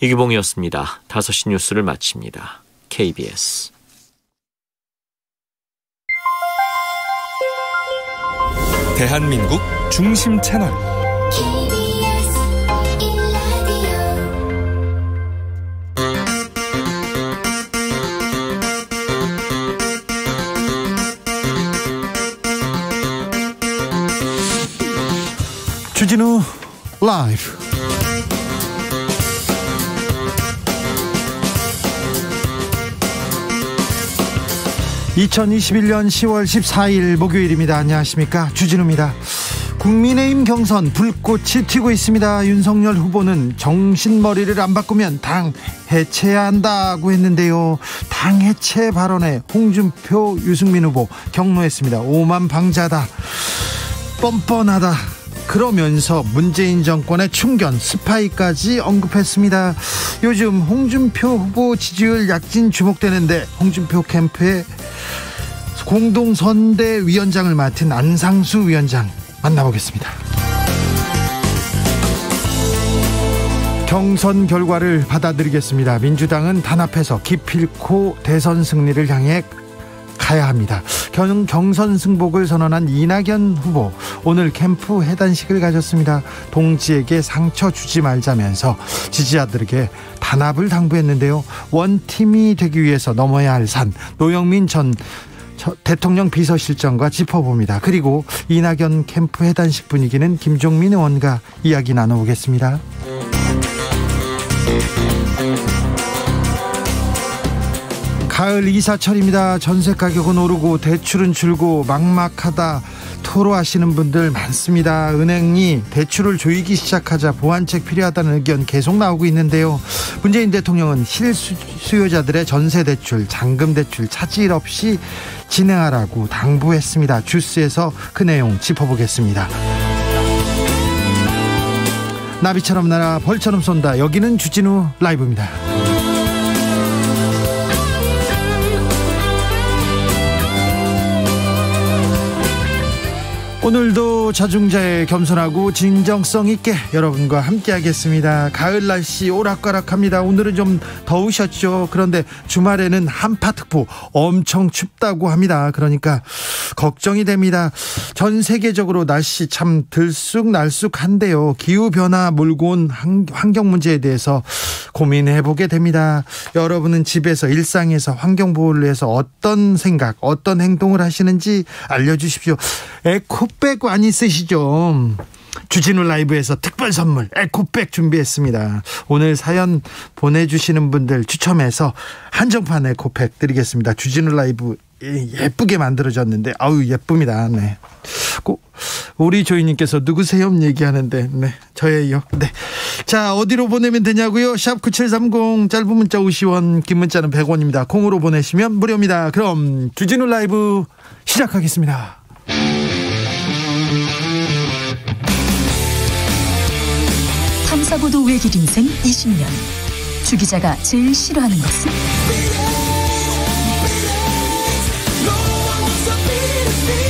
이규봉이었습니다. 5시 뉴스를 마칩니다. KBS 대한민국 중심 채널 주진우 라이브. (2021년 10월 14일) 목요일입니다. 안녕하십니까, 주진우입니다. 국민의힘 경선 불꽃이 튀고 있습니다. 윤석열 후보는 정신머리를 안 바꾸면 당 해체해야 한다고 했는데요. 당 해체 발언에 홍준표, 유승민 후보 경로했습니다. 오만방자다, 뻔뻔하다, 그러면서 문재인 정권의 충견, 스파이까지 언급했습니다. 요즘 홍준표 후보 지지율 약진 주목되는데 홍준표 캠프의 공동선대위원장을 맡은 안상수 위원장 만나보겠습니다. 경선 결과를 받아들이겠습니다. 민주당은 단합해서 기필코 대선 승리를 향해 가야 합니다. 경선 승복을 선언한 이낙연 후보, 오늘 캠프 해단식을 가졌습니다. 동지에게 상처 주지 말자면서 지지자들에게 단합을 당부했는데요. 원팀이 되기 위해서 넘어야 할 산, 노영민 전 대통령 비서실장과 짚어봅니다. 그리고 이낙연 캠프 해단식 분위기는 김종민 의원과 이야기 나눠보겠습니다. 가을 이사철입니다. 전세 가격은 오르고 대출은 줄고 막막하다 토로하시는 분들 많습니다. 은행이 대출을 조이기 시작하자 보완책 필요하다는 의견 계속 나오고 있는데요. 문재인 대통령은 실수요자들의 전세 대출, 잔금 대출 차질 없이 진행하라고 당부했습니다. 주스에서 그 내용 짚어보겠습니다. 나비처럼 날아 벌처럼 쏜다. 여기는 주진우 라이브입니다. 오늘도 자중자애, 겸손하고 진정성 있게 여러분과 함께 하겠습니다. 가을 날씨 오락가락합니다. 오늘은 좀 더우셨죠? 그런데 주말에는 한파특보, 엄청 춥다고 합니다. 그러니까 걱정이 됩니다. 전 세계적으로 날씨 참 들쑥날쑥한데요. 기후변화 몰고 온 환경 문제에 대해서 고민해보게 됩니다. 여러분은 집에서, 일상에서 환경보호를 위해서 어떤 생각, 어떤 행동을 하시는지 알려주십시오. 에코백 많이 쓰시죠? 주진우 라이브에서 특별 선물 에코백 준비했습니다. 오늘 사연 보내주시는 분들 추첨해서 한정판 에코백 드리겠습니다. 주진우 라이브 예쁘게 만들어졌는데 아우 예쁩니다. 네. 꼭 우리 조이님께서 누구세요? 얘기하는데 네, 저예요. 네. 자, 어디로 보내면 되냐고요? 샵 9730, 짧은 문자 50원, 긴 문자는 100원입니다. 콩으로 보내시면 무료입니다. 그럼 주진우 라이브 시작하겠습니다. 탐사보도 외길 인생 20년. 주 기자가 제일 싫어하는 것은?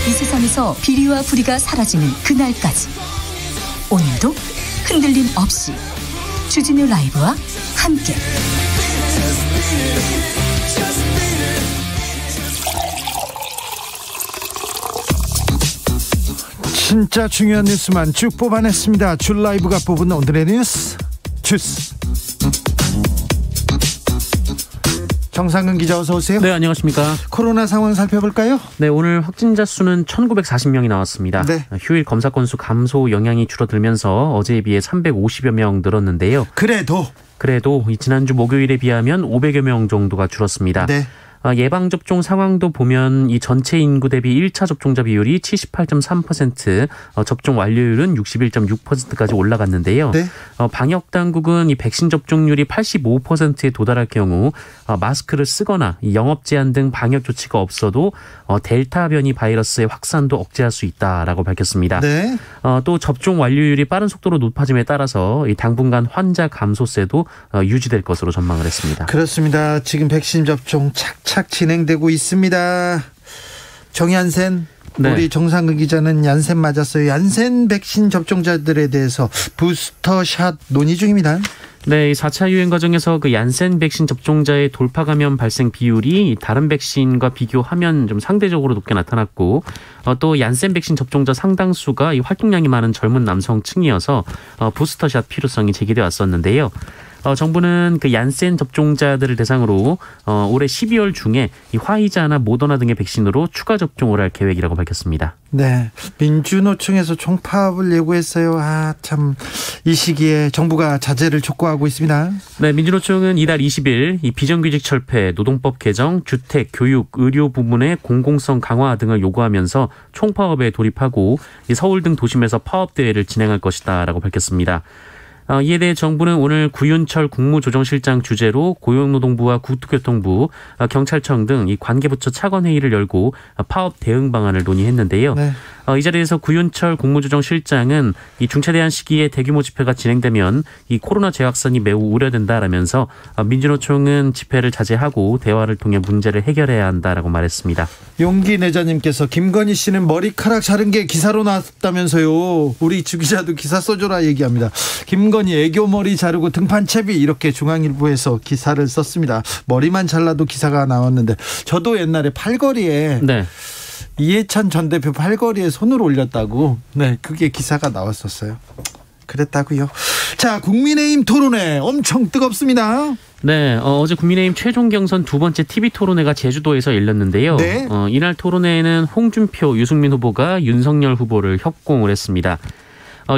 이 세상에서 비리와 부리가 사라지는 그날까지, 오늘도 흔들림 없이 주진우 라이브와 함께 진짜 중요한 뉴스만 쭉 뽑아냈습니다. 주 라이브가 뽑은 오늘의 뉴스 주스. 정상근 기자, 어서 오세요. 네, 안녕하십니까. 코로나 상황 살펴볼까요? 네, 오늘 확진자 수는 1940명이 나왔습니다. 네. 휴일 검사 건수 감소 영향이 줄어들면서 어제에 비해 350여 명 늘었는데요. 그래도 지난주 목요일에 비하면 500여 명 정도가 줄었습니다. 네. 예방접종 상황도 보면 이 전체 인구 대비 1차 접종자 비율이 78.3%, 접종 완료율은 61.6%까지 올라갔는데요. 네. 방역당국은 이 백신 접종률이 85%에 도달할 경우 마스크를 쓰거나 영업 제한 등 방역 조치가 없어도 델타 변이 바이러스의 확산도 억제할 수 있다라고 밝혔습니다. 네. 또 접종 완료율이 빠른 속도로 높아짐에 따라서 이 당분간 환자 감소세도 유지될 것으로 전망을 했습니다. 그렇습니다. 지금 백신 접종 착착 진행되고 있습니다. 정얀센, 네. 우리 정상근 기자는 얀센 맞았어요. 얀센 백신 접종자들에 대해서 부스터샷 논의 중입니다. 네, 4차 유행 과정에서 그 얀센 백신 접종자의 돌파 감염 발생 비율이 다른 백신과 비교하면 좀 상대적으로 높게 나타났고, 또 얀센 백신 접종자 상당수가 이 활동량이 많은 젊은 남성층이어서 부스터샷 필요성이 제기돼 왔었는데요. 정부는 그 얀센 접종자들을 대상으로 올해 12월 중에 이 화이자나 모더나 등의 백신으로 추가 접종을 할 계획이라고 밝혔습니다. 네, 민주노총에서 총파업을 예고했어요. 참 이 시기에 정부가 자제를 촉구하고 있습니다. 네, 민주노총은 이달 20일 이 비정규직 철폐, 노동법 개정, 주택, 교육, 의료 부문의 공공성 강화 등을 요구하면서 총파업에 돌입하고 이 서울 등 도심에서 파업 대회를 진행할 것이다라고 밝혔습니다. 이에 대해 정부는 오늘 구윤철 국무조정실장 주재로 고용노동부와 국토교통부, 경찰청 등 이 관계부처 차관회의를 열고 파업 대응 방안을 논의했는데요. 네. 이 자리에서 구윤철 국무조정실장은 이 중차대한 시기에 대규모 집회가 진행되면 이 코로나 재확산이 매우 우려된다라면서 민주노총은 집회를 자제하고 대화를 통해 문제를 해결해야 한다라고 말했습니다. 용기 내자님께서 김건희 씨는 머리카락 자른 게 기사로 나왔다면서요. 우리 주 기자도 기사 써줘라 얘기합니다. 김건희 애교 머리 자르고 등판채비 이렇게 중앙일보에서 기사를 썼습니다. 머리만 잘라도 기사가 나왔는데 저도 옛날에 팔걸이에 네. 이해찬 전 대표 팔걸이에 손을 올렸다고 네 그게 기사가 나왔었어요. 그랬다고요. 자, 국민의힘 토론회 엄청 뜨겁습니다. 네, 어제 국민의힘 최종 경선 두 번째 TV 토론회가 제주도에서 열렸는데요. 네. 이날 토론회에는 홍준표, 유승민 후보가 윤석열 후보를 협공을 했습니다.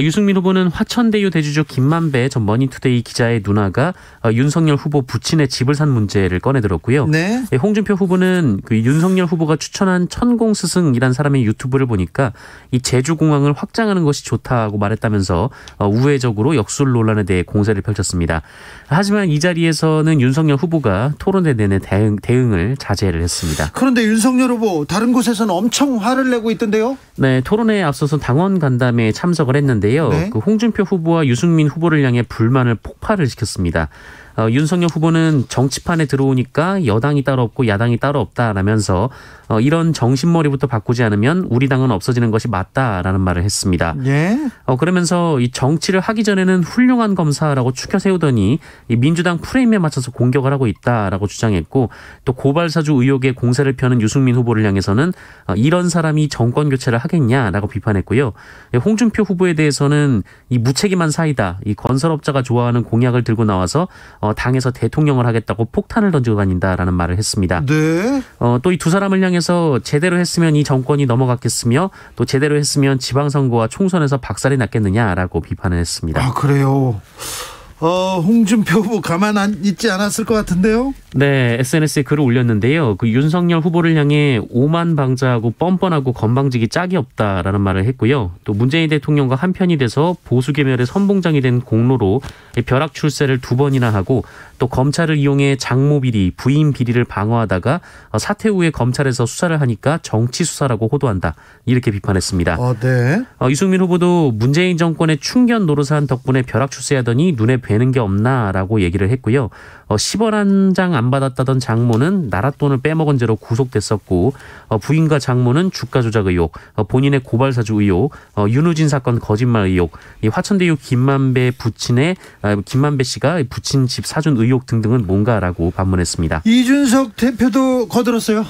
유승민 후보는 화천대유 대주주 김만배 전 머니투데이 기자의 누나가 윤석열 후보 부친의 집을 산 문제를 꺼내들었고요. 네. 홍준표 후보는 그 윤석열 후보가 추천한 천공스승이란 사람의 유튜브를 보니까 이 제주공항을 확장하는 것이 좋다고 말했다면서 우회적으로 역술 논란에 대해 공세를 펼쳤습니다. 하지만 이 자리에서는 윤석열 후보가 토론회 내내 대응을 자제를 했습니다. 그런데 윤석열 후보 다른 곳에서는 엄청 화를 내고 있던데요? 네, 토론회에 앞서서 당원 간담회에 참석을 했는데요. 네? 그 홍준표 후보와 유승민 후보를 향해 불만을 폭발을 시켰습니다. 윤석열 후보는 정치판에 들어오니까 여당이 따로 없고 야당이 따로 없다라면서 이런 정신머리부터 바꾸지 않으면 우리 당은 없어지는 것이 맞다라는 말을 했습니다. 예? 그러면서 이 정치를 하기 전에는 훌륭한 검사라고 추켜 세우더니 이 민주당 프레임에 맞춰서 공격을 하고 있다라고 주장했고 또 고발사주 의혹에 공세를 펴는 유승민 후보를 향해서는 이런 사람이 정권 교체를 하겠냐라고 비판했고요. 홍준표 후보에 대해서는 이 무책임한 사이다. 이 건설업자가 좋아하는 공약을 들고 나와서 당에서 대통령을 하겠다고 폭탄을 던지고 다닌다라는 말을 했습니다. 네. 또 이 두 사람을 향해서 제대로 했으면 이 정권이 넘어갔겠으며 또 제대로 했으면 지방선거와 총선에서 박살이 났겠느냐라고 비판을 했습니다. 아, 그래요. 홍준표 후보 가만 있지 않았을 것 같은데요? 네, SNS에 글을 올렸는데요. 그 윤석열 후보를 향해 오만방자하고 뻔뻔하고 건방지기 짝이 없다라는 말을 했고요. 또 문재인 대통령과 한편이 돼서 보수계멸의 선봉장이 된 공로로 벼락 출세를 2번이나 하고 또 검찰을 이용해 장모 비리, 부인 비리를 방어하다가 사퇴 후에 검찰에서 수사를 하니까 정치 수사라고 호도한다. 이렇게 비판했습니다. 네. 유승민 후보도 문재인 정권의 충견 노릇한 덕분에 벼락 출세하더니 눈에 뵈는 게 없나라고 얘기를 했고요. 10원 한 장 안 받았다던 장모는 나라 돈을 빼먹은 죄로 구속됐었고 부인과 장모는 주가 조작 의혹, 본인의 고발사주 의혹, 윤우진 사건 거짓말 의혹, 이 화천대유 김만배 씨가 부친 집 사준 의혹 등등은 뭔가라고 반문했습니다. 이준석 대표도 거들었어요.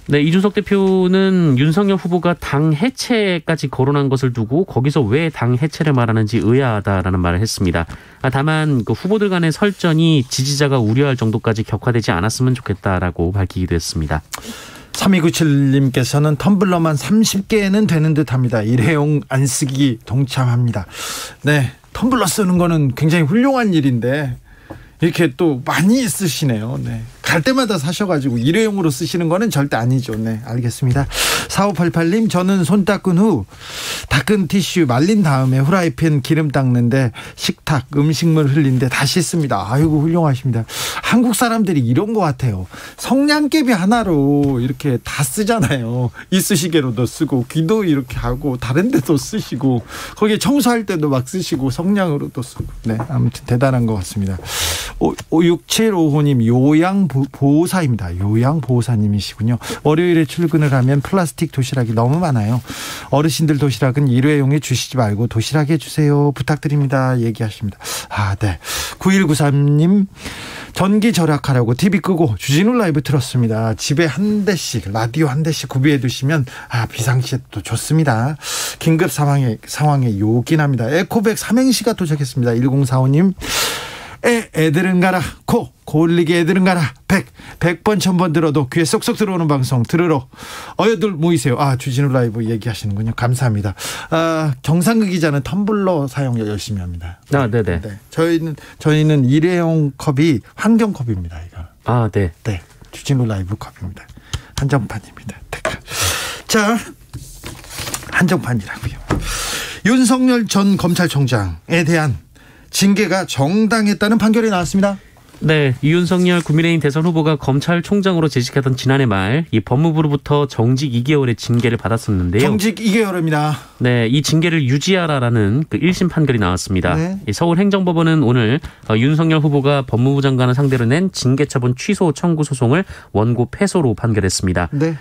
네, 이준석 대표는 윤석열 후보가 당 해체까지 거론한 것을 두고 거기서 왜 당 해체를 말하는지 의아하다라는 말을 했습니다. 다만 그 후보들 간의 설전이 지지자가 우려할 정도까지 격화되지 않았으면 좋겠다라고 밝히기도 했습니다. 3297님께서는 텀블러만 30개는 되는 듯합니다. 일회용 안 쓰기 동참합니다. 네, 텀블러 쓰는 거는 굉장히 훌륭한 일인데 이렇게 또 많이 쓰시네요. 네. 갈 때마다 사셔가지고 일회용으로 쓰시는 거는 절대 아니죠. 네, 알겠습니다. 4588님, 저는 손 닦은 후 닦은 티슈 말린 다음에 후라이팬 기름 닦는데 식탁 음식물 흘린데 다시 씁니다. 아이고, 훌륭하십니다. 한국 사람들이 이런 것 같아요. 성냥개비 하나로 이렇게 다 쓰잖아요. 이쑤시개로도 쓰고 귀도 이렇게 하고 다른 데도 쓰시고 거기에 청소할 때도 막 쓰시고 성냥으로도 쓰고. 네, 아무튼 대단한 것 같습니다. 5755님, 요양 요양보호사입니다. 요양보호사님이시군요. 월요일에 출근을 하면 플라스틱 도시락이 너무 많아요. 어르신들 도시락은 일회용에 주시지 말고 도시락에 주세요. 부탁드립니다. 얘기하십니다. 네. 9193님, 전기 절약하라고 TV 끄고 주진우 라이브 틀었습니다. 집에 한 대씩, 라디오 한 대씩 구비해 두시면 비상시에 또 좋습니다. 긴급 상황에 요긴합니다. 에코백 삼행시가 도착했습니다. 1045님, 애들은 가라, 고울리게 애들은 가라, 100번 1000번 들어도 귀에 쏙쏙 들어오는 방송 들으러 어여들 모이세요. 주진우 라이브 얘기하시는군요. 감사합니다. 정상극 기자는 텀블러 사용 열심히 합니다. 네네. 네. 저희는 일회용 컵이 환경컵입니다. 이거. 네. 네. 주진우 라이브 컵입니다. 한정판입니다. 자, 한정판이라고요. 윤석열 전 검찰총장에 대한 징계가 정당했다는 판결이 나왔습니다. 네, 윤석열 국민의힘 대선 후보가 검찰총장으로 재직하던 지난해 말 이 법무부로부터 정직 2개월의 징계를 받았었는데요. 정직 2개월입니다. 네, 이 징계를 유지하라라는 그 1심 판결이 나왔습니다. 네. 서울행정법원은 오늘 윤석열 후보가 법무부 장관을 상대로 낸 징계처분 취소 청구 소송을 원고 패소로 판결했습니다. 네.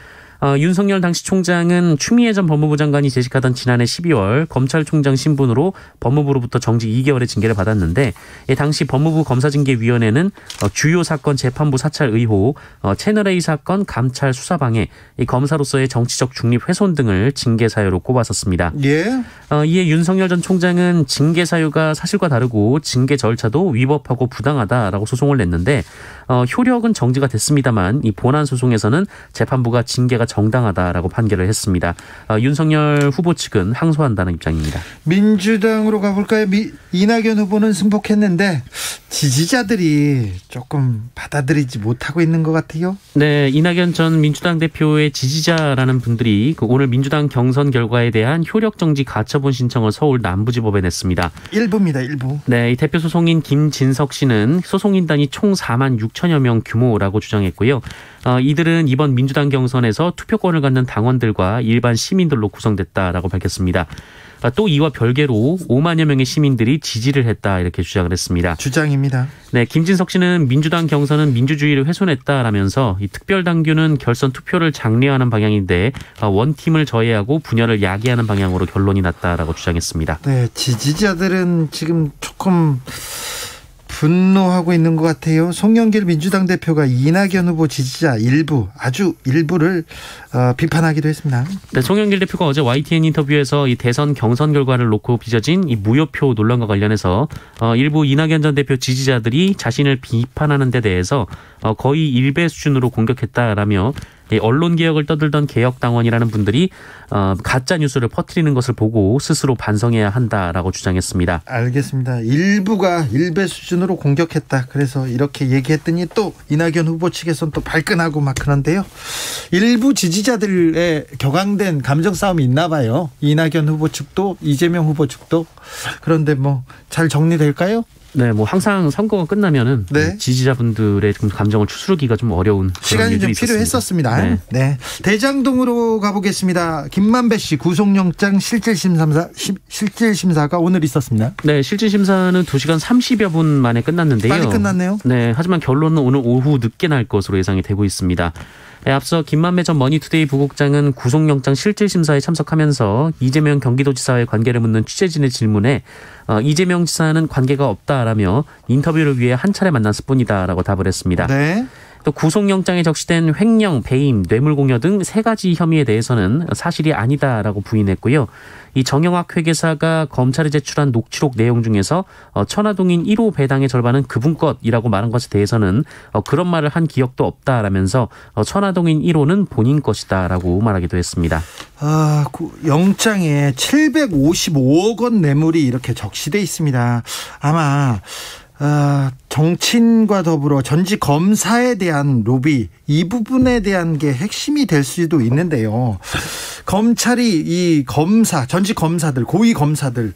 윤석열 당시 총장은 추미애 전 법무부 장관이 재직하던 지난해 12월 검찰총장 신분으로 법무부로부터 정직 2개월의 징계를 받았는데, 당시 법무부 검사징계위원회는 주요 사건 재판부 사찰 의혹, 채널A 사건 감찰 수사방해, 검사로서의 정치적 중립 훼손 등을 징계 사유로 꼽았었습니다. 예. 이에 윤석열 전 총장은 징계 사유가 사실과 다르고 징계 절차도 위법하고 부당하다라고 소송을 냈는데, 효력은 정지가 됐습니다만 이 본안 소송에서는 재판부가 징계가 정당하다라고 판결을 했습니다. 윤석열 후보 측은 항소한다는 입장입니다. 민주당으로 가볼까요? 이낙연 후보는 승복했는데 지지자들이 조금 받아들이지 못하고 있는 것 같아요. 네, 이낙연 전 민주당 대표의 지지자라는 분들이 오늘 민주당 경선 결과에 대한 효력 정지 가처분 신청을 서울 남부지법에 냈습니다. 일부입니다. 일부. 네, 이 대표 소송인 김진석 씨는 소송인단이 총 4만 6천여 명 규모라고 주장했고요. 이들은 이번 민주당 경선에서 투표권을 갖는 당원들과 일반 시민들로 구성됐다라고 밝혔습니다. 또 이와 별개로 5만여 명의 시민들이 지지를 했다 이렇게 주장을 했습니다. 주장입니다. 네, 김진석 씨는 민주당 경선은 민주주의를 훼손했다라면서 이 특별당규는 결선 투표를 장려하는 방향인데 원팀을 저해하고 분열을 야기하는 방향으로 결론이 났다라고 주장했습니다. 네, 지지자들은 지금 조금 분노하고 있는 것 같아요. 송영길 민주당 대표가 이낙연 후보 지지자 아주 일부를 비판하기도 했습니다. 네, 송영길 대표가 어제 YTN 인터뷰에서 이 대선 경선 결과를 놓고 빚어진 이 무효표 논란과 관련해서 일부 이낙연 전 대표 지지자들이 자신을 비판하는 데 대해서 거의 일배 수준으로 공격했다라며 언론개혁을 떠들던 개혁당원이라는 분들이 가짜 뉴스를 퍼뜨리는 것을 보고 스스로 반성해야 한다라고 주장했습니다. 알겠습니다. 일부가 일배 수준으로 공격했다. 그래서 이렇게 얘기했더니 또 이낙연 후보 측에서는 또 발끈하고 막 그런데요. 일부 지지자들의 격앙된 감정 싸움이 있나 봐요. 이낙연 후보 측도 이재명 후보 측도. 그런데 잘 정리될까요? 네, 항상 선거가 끝나면은 네. 지지자분들의 좀 감정을 추스르기가 좀 어려운 시간이 좀 필요했었습니다. 네. 대장동으로 가보겠습니다. 김만배 씨 구속영장 실질심사가 오늘 있었습니다. 네, 실질심사는 2시간 30여 분 만에 끝났는데요. 빨리 끝났네요. 네, 하지만 결론은 오늘 오후 늦게 날 것으로 예상이 되고 있습니다. 앞서 김만배 전 머니투데이 부국장은 구속영장 실질심사에 참석하면서 이재명 경기도지사와의 관계를 묻는 취재진의 질문에 이재명 지사는 관계가 없다라며 인터뷰를 위해 한 차례 만났을 뿐이다라고 답을 했습니다. 네. 또 구속영장에 적시된 횡령, 배임, 뇌물공여 등 3가지 혐의에 대해서는 사실이 아니다라고 부인했고요. 이 정영학 회계사가 검찰에 제출한 녹취록 내용 중에서 천화동인 1호 배당의 절반은 그분 것이라고 말한 것에 대해서는 그런 말을 한 기억도 없다라면서 천화동인 1호는 본인 것이다라고 말하기도 했습니다. 영장에 755억 원 뇌물이 이렇게 적시돼 있습니다. 아마 정치인과 더불어 전직 검사에 대한 로비, 이 부분에 대한 게 핵심이 될 수도 있는데요. 검찰이 이 전직 검사들, 고위 검사들을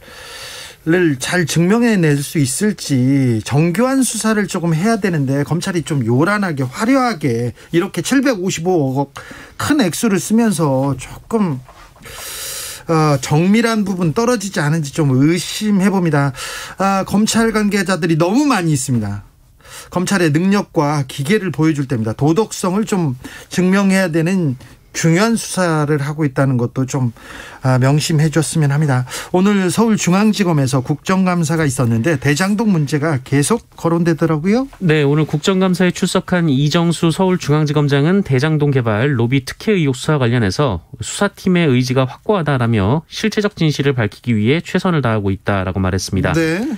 잘 증명해낼 수 있을지 정교한 수사를 조금 해야 되는데 검찰이 좀 요란하게 화려하게 이렇게 755억 큰 액수를 쓰면서 조금 정밀한 부분 떨어지지 않은지 좀 의심해봅니다. 검찰 관계자들이 너무 많이 있습니다. 검찰의 능력과 기계를 보여줄 때입니다. 도덕성을 좀 증명해야 되는 중요한 수사를 하고 있다는 것도 좀 명심해 줬으면 합니다. 오늘 서울중앙지검에서 국정감사가 있었는데 대장동 문제가 계속 거론되더라고요. 네, 오늘 국정감사에 출석한 이정수 서울중앙지검장은 대장동 개발 로비 특혜 의혹 수사 관련해서 수사팀의 의지가 확고하다라며 실체적 진실을 밝히기 위해 최선을 다하고 있다라고 말했습니다. 네.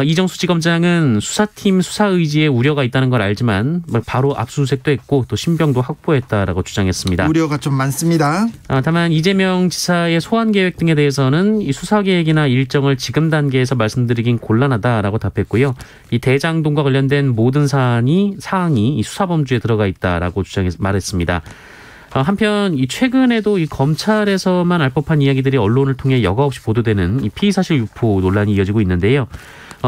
이정수 지검장은 수사팀 수사 의지에 우려가 있다는 걸 알지만 바로 압수수색도 했고 또 신병도 확보했다라고 주장했습니다. 우려가 좀 많습니다. 다만 이재명 지사의 소환 계획 등에 대해서는 이 수사 계획이나 일정을 지금 단계에서 말씀드리긴 곤란하다라고 답했고요. 이 대장동과 관련된 모든 사항이 이 수사 범주에 들어가 있다라고 말했습니다. 한편 이 최근에도 이 검찰에서만 알 법한 이야기들이 언론을 통해 여과 없이 보도되는 이 피의사실 유포 논란이 이어지고 있는데요.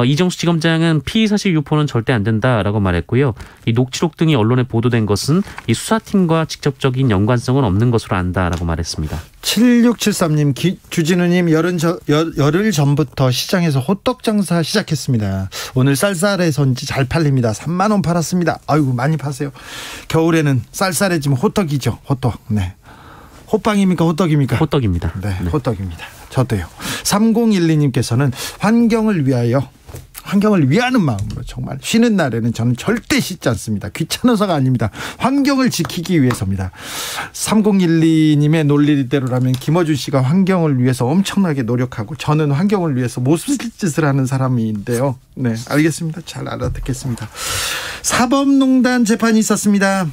이정수 지검장은 피의사실 유포는 절대 안 된다라고 말했고요. 이 녹취록 등이 언론에 보도된 것은 이 수사팀과 직접적인 연관성은 없는 것으로 안다라고 말했습니다. 7673님, 주진우님, 열흘 전부터 시장에서 호떡 장사 시작했습니다. 오늘 쌀쌀해서인지 잘 팔립니다. 3만 원 팔았습니다. 아이고 많이 파세요. 겨울에는 쌀쌀해지면 호떡이죠. 호떡. 네. 호빵입니까? 호떡입니까? 호떡입니다. 네, 호떡입니다. 저도요. 3012님께서는 환경을 위하는 마음으로 정말 쉬는 날에는 저는 절대 씻지 않습니다. 귀찮아서가 아닙니다. 환경을 지키기 위해서입니다. 3012님의 논리대로라면 김어준 씨가 환경을 위해서 엄청나게 노력하고 저는 환경을 위해서 못쓸 짓을 하는 사람인데요. 네, 알겠습니다. 잘 알아듣겠습니다. 사법농단 재판이 있었습니다.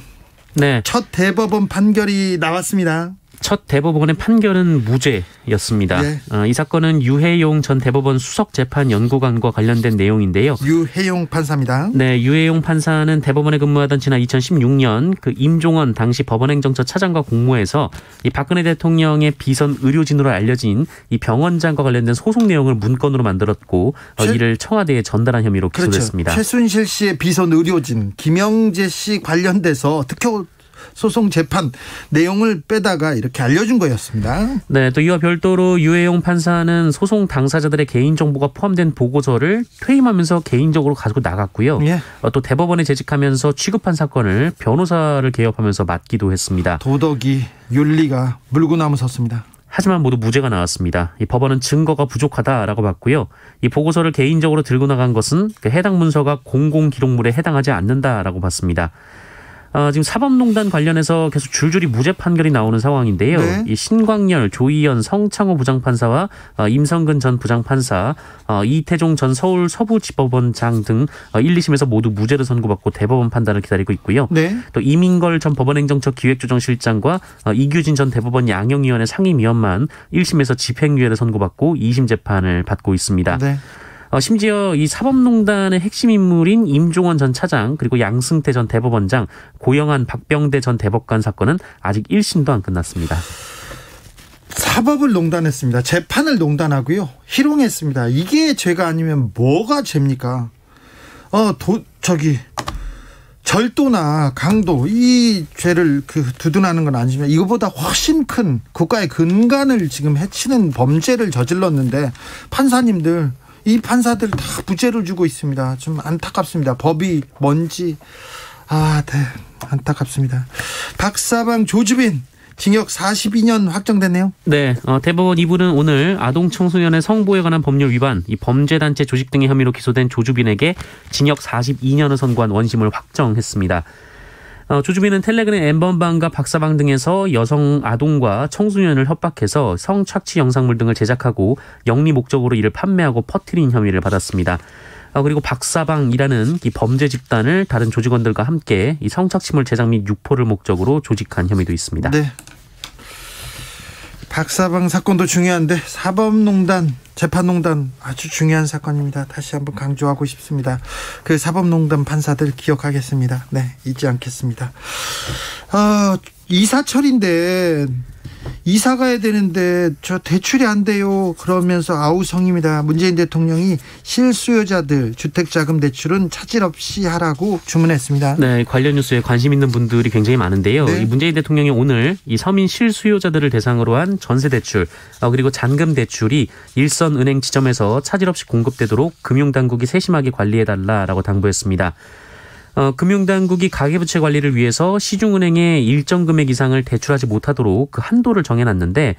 네. 첫 대법원 판결이 나왔습니다. 첫 대법원의 판결은 무죄였습니다. 네. 이 사건은 유해용 전 대법원 수석재판연구관과 관련된 내용인데요. 유해용 판사입니다. 네, 유해용 판사는 대법원에 근무하던 지난 2016년 그 임종원 당시 법원행정처 차장과 공모해서 이 박근혜 대통령의 비선 의료진으로 알려진 이 병원장과 관련된 소송 내용을 문건으로 만들었고 이를 청와대에 전달한 혐의로 기소됐습니다. 그렇죠. 최순실 씨의 비선 의료진 김영재 씨 관련돼서 특허 소송 재판 내용을 빼다가 이렇게 알려준 거였습니다. 네, 또 이와 별도로 유해용 판사는 소송 당사자들의 개인정보가 포함된 보고서를 퇴임하면서 개인적으로 가지고 나갔고요. 예. 또 대법원에 재직하면서 취급한 사건을 변호사를 개업하면서 맡기도 했습니다. 도덕이 윤리가 물구나무 섰습니다. 하지만 모두 무죄가 나왔습니다. 이 법원은 증거가 부족하다라고 봤고요. 이 보고서를 개인적으로 들고 나간 것은 그 해당 문서가 공공기록물에 해당하지 않는다라고 봤습니다. 지금 사법농단 관련해서 계속 줄줄이 무죄 판결이 나오는 상황인데요. 네. 이 신광열, 조희연, 성창호 부장판사와 임성근 전 부장판사, 이태종 전 서울 서부지법원장 등 1, 2심에서 모두 무죄를 선고받고 대법원 판단을 기다리고 있고요. 네. 또 이민걸 전 법원행정처 기획조정실장과 이규진 전 대법원 양형위원회 상임위원만 1심에서 집행유예를 선고받고 2심 재판을 받고 있습니다. 네. 심지어 이 사법농단의 핵심 인물인 임종원 전 차장 그리고 양승태 전 대법원장, 고영한 박병대 전 대법관 사건은 아직 1심도 안 끝났습니다. 사법을 농단했습니다. 재판을 농단하고요. 희롱했습니다. 이게 죄가 아니면 뭐가 죄입니까? 절도나 강도 이 죄를 두둔하는 건 아니지만 이거보다 훨씬 큰 국가의 근간을 지금 해치는 범죄를 저질렀는데 판사님들 이 판사들 다 무죄를 주고 있습니다. 좀 안타깝습니다. 법이 뭔지 네, 안타깝습니다. 박사방 조주빈 징역 42년 확정됐네요. 네, 대법원 2부는 오늘 아동 청소년의 성보호에 관한 법률 위반, 이 범죄단체 조직 등의 혐의로 기소된 조주빈에게 징역 42년을 선고한 원심을 확정했습니다. 조주빈은 텔레그램 엠번방과 박사방 등에서 여성 아동과 청소년을 협박해서 성착취 영상물 등을 제작하고 영리 목적으로 이를 판매하고 퍼뜨린 혐의를 받았습니다. 그리고 박사방이라는 이 범죄 집단을 다른 조직원들과 함께 이 성착취물 제작 및 유포를 목적으로 조직한 혐의도 있습니다. 네. 박사방 사건도 중요한데 사법농단, 재판농단 아주 중요한 사건입니다. 다시 한번 강조하고 싶습니다. 그 사법농단 판사들 기억하겠습니다. 네, 잊지 않겠습니다. 이사철인데 이사 가야 되는데 저 대출이 안 돼요. 그러면서 아우성입니다. 문재인 대통령이 실수요자들 주택자금 대출은 차질 없이 하라고 주문했습니다. 네, 관련 뉴스에 관심 있는 분들이 굉장히 많은데요. 네. 이 문재인 대통령이 오늘 이 서민 실수요자들을 대상으로 한 전세 대출 그리고 잔금 대출이 일선 은행 지점에서 차질 없이 공급되도록 금융당국이 세심하게 관리해달라라고 당부했습니다. 금융당국이 가계부채 관리를 위해서 시중은행에 일정 금액 이상을 대출하지 못하도록 그 한도를 정해놨는데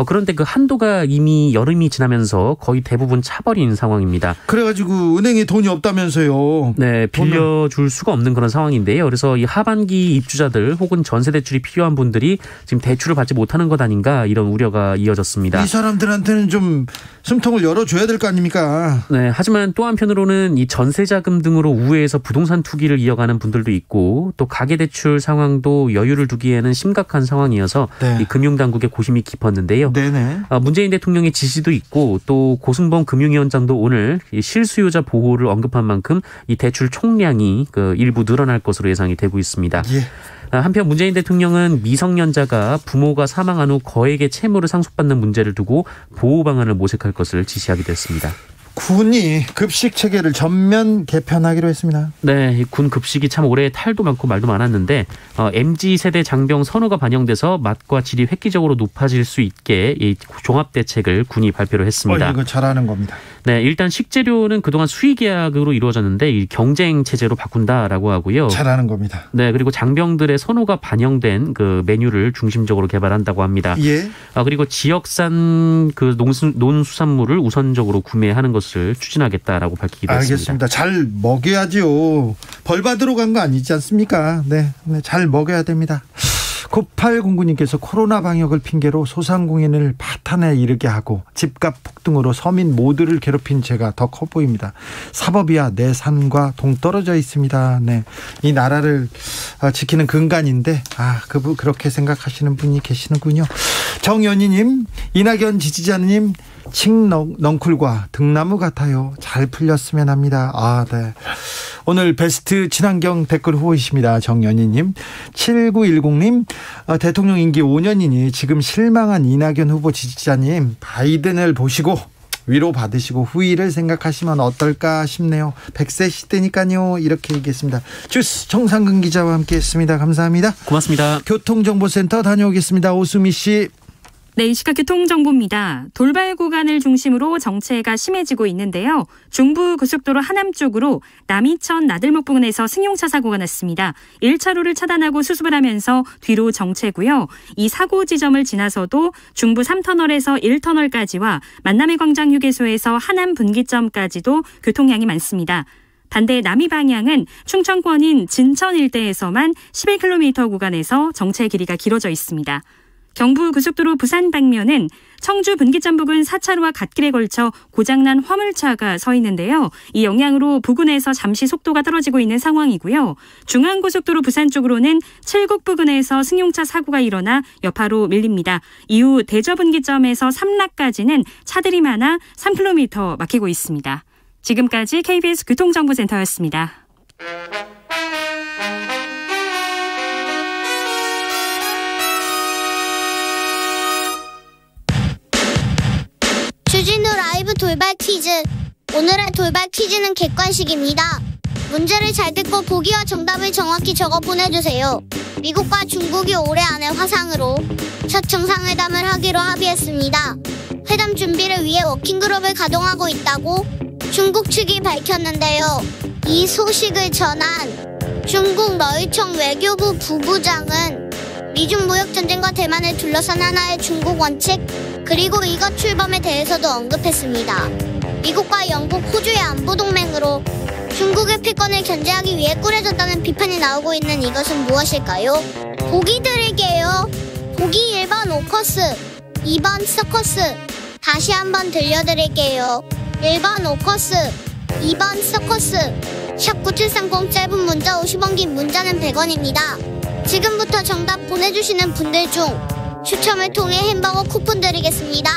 그런데 그 한도가 이미 여름이 지나면서 거의 대부분 차버린 상황입니다. 그래가지고 은행에 돈이 없다면서요. 네, 빌려줄 수가 없는 그런 상황인데요. 그래서 이 하반기 입주자들 혹은 전세 대출이 필요한 분들이 지금 대출을 받지 못하는 것 아닌가 이런 우려가 이어졌습니다. 이 사람들한테는 좀 숨통을 열어줘야 될 거 아닙니까? 네, 하지만 또 한편으로는 이 전세자금 등으로 우회해서 부동산 투기를 이어가는 분들도 있고 또 가계대출 상황도 여유를 두기에는 심각한 상황이어서 네. 이 금융당국의 고심이 깊었는데요. 네네. 문재인 대통령의 지시도 있고 또 고승범 금융위원장도 오늘 이 실수요자 보호를 언급한 만큼 이 대출 총량이 일부 늘어날 것으로 예상이 되고 있습니다. 예. 한편 문재인 대통령은 미성년자가 부모가 사망한 후 거액의 채무를 상속받는 문제를 두고 보호 방안을 모색할 것을 지시하게 됐습니다. 군이 급식 체계를 전면 개편하기로 했습니다. 네, 군 급식이 참 올해 탈도 많고 말도 많았는데 MZ세대 장병 선호가 반영돼서 맛과 질이 획기적으로 높아질 수 있게 이 종합대책을 군이 발표를 했습니다. 이거 잘하는 겁니다. 네, 일단 식재료는 그동안 수의계약으로 이루어졌는데 이 경쟁 체제로 바꾼다라고 하고요. 잘하는 겁니다. 네, 그리고 장병들의 선호가 반영된 그 메뉴를 중심적으로 개발한다고 합니다. 예. 그리고 지역산 그 농수산물을 우선적으로 구매하는 것을 추진하겠다라고 밝히기도 했습니다. 잘 먹여야죠. 벌 받으러 간 거 아니지 않습니까? 네, 잘 먹여야 됩니다. 9809님께서 코로나 방역을 핑계로 소상공인을 파탄에 이르게 하고 집값 폭등으로 서민 모두를 괴롭힌 죄가 더 커 보입니다. 사법이야 내 산과 동떨어져 있습니다. 네, 이 나라를 지키는 근간인데 그렇게 생각하시는 분이 계시는군요. 정연희님, 이낙연 지지자님 칡넝쿨과 등나무 같아요. 잘 풀렸으면 합니다. 네. 오늘 베스트 친환경 댓글 후보이십니다. 정연희님. 7910님, 대통령 임기 5년이니 지금 실망한 이낙연 후보 지지자님, 바이든을 보시고 위로 받으시고 후위를 생각하시면 어떨까 싶네요. 100세 시대니까요. 이렇게 얘기했습니다. 주스 정상근 기자와 함께했습니다. 감사합니다. 고맙습니다. 교통정보센터 다녀오겠습니다. 오수미 씨. 네, 이 시각 교통정보입니다. 돌발 구간을 중심으로 정체가 심해지고 있는데요. 중부고속도로 하남 쪽으로 남이천 나들목 부근에서 승용차 사고가 났습니다. 1차로를 차단하고 수습을 하면서 뒤로 정체고요. 이 사고 지점을 지나서도 중부 3터널에서 1터널까지와 만남의 광장 휴게소에서 하남 분기점까지도 교통량이 많습니다. 반대 남이 방향은 충청권인 진천 일대에서만 11km 구간에서 정체 길이가 길어져 있습니다. 경부고속도로 부산 방면은 청주 분기점 부근 4차로와 갓길에 걸쳐 고장난 화물차가 서 있는데요. 이 영향으로 부근에서 잠시 속도가 떨어지고 있는 상황이고요. 중앙고속도로 부산 쪽으로는 칠곡 부근에서 승용차 사고가 일어나 여파로 밀립니다. 이후 대저 분기점에서 삼락까지는 차들이 많아 3km 막히고 있습니다. 지금까지 KBS 교통정보센터였습니다. 주진우 라이브 돌발 퀴즈. 오늘의 돌발 퀴즈는 객관식입니다. 문제를 잘 듣고 보기와 정답을 정확히 적어 보내주세요. 미국과 중국이 올해 안에 화상으로 첫 정상회담을 하기로 합의했습니다. 회담 준비를 위해 워킹그룹을 가동하고 있다고 중국 측이 밝혔는데요. 이 소식을 전한 중국 러이청 외교부 부부장은 미중 무역전쟁과 대만을 둘러싼 하나의 중국 원칙, 그리고 이것 출범에 대해서도 언급했습니다. 미국과 영국, 호주의 안보동맹으로 중국의 패권을 견제하기 위해 꾸려졌다는 비판이 나오고 있는 이것은 무엇일까요? 보기 드릴게요. 보기 1번 오커스, 2번 서커스. 다시 한번 들려드릴게요. 1번 오커스, 2번 서커스. 샵 9730, 짧은 문자 50원, 긴 문자는 100원입니다. 지금부터 정답 보내주시는 분들 중 추첨을 통해 햄버거 쿠폰 드리겠습니다.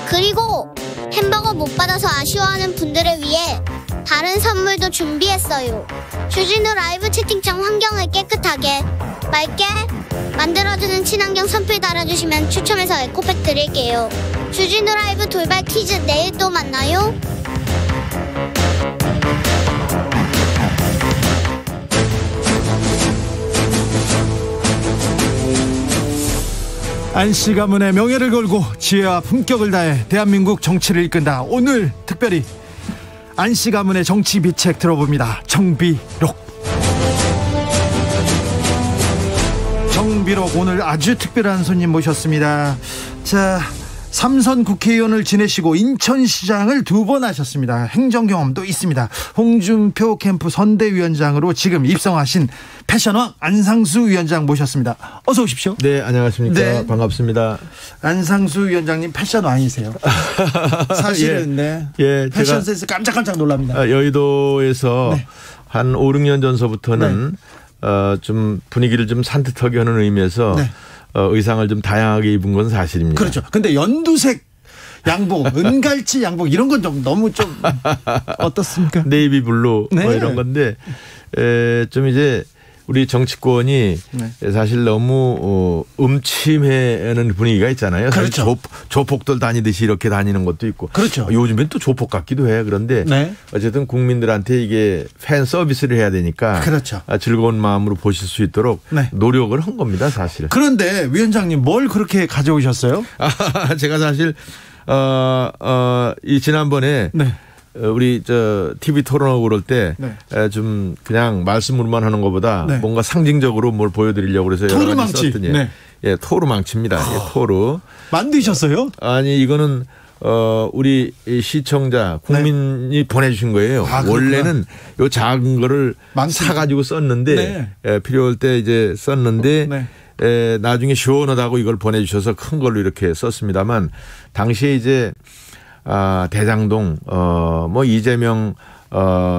그리고 햄버거 못 받아서 아쉬워하는 분들을 위해 다른 선물도 준비했어요. 주진우 라이브 채팅창 환경을 깨끗하게 맑게 만들어주는 친환경 선풀 달아주시면 추첨해서 에코백 드릴게요. 주진우 라이브 돌발 퀴즈, 내일 또 만나요. 안씨 가문의 명예를 걸고 지혜와 품격을 다해 대한민국 정치를 이끈다. 오늘 특별히 안씨 가문의 정치 비책 들어봅니다. 정비록. 비록 오늘 아주 특별한 손님 모셨습니다. 자, 3선 국회의원을 지내시고 인천시장을 2번 하셨습니다. 행정 경험도 있습니다. 홍준표 캠프 선대위원장으로 지금 입성하신 패션왕 안상수 위원장 모셨습니다. 어서 오십시오. 네, 안녕하십니까. 네. 반갑습니다. 안상수 위원장님 패션왕이세요. 사실은 패션 센스 깜짝깜짝 놀랍니다. 여의도에서 네. 한 5, 6년 전서부터는 좀 분위기를 좀 산뜻하게 하는 의미에서 의상을 좀 다양하게 입은 건 사실입니다. 그렇죠. 근데 연두색 양복, 은갈치 양복 이런 건 좀 너무 좀 어떻습니까? 네이비 블루 뭐 이런 건데 좀 이제 우리 정치권이 사실 너무 음침해하는 분위기가 있잖아요. 그렇죠. 조폭들 다니듯이 이렇게 다니는 것도 있고. 그렇죠. 요즘엔 또 조폭 같기도 해요. 그런데 어쨌든 국민들한테 이게 팬 서비스를 해야 되니까 그렇죠. 즐거운 마음으로 보실 수 있도록 노력을 한 겁니다. 사실. 그런데 위원장님 뭘 그렇게 가져오셨어요? 제가 사실 이 지난번에 우리 TV 토론하고 그럴 때 좀 그냥 말씀으로만 하는 것보다 뭔가 상징적으로 뭘 보여드리려고 그래서 여러 가지 썼더니 토르망치입니다. 토르 만드셨어요? 아니 이거는 우리 시청자 국민이 보내주신 거예요. 원래는 요 작은 거를 사가지고 썼는데 필요할 때 이제 썼는데 나중에 시원하다고 이걸 보내주셔서 큰 걸로 이렇게 썼습니다만 당시에 이제 대장동 뭐 이재명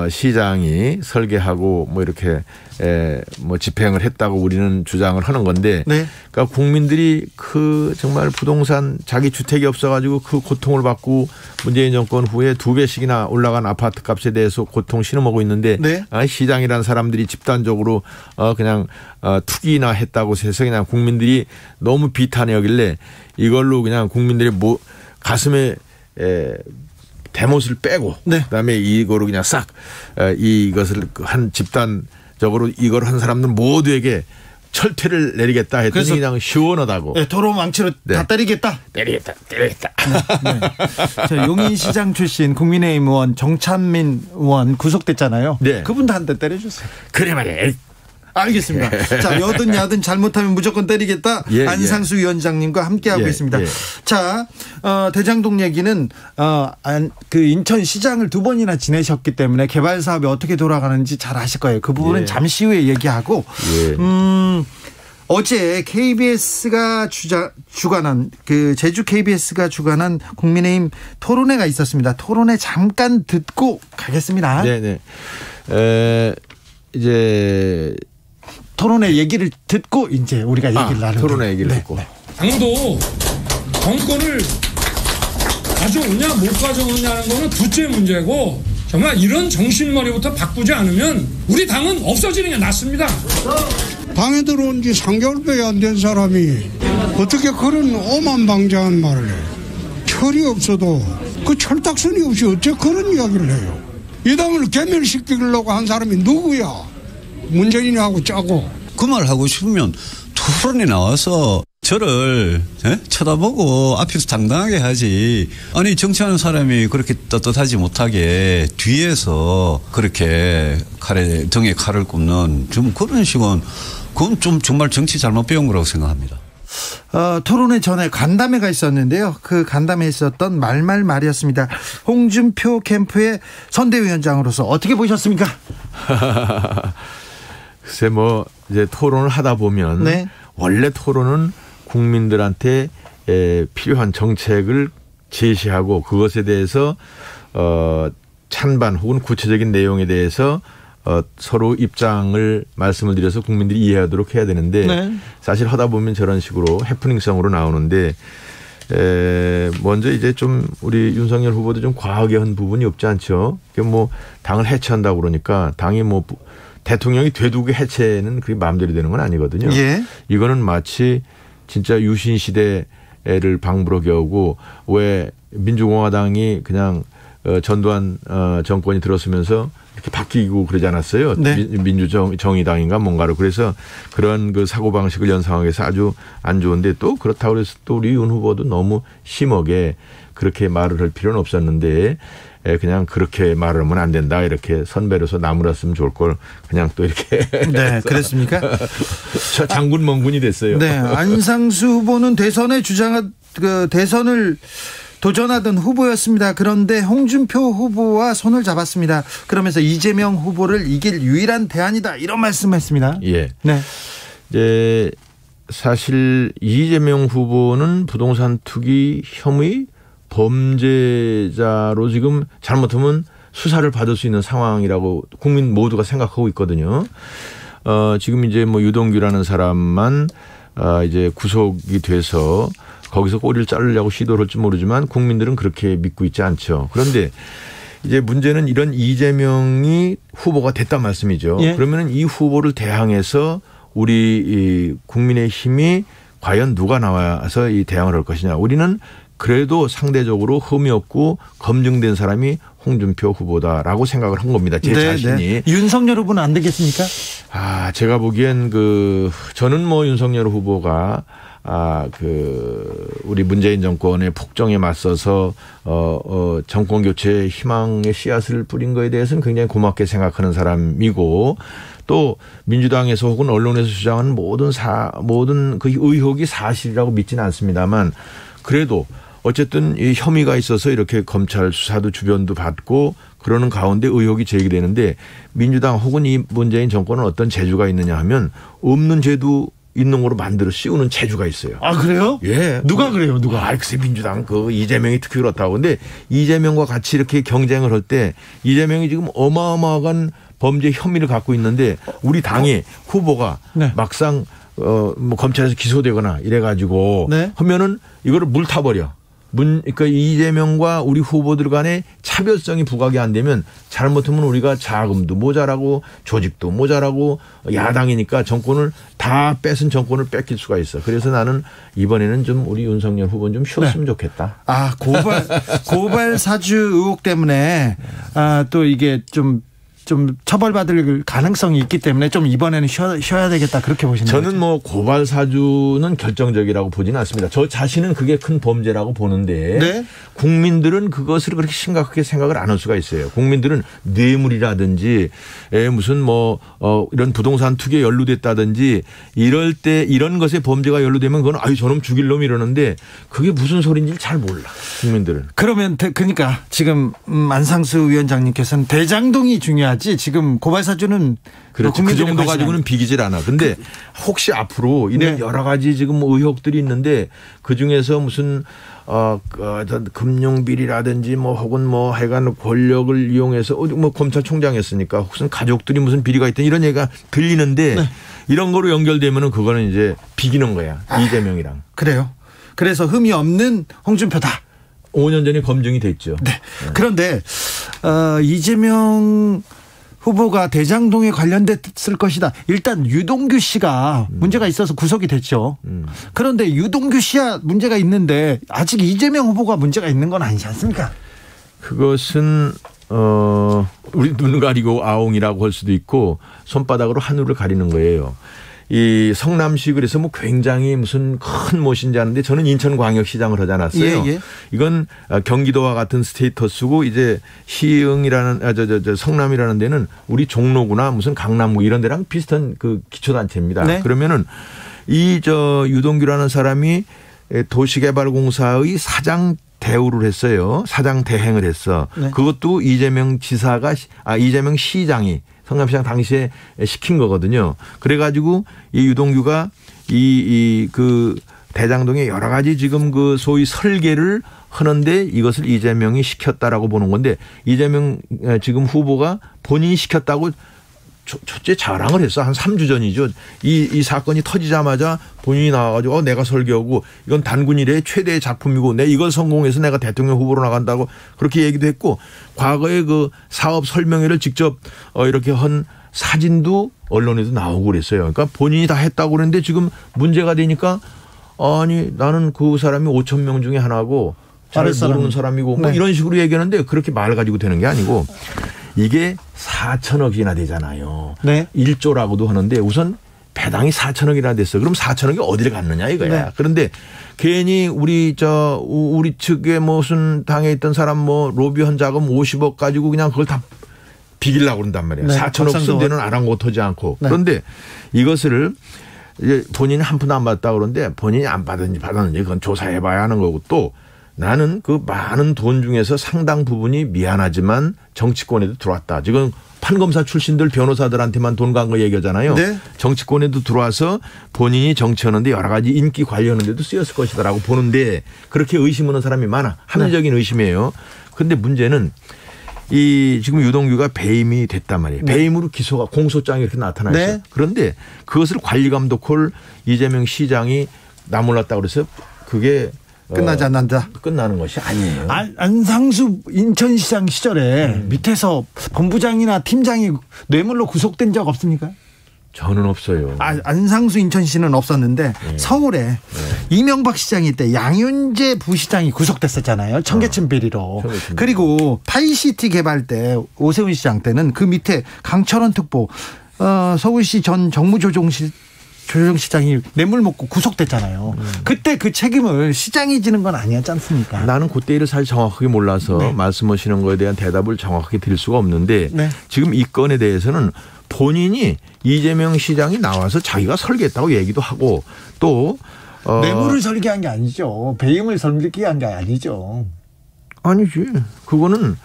시장이 설계하고 뭐 이렇게 뭐 집행을 했다고 우리는 주장을 하는 건데 그러니까 국민들이 그 정말 부동산 자기 주택이 없어가지고 그 고통을 받고 문재인 정권 후에 2배씩이나 올라간 아파트 값에 대해서 고통 신음하고 있는데 시장이라는 사람들이 집단적으로 그냥 투기나 했다고 해서 그냥 국민들이 너무 비탄해하길래 이걸로 그냥 국민들이 가슴에 대못을 빼고 그다음에 이거로 그냥 싹 이것을 한 집단적으로 이걸 한 사람들 모두에게 철퇴를 내리겠다 했더니 그냥 시원하다고. 도로망치로 다 때리겠다. 때리겠다. 자, 용인시장 출신 국민의힘 의원 정찬민 의원 구속됐잖아요. 그분도 한 대 때려주세요. 그래 말이야. 알겠습니다. 자, 여든 야든 잘못하면 무조건 때리겠다. 안상수 위원장님과 함께하고 있습니다. 자, 대장동 얘기는 그 인천시장을 2번이나 지내셨기 때문에 개발 사업이 어떻게 돌아가는지 잘 아실 거예요. 그 부분은 잠시 후에 얘기하고 어제 KBS가 주관한 그 제주 KBS가 주관한 국민의힘 토론회가 있었습니다. 토론회 잠깐 듣고 가겠습니다. 이제 토론회 얘기를 듣고 이제 우리가 얘기를 나누는 토론회 얘기를 듣고 당도 정권을 가져오냐 못 가져오냐는 거는 둘째 문제고 정말 이런 정신머리부터 바꾸지 않으면 우리 당은 없어지는 게 낫습니다. 당에 들어온 지 3개월밖에 안 된 사람이 어떻게 그런 오만방자한 말을 해. 철이 없어도 그 철딱선이 없이 어째 그런 이야기를 해요. 이 당을 괴멸시키려고 한 사람이 누구야? 문재인하고 짜고. 그 말 하고 싶으면 토론에 나와서 저를 쳐다보고 앞에서 당당하게 하지. 아니 정치하는 사람이 그렇게 떳떳하지 못하게 뒤에서 그렇게 등에 칼을 꼽는 좀 그런 식은 그건 좀 정말 정치 잘못 배운 거라고 생각합니다. 토론회 전에 간담회가 있었는데요. 그 간담회에 있었던 말이었습니다. 홍준표 캠프의 선대위원장으로서 어떻게 보셨습니까? 글쎄 뭐 이제 토론을 하다 보면 원래 토론은 국민들한테 필요한 정책을 제시하고 그것에 대해서 찬반 혹은 구체적인 내용에 대해서 서로 입장을 말씀을 드려서 국민들이 이해하도록 해야 되는데 사실 하다 보면 저런 식으로 해프닝성으로 나오는데 먼저 이제 좀 우리 윤석열 후보도 좀 과하게 한 부분이 없지 않죠. 뭐 당을 해체한다고 그러니까 당이 뭐 대통령이 되두개 해체는 그게 마음대로 되는 건 아니거든요. 이거는 마치 진짜 유신 시대를 방불어 겨우고 왜 민주공화당이 그냥 전두환 정권이 들었으면서 이렇게 바뀌고 그러지 않았어요. 민주정의당인가 뭔가로. 그래서 그런 그 사고방식을 연상하기 위해서 아주 안 좋은데 또 그렇다고 해서 또 우리 윤 후보도 너무 심하게 그렇게 말을 할 필요는 없었는데 그냥 그렇게 말하면 안 된다. 이렇게 선배로서 나무랐으면 좋을 걸 그냥 또 이렇게. 네, 그랬습니까? 저 장군 멍군이 됐어요. 네, 안상수 후보는 대선을 도전하던 후보였습니다. 그런데 홍준표 후보와 손을 잡았습니다. 그러면서 이재명 후보를 이길 유일한 대안이다. 이런 말씀했습니다. 예. 네. 이제 사실 이재명 후보는 부동산 투기 혐의 범죄자로 지금 잘못하면 수사를 받을 수 있는 상황이라고 국민 모두가 생각하고 있거든요. 지금 이제 뭐 유동규라는 사람만 이제 구속이 돼서 거기서 꼬리를 자르려고 시도를 할지 모르지만 국민들은 그렇게 믿고 있지 않죠. 그런데 이제 문제는 이런 이재명이 후보가 됐단 말씀이죠. 예. 그러면 이 후보를 대항해서 우리 이 국민의힘이 과연 누가 나와서 이 대항을 할 것이냐. 우리는 그래도 상대적으로 흠이 없고 검증된 사람이 홍준표 후보다라고 생각을 한 겁니다. 제 자신이. 네. 윤석열 후보는 안 되겠습니까? 제가 보기엔 저는 뭐 윤석열 후보가 우리 문재인 정권의 폭정에 맞서서 정권 교체의 희망의 씨앗을 뿌린 거에 대해서는 굉장히 고맙게 생각하는 사람이고 또 민주당에서 혹은 언론에서 주장하는 모든 그 의혹이 사실이라고 믿지는 않습니다만 그래도 어쨌든 이 혐의가 있어서 이렇게 검찰 수사도 주변도 받고 그러는 가운데 의혹이 제기되는데 민주당 혹은 이 문재인 정권은 어떤 재주가 있느냐 하면 없는 죄도 있는 거로 만들어 씌우는 재주가 있어요. 아, 그래요? 예. 누가 그래요? 누가? 글쎄 민주당 이재명이 특히 그렇다고. 근데 이재명과 같이 이렇게 경쟁을 할 때 이재명이 지금 어마어마한 범죄 혐의를 갖고 있는데 우리 당의 후보가 네. 막상 뭐 검찰에서 기소되거나 이래가지고 네. 하면은 이거를 물타버려. 그러니까 이재명과 우리 후보들 간의 차별성이 부각이 안 되면 잘못하면 우리가 자금도 모자라고 조직도 모자라고 야당이니까 정권을 다 뺏은 정권을 뺏길 수가 있어. 그래서 나는 이번에는 좀 우리 윤석열 후보는 좀 쉬었으면 네. 좋겠다. 고발 사주 의혹 때문에 또 이게 좀 처벌받을 가능성이 있기 때문에 좀 이번에는 쉬어야 되겠다 그렇게 보시는 거죠? 저는 뭐 고발 사주는 결정적이라고 보지는 않습니다. 저 자신은 그게 큰 범죄라고 보는데 네? 국민들은 그것을 그렇게 심각하게 생각을 안 할 수가 있어요. 국민들은 뇌물이라든지 무슨 이런 부동산 투기에 연루됐다든지 이럴 때 이런 것에 범죄가 연루되면 그건 저놈 죽일 놈 이러는데 그게 무슨 소리인지 잘 몰라 국민들은. 그러면 그러니까 지금 안상수 위원장님께서는 대장동이 중요하지. 지금 고발 사주는 그렇죠. 그 정도 가지고는 비기질 않아. 근데 혹시 앞으로 있는 네. 여러 가지 지금 의혹들이 있는데 그 중에서 무슨 금융 비리라든지 혹은 하여간 권력을 이용해서 검찰총장 했으니까 혹은 가족들이 무슨 비리가 있든 이런 얘기가 들리는데 네. 이런 거로 연결되면은 그거는 이제 비기는 거야. 이재명이랑. 그래요. 그래서 흠이 없는 홍준표다. 5년 전에 검증이 됐죠. 네. 그런데 이재명 후보가 대장동에 관련됐을 것이다. 일단 유동규 씨가 문제가 있어서 구속이 됐죠. 그런데 유동규 씨야 문제가 있는데 아직 이재명 후보가 문제가 있는 건 아니지 않습니까? 그것은 우리 눈 가리고 아웅이라고 할 수도 있고 손바닥으로 하늘을 가리는 거예요. 이 성남시 그래서 굉장히 무슨 큰 못인지 아는데 저는 인천광역시장을 하지 않았어요. 예, 예. 이건 경기도와 같은 스테이터스고 이제 시흥이라는 성남이라는 데는 우리 종로구나 무슨 강남구 이런 데랑 비슷한 그 기초단체입니다. 네. 그러면은 유동규라는 사람이 도시개발공사의 사장 대우를 했어요. 사장 대행을 했어. 네. 그것도 이재명 시장이 성남시장 당시에 시킨 거거든요. 그래가지고 이 유동규가 그 대장동에 여러 가지 지금 그 소위 설계를 하는데 이것을 이재명이 시켰다라고 보는 건데 이재명 지금 후보가 본인이 시켰다고 첫째 자랑을 했어. 한 3주 전이죠. 이 사건이 터지자마자 본인이 나와가지고 내가 설계하고 이건 단군 이래의 최대의 작품이고 이걸 성공해서 내가 대통령 후보로 나간다고 그렇게 얘기도 했고 과거에 그 사업 설명회를 직접 이렇게 한 사진도 언론에도 나오고 그랬어요. 그러니까 본인이 다 했다고 그랬는데 지금 문제가 되니까 나는 그 사람이 5천 명 중에 하나고 잘 모르는 사람이고 네. 이런 식으로 얘기하는데 그렇게 말 가지고 되는 게 아니고 이게 4천억이나 되잖아요. 네. 1조라고도 하는데 우선 배당이 4천억이나 됐어. 그럼 4천억이 어디를 갔느냐 이거야. 네. 그런데 괜히 우리 측에 무슨 당에 있던 사람 뭐 로비한 자금 50억 가지고 그냥 그걸 다 비기려고 그런단 말이야. 네. 4천억 쓴 데는 아랑곳하지 않고. 네. 그런데 이것을 이제 본인이 한 푼도 안 받았다 그러는데 본인이 안 받았는지 그건 조사해봐야 하는 거고 또 나는 그 많은 돈 중에서 상당 부분이 미안하지만 정치권에도 들어왔다. 지금 판검사 출신들 변호사들한테만 돈 간 거 얘기하잖아요. 네. 정치권에도 들어와서 본인이 정치하는데 여러 가지 인기 관리하는 데도 쓰였을 것이다라고 보는데 그렇게 의심하는 사람이 많아. 합리적인 의심이에요. 그런데 문제는 지금 유동규가 배임이 됐단 말이에요. 네. 배임으로 기소가 공소장이 이렇게 나타나 있어요. 네. 그런데 그것을 관리감독할 이재명 시장이 나몰랐다고 그래서 그게 끝나지 않는다. 끝나는 것이 아니에요. 안상수 인천시장 시절에 밑에서 본부장이나 팀장이 뇌물로 구속된 적 없습니까? 저는 없어요. 안상수 인천시는 없었는데 서울에 이명박 시장이 때 양윤재 부시장이 구속됐었잖아요. 청계천 비리로. 그리고 파이시티 개발 때 오세훈 시장 때는 그 밑에 강철원 특보 서울시 전 정무조정시장이 뇌물 먹고 구속됐잖아요. 그때 그 책임을 시장이 지는 건 아니었지 않습니까? 나는 그때 일을 사실 정확하게 몰라서 말씀하시는 거에 대한 대답을 정확하게 드릴 수가 없는데 지금 이 건에 대해서는 본인이 이재명 시장이 나와서 자기가 설계했다고 얘기도 하고 또 뇌물을 설계한 게 아니죠. 배임을 설계한 게 아니죠. 아니지. 그거는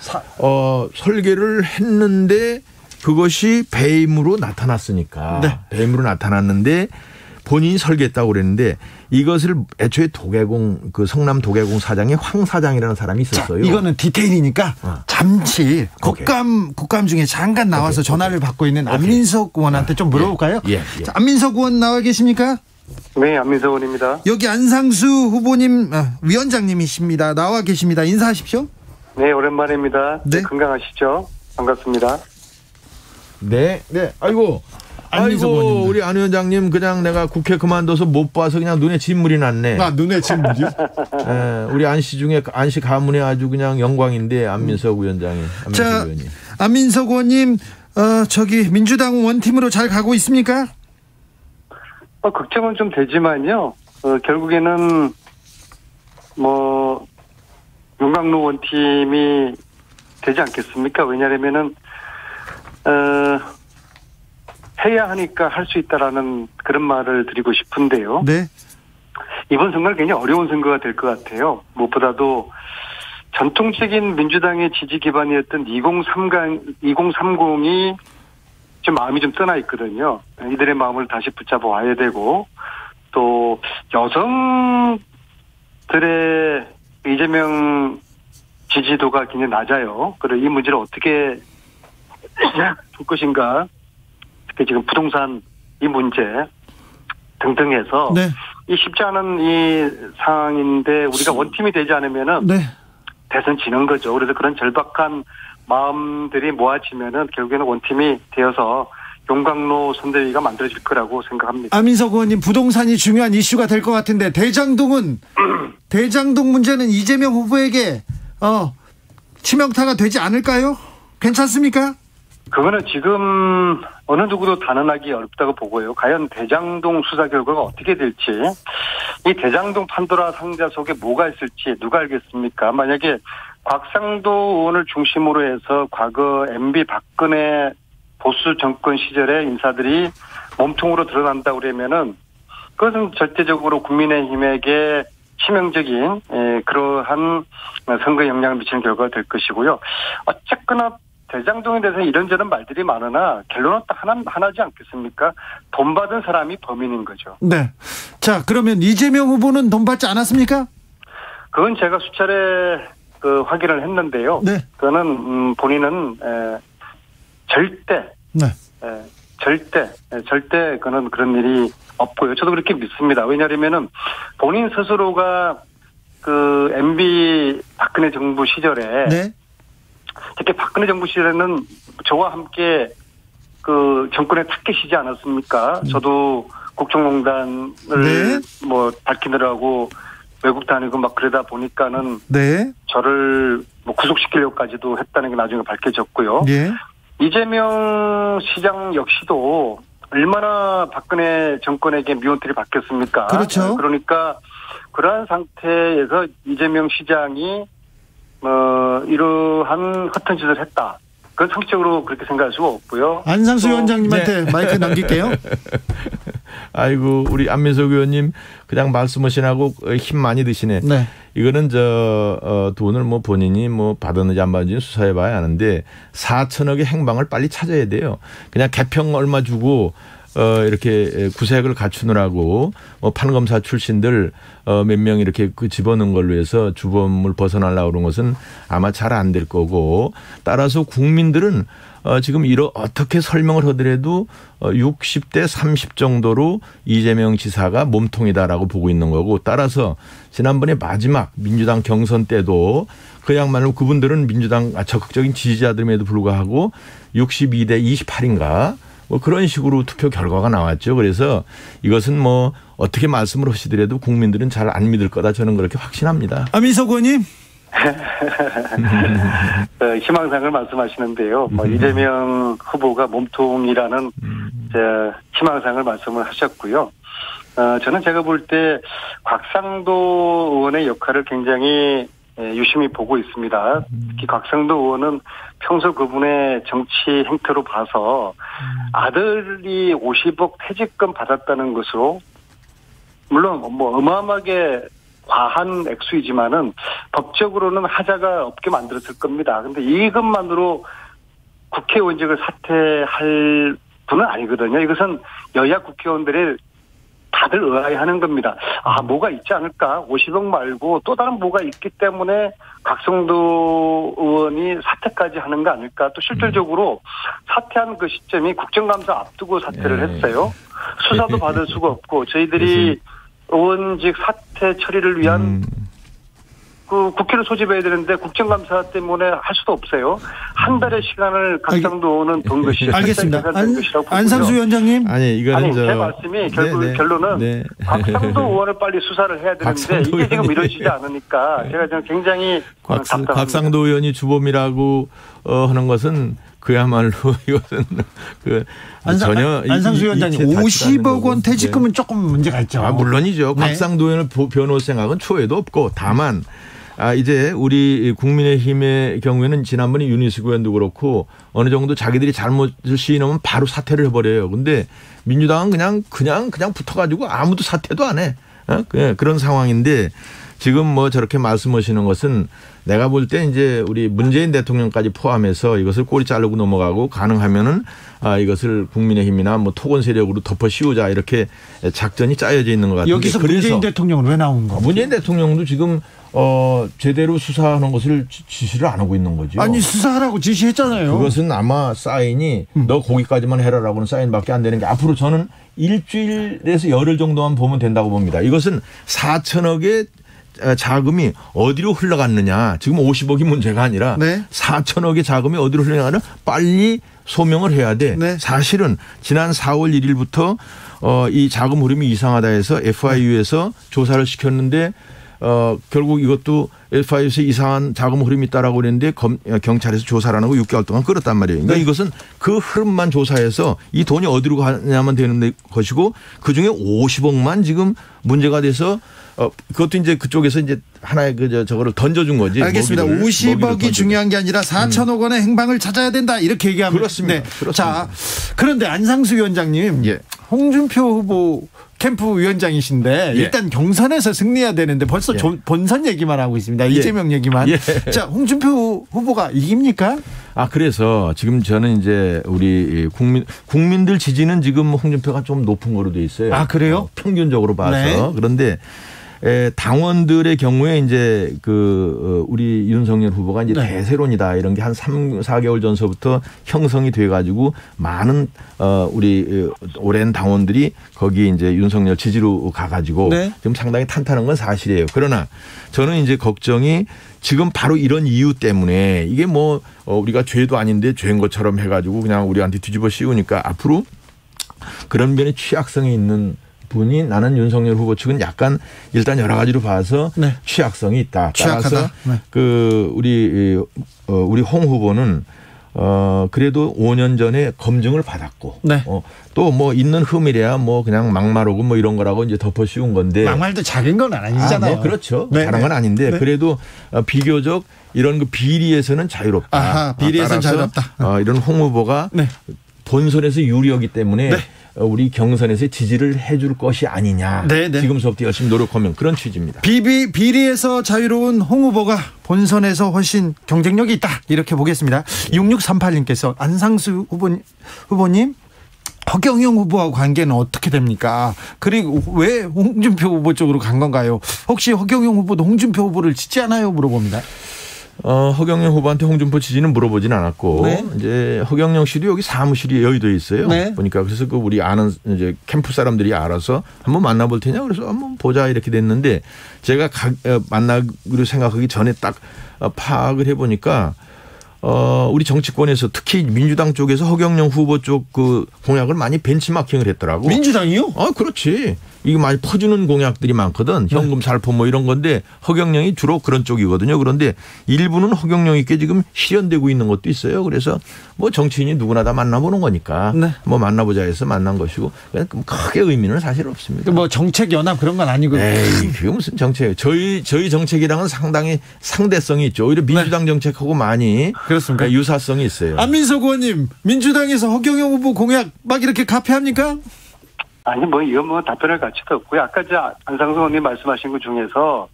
설계를 했는데 그것이 배임으로 나타났으니까. 네. 배임으로 나타났는데 본인이 설계했다고 그랬는데 이것을 애초에 도계공 성남 도계공 사장의 황 사장이라는 사람이 있었어요. 자, 이거는 디테일이니까 잠시 국감 중에 잠깐 나와서 전화를 받고 있는 안민석 의원한테 좀 물어볼까요? 예. 자, 안민석 의원 나와 계십니까? 네, 안민석 의원입니다. 여기 안상수 후보님 위원장님이십니다. 나와 계십니다. 인사하십시오. 네, 오랜만입니다. 네. 건강하시죠? 반갑습니다. 네. 아이고 우리 안 위원장님 그냥 내가 국회 그만둬서 못 봐서 그냥 눈에 진물이 났네. 눈에 진물이요? 네, 우리 안씨 중에 안씨 가문에 아주 그냥 영광인데 안민석 위원장님. 자, 안민석 의원님 민주당 원팀으로 잘 가고 있습니까? 걱정은 좀 되지만요. 결국에는 용광로 원팀이 되지 않겠습니까? 왜냐하면은 해야 하니까 할 수 있다라는 그런 말을 드리고 싶은데요. 네. 이번 선거는 굉장히 어려운 선거가 될 것 같아요. 무엇보다도 전통적인 민주당의 지지 기반이었던 2030이 좀 마음이 좀 떠나 있거든요. 이들의 마음을 다시 붙잡아 와야 되고 또 여성들의 이재명 지지도가 굉장히 낮아요. 그래서 이 문제를 어떻게 줄 것인가. 특히 지금 부동산 이 문제 등등 해서 이 쉽지 않은 이 상황인데 우리가 원팀이 되지 않으면은 대선 지는 거죠. 그래서 그런 절박한 마음들이 모아지면은 결국에는 원팀이 되어서 용광로 선대위가 만들어질 거라고 생각합니다. 안민석 의원님 부동산이 중요한 이슈가 될 것 같은데 대장동 문제는 이재명 후보에게 치명타가 되지 않을까요? 괜찮습니까? 그거는 지금 어느 누구도 단언하기 어렵다고 보고요. 과연 대장동 수사 결과가 어떻게 될지, 이 대장동 판도라 상자 속에 뭐가 있을지 누가 알겠습니까? 만약에 곽상도 의원을 중심으로 해서 과거 MB 박근혜 보수 정권 시절의 인사들이 몸통으로 드러난다고 그러면은 그것은 절대적으로 국민의힘에게 치명적인 그러한 선거에 영향을 미치는 결과가 될 것이고요. 어쨌거나 대장동에 대해서 이런저런 말들이 많으나 결론은 딱 하나지 않겠습니까? 돈 받은 사람이 범인인 거죠. 네. 자, 그러면 이재명 후보는 돈 받지 않았습니까? 그건 제가 수차례 확인을 했는데요. 네. 그거는 본인은 절대 그는 그런 일이 없고요. 저도 그렇게 믿습니다. 왜냐하면은 본인 스스로가 그 MB 박근혜 정부 시절에 특히 박근혜 정부 시절에는 저와 함께 그 정권에 타켓이지 않았습니까? 저도 국정농단을 밝히느라고 외국 다니고 막 그러다 보니까는 저를 구속시키려고까지도 했다는 게 나중에 밝혀졌고요. 이재명 시장 역시도 얼마나 박근혜 정권에게 미온틀이 바뀌었습니까? 그렇죠. 그러니까 그러한 상태에서 이재명 시장이 이러한 허튼 짓을 했다. 그건 상식적으로 그렇게 생각할 수가 없고요. 안상수 위원장님한테 마이크 넘길게요. 아이고 우리 안민석 의원님 그냥 말씀하시라고 힘 많이 드시네. 네. 이거는 돈을 뭐 본인이 뭐 받았는지 안 받았는지 수사해봐야 하는데 4천억의 행방을 빨리 찾아야 돼요. 그냥 개평 얼마 주고 이렇게 구색을 갖추느라고 판검사 출신들 몇 명 이렇게 그 집어넣은 걸로 해서 주범을 벗어나려고 그런 것은 아마 잘 안 될 거고 따라서 국민들은 지금 어떻게 설명을 하더라도 60대 30 정도로 이재명 지사가 몸통이다라고 보고 있는 거고 따라서 지난번에 마지막 민주당 경선 때도 그야말로 그분들은 민주당 적극적인 지지자들임에도 불구하고 62대 28인가 뭐 그런 식으로 투표 결과가 나왔죠. 그래서 이것은 뭐 어떻게 말씀을 하시더라도 국민들은 잘 안 믿을 거다 저는 그렇게 확신합니다. 안민석 의원님. 희망상을 말씀하시는데요. 이재명 후보가 몸통이라는 희망상을 말씀을 하셨고요. 저는 제가 볼 때 곽상도 의원의 역할을 굉장히 유심히 보고 있습니다. 특히 곽상도 의원은 평소 그분의 정치 행태로 봐서 아들이 50억 퇴직금 받았다는 것으로 물론 뭐 어마어마하게 과한 액수이지만은 법적으로는 하자가 없게 만들었을 겁니다. 그런데 이것만으로 국회의원직을 사퇴할 분은 아니거든요. 이것은 여야 국회의원들의 다들 의아해하는 겁니다. 뭐가 있지 않을까? 50억 말고 또 다른 뭐가 있기 때문에 곽상도 의원이 사퇴까지 하는 거 아닐까? 또 실질적으로 사퇴한 그 시점이 국정감사 앞두고 사퇴를 했어요. 수사도 받을 수가 없고 저희들이 의원직 사퇴 처리를 위한 그 국회를 소집해야 되는데 국정감사 때문에 할 수도 없어요. 한 달의 시간을 곽상도 의원은 번 것이 알겠습니다. 안상수 위원장님. 제 말씀이 결론은 곽상도 의원을 빨리 수사를 해야 되는데 이게 지금 이루어지지 않으니까 제가 좀 굉장히 답답합니다. 곽상도 의원이 주범이라고 하는 것은 그야말로 이것은 전혀 안상수 위원장님 50억 원 퇴직금은 조금 문제가 있죠. 물론이죠. 네. 곽상도 의원을 변호할 생각은 초에도 없고 다만 이제 우리 국민의힘의 경우에는 지난번에 윤희숙 의원도 그렇고 어느 정도 자기들이 잘못을 시인하면 바로 사퇴를 해버려요. 근데 민주당은 그냥 붙어가지고 아무도 사퇴도 안 해. 그런 상황인데 지금 뭐 저렇게 말씀하시는 것은 내가 볼 때 이제 우리 문재인 대통령까지 포함해서 이것을 꼬리 자르고 넘어가고 가능하면은 이것을 국민의힘이나 뭐 토건 세력으로 덮어 씌우자 이렇게 작전이 짜여져 있는 것 같은데 여기서 문재인 대통령은 왜 나온 거예요? 문재인 대통령도 지금 제대로 수사하는 것을 지시를 안 하고 있는 거죠. 아니 수사하라고 지시했잖아요. 그것은 아마 사인이 너 거기까지만 해라라고는 사인밖에 안 되는 게 앞으로 저는 일주일에서 열흘 정도만 보면 된다고 봅니다. 이것은 4천억의 자금이 어디로 흘러갔느냐. 지금 50억이 문제가 아니라 4천억의 자금이 어디로 흘러가느냐 빨리 소명을 해야 돼. 사실은 지난 4월 1일부터 이 자금 흐름이 이상하다 해서 FIU에서 조사를 시켰는데 결국 이것도 FIU에서 이상한 자금 흐름이 있다라고 그랬는데 경찰에서 조사를 안 하고 6개월 동안 끌었단 말이에요. 그러니까 이것은 그 흐름만 조사해서 이 돈이 어디로 가냐면 되는 것이고 그중에 50억만 지금 문제가 돼서 그것도 이제 그쪽에서 이제 하나의 저거를 던져준 거지. 알겠습니다. 50억이 중요한 게 아니라 4천억 원의 행방을 찾아야 된다 이렇게 얘기하면 그렇습니다. 자, 그런데 안상수 위원장님, 홍준표 후보 캠프 위원장이신데 일단 경선에서 승리해야 되는데 벌써 본선 얘기만 하고 있습니다. 이재명 얘기만. 자, 홍준표 후보가 이깁니까? 그래서 지금 저는 이제 우리 국민들 지지는 지금 홍준표가 좀 높은 거로 돼 있어요. 그래요? 평균적으로 봐서. 그런데 당원들의 경우에 이제 우리 윤석열 후보가 이제 대세론이다 이런 게 한 3, 4개월 전서부터 형성이 돼 가지고 많은 우리 오랜 당원들이 거기 이제 윤석열 지지로 가 가지고 지금 상당히 탄탄한 건 사실이에요. 그러나 저는 이제 걱정이 지금 바로 이런 이유 때문에 이게 뭐 우리가 죄도 아닌데 죄인 것처럼 해 가지고 그냥 우리한테 뒤집어 씌우니까 앞으로 그런 면에 취약성이 있는 분이 나는 윤석열 후보 측은 약간 일단 여러 가지로 봐서 취약성이 있다. 따라서 우리 홍 후보는 그래도 5년 전에 검증을 받았고 네. 또 뭐 있는 흠이래야 뭐 그냥 막말하고 뭐 이런 거라고 이제 덮어 씌운 건데 막말도 작은 건 아니잖아요. 뭐 그렇죠. 네. 작은 건 아닌데 네. 그래도 비교적 이런 그 비리에서는 자유롭다. 아하, 비리에서는 자유롭다. 이런 홍 후보가 네. 본선에서 유리하기 때문에 네. 우리 경선에서 지지를 해줄 것이 아니냐. 네, 네. 지금서부터 열심히 노력하면 그런 취지입니다. 비리에서 자유로운 홍 후보가 본선에서 훨씬 경쟁력이 있다. 이렇게 보겠습니다. 6638님께서 안상수 후보님 허경영 후보와 관계는 어떻게 됩니까? 그리고 왜 홍준표 후보 쪽으로 간 건가요? 혹시 허경영 후보도 홍준표 후보를 지지하나요? 물어봅니다. 허경영 후보한테 홍준표 지지는 물어보진 않았고 네. 이제 허경영 씨도 여기 사무실이 여의도에 있어요. 네. 보니까 그래서 그 우리 아는 이제 캠프 사람들이 알아서 한번 만나볼 테냐 그래서 한번 보자 이렇게 됐는데 제가 만나기로 생각하기 전에 딱 파악을 해보니까 우리 정치권에서 특히 민주당 쪽에서 허경영 후보 쪽 그 공약을 많이 벤치마킹을 했더라고. 민주당이요? 그렇지. 이게 많이 퍼주는 공약들이 많거든. 현금 살포 뭐 이런 건데 허경영이 주로 그런 쪽이거든요. 그런데 일부는 허경영 있게 지금 실현되고 있는 것도 있어요. 그래서 뭐 정치인이 누구나 다 만나보는 거니까 네. 뭐 만나보자 해서 만난 것이고 크게 의미는 사실 없습니다. 뭐 정책 연합 그런 건 아니고. 에이, 그게 무슨 정책이에요. 저희 정책이랑은 상당히 상대성이 있죠. 오히려 민주당 정책하고 많이 그렇습니까? 유사성이 있어요. 안민석 의원님, 민주당에서 허경영 후보 공약 막 이렇게 카피합니까? 아니 이건 답변할 가치도 없고요. 아까 안상수 의원님 말씀하신 것 중에서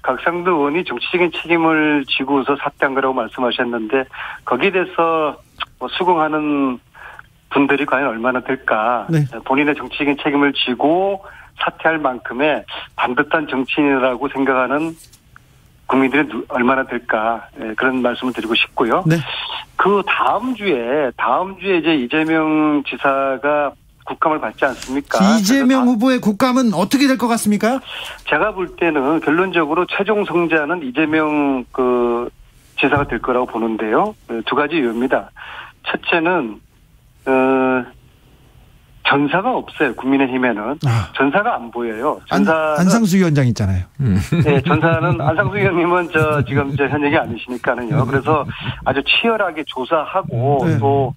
각상도 의원이 정치적인 책임을 지고서 사퇴한 거라고 말씀하셨는데 거기에 대해서 수긍하는 분들이 과연 얼마나 될까. 네. 본인의 정치적인 책임을 지고 사퇴할 만큼의 반듯한 정치인이라고 생각하는 국민들이 얼마나 될까. 그런 말씀을 드리고 싶고요. 네. 그 다음 주에 이제 이재명 지사가 국감을 받지 않습니까? 이재명 후보의 국감은 어떻게 될 것 같습니까? 제가 볼 때는 결론적으로 최종 승자는 이재명 지사가 될 거라고 보는데요. 두 가지 이유입니다. 첫째는 전사가 없어요. 국민의힘에는. 전사가 안 보여요. 안상수 위원장 있잖아요. 네, 전사는 안상수 위원님은 지금 현역이 아니시니까는요. 그래서 아주 치열하게 조사하고 네. 또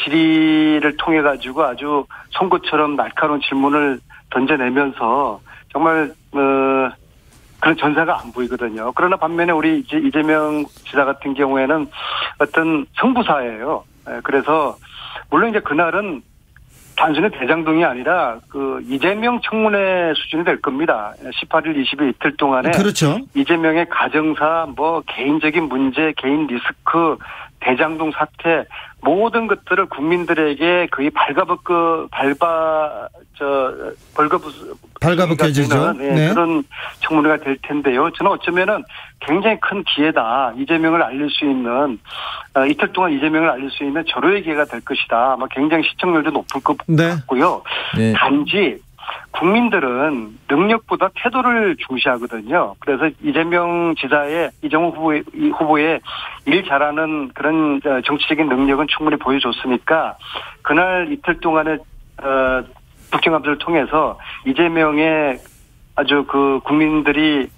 질의를 통해 가지고 아주 송곳처럼 날카로운 질문을 던져내면서 정말 그런 전사가 안 보이거든요. 그러나 반면에 우리 이재명 지사 같은 경우에는 어떤 승부사예요. 그래서 물론 이제 그날은 단순히 대장동이 아니라 이재명 청문회 수준이 될 겁니다. 18일, 20일 이틀 동안에 그렇죠. 이재명의 가정사, 개인적인 문제, 개인 리스크, 대장동 사태 모든 것들을 국민들에게 거의 발가벗겨지죠. 네. 그런 청문회가 될 텐데요. 저는 어쩌면은 굉장히 큰 기회다. 이재명을 알릴 수 있는 이틀 동안 이재명을 알릴 수 있는 절호의 기회가 될 것이다. 아마 굉장히 시청률도 높을 것 같고요. 네. 단지 국민들은 능력보다 태도를 중시하거든요. 그래서 이재명 지사의 이정우 후보의 일 잘하는 그런 정치적인 능력은 충분히 보여줬으니까 그날 이틀 동안의 국정감사를 통해서 이재명의 아주 국민들이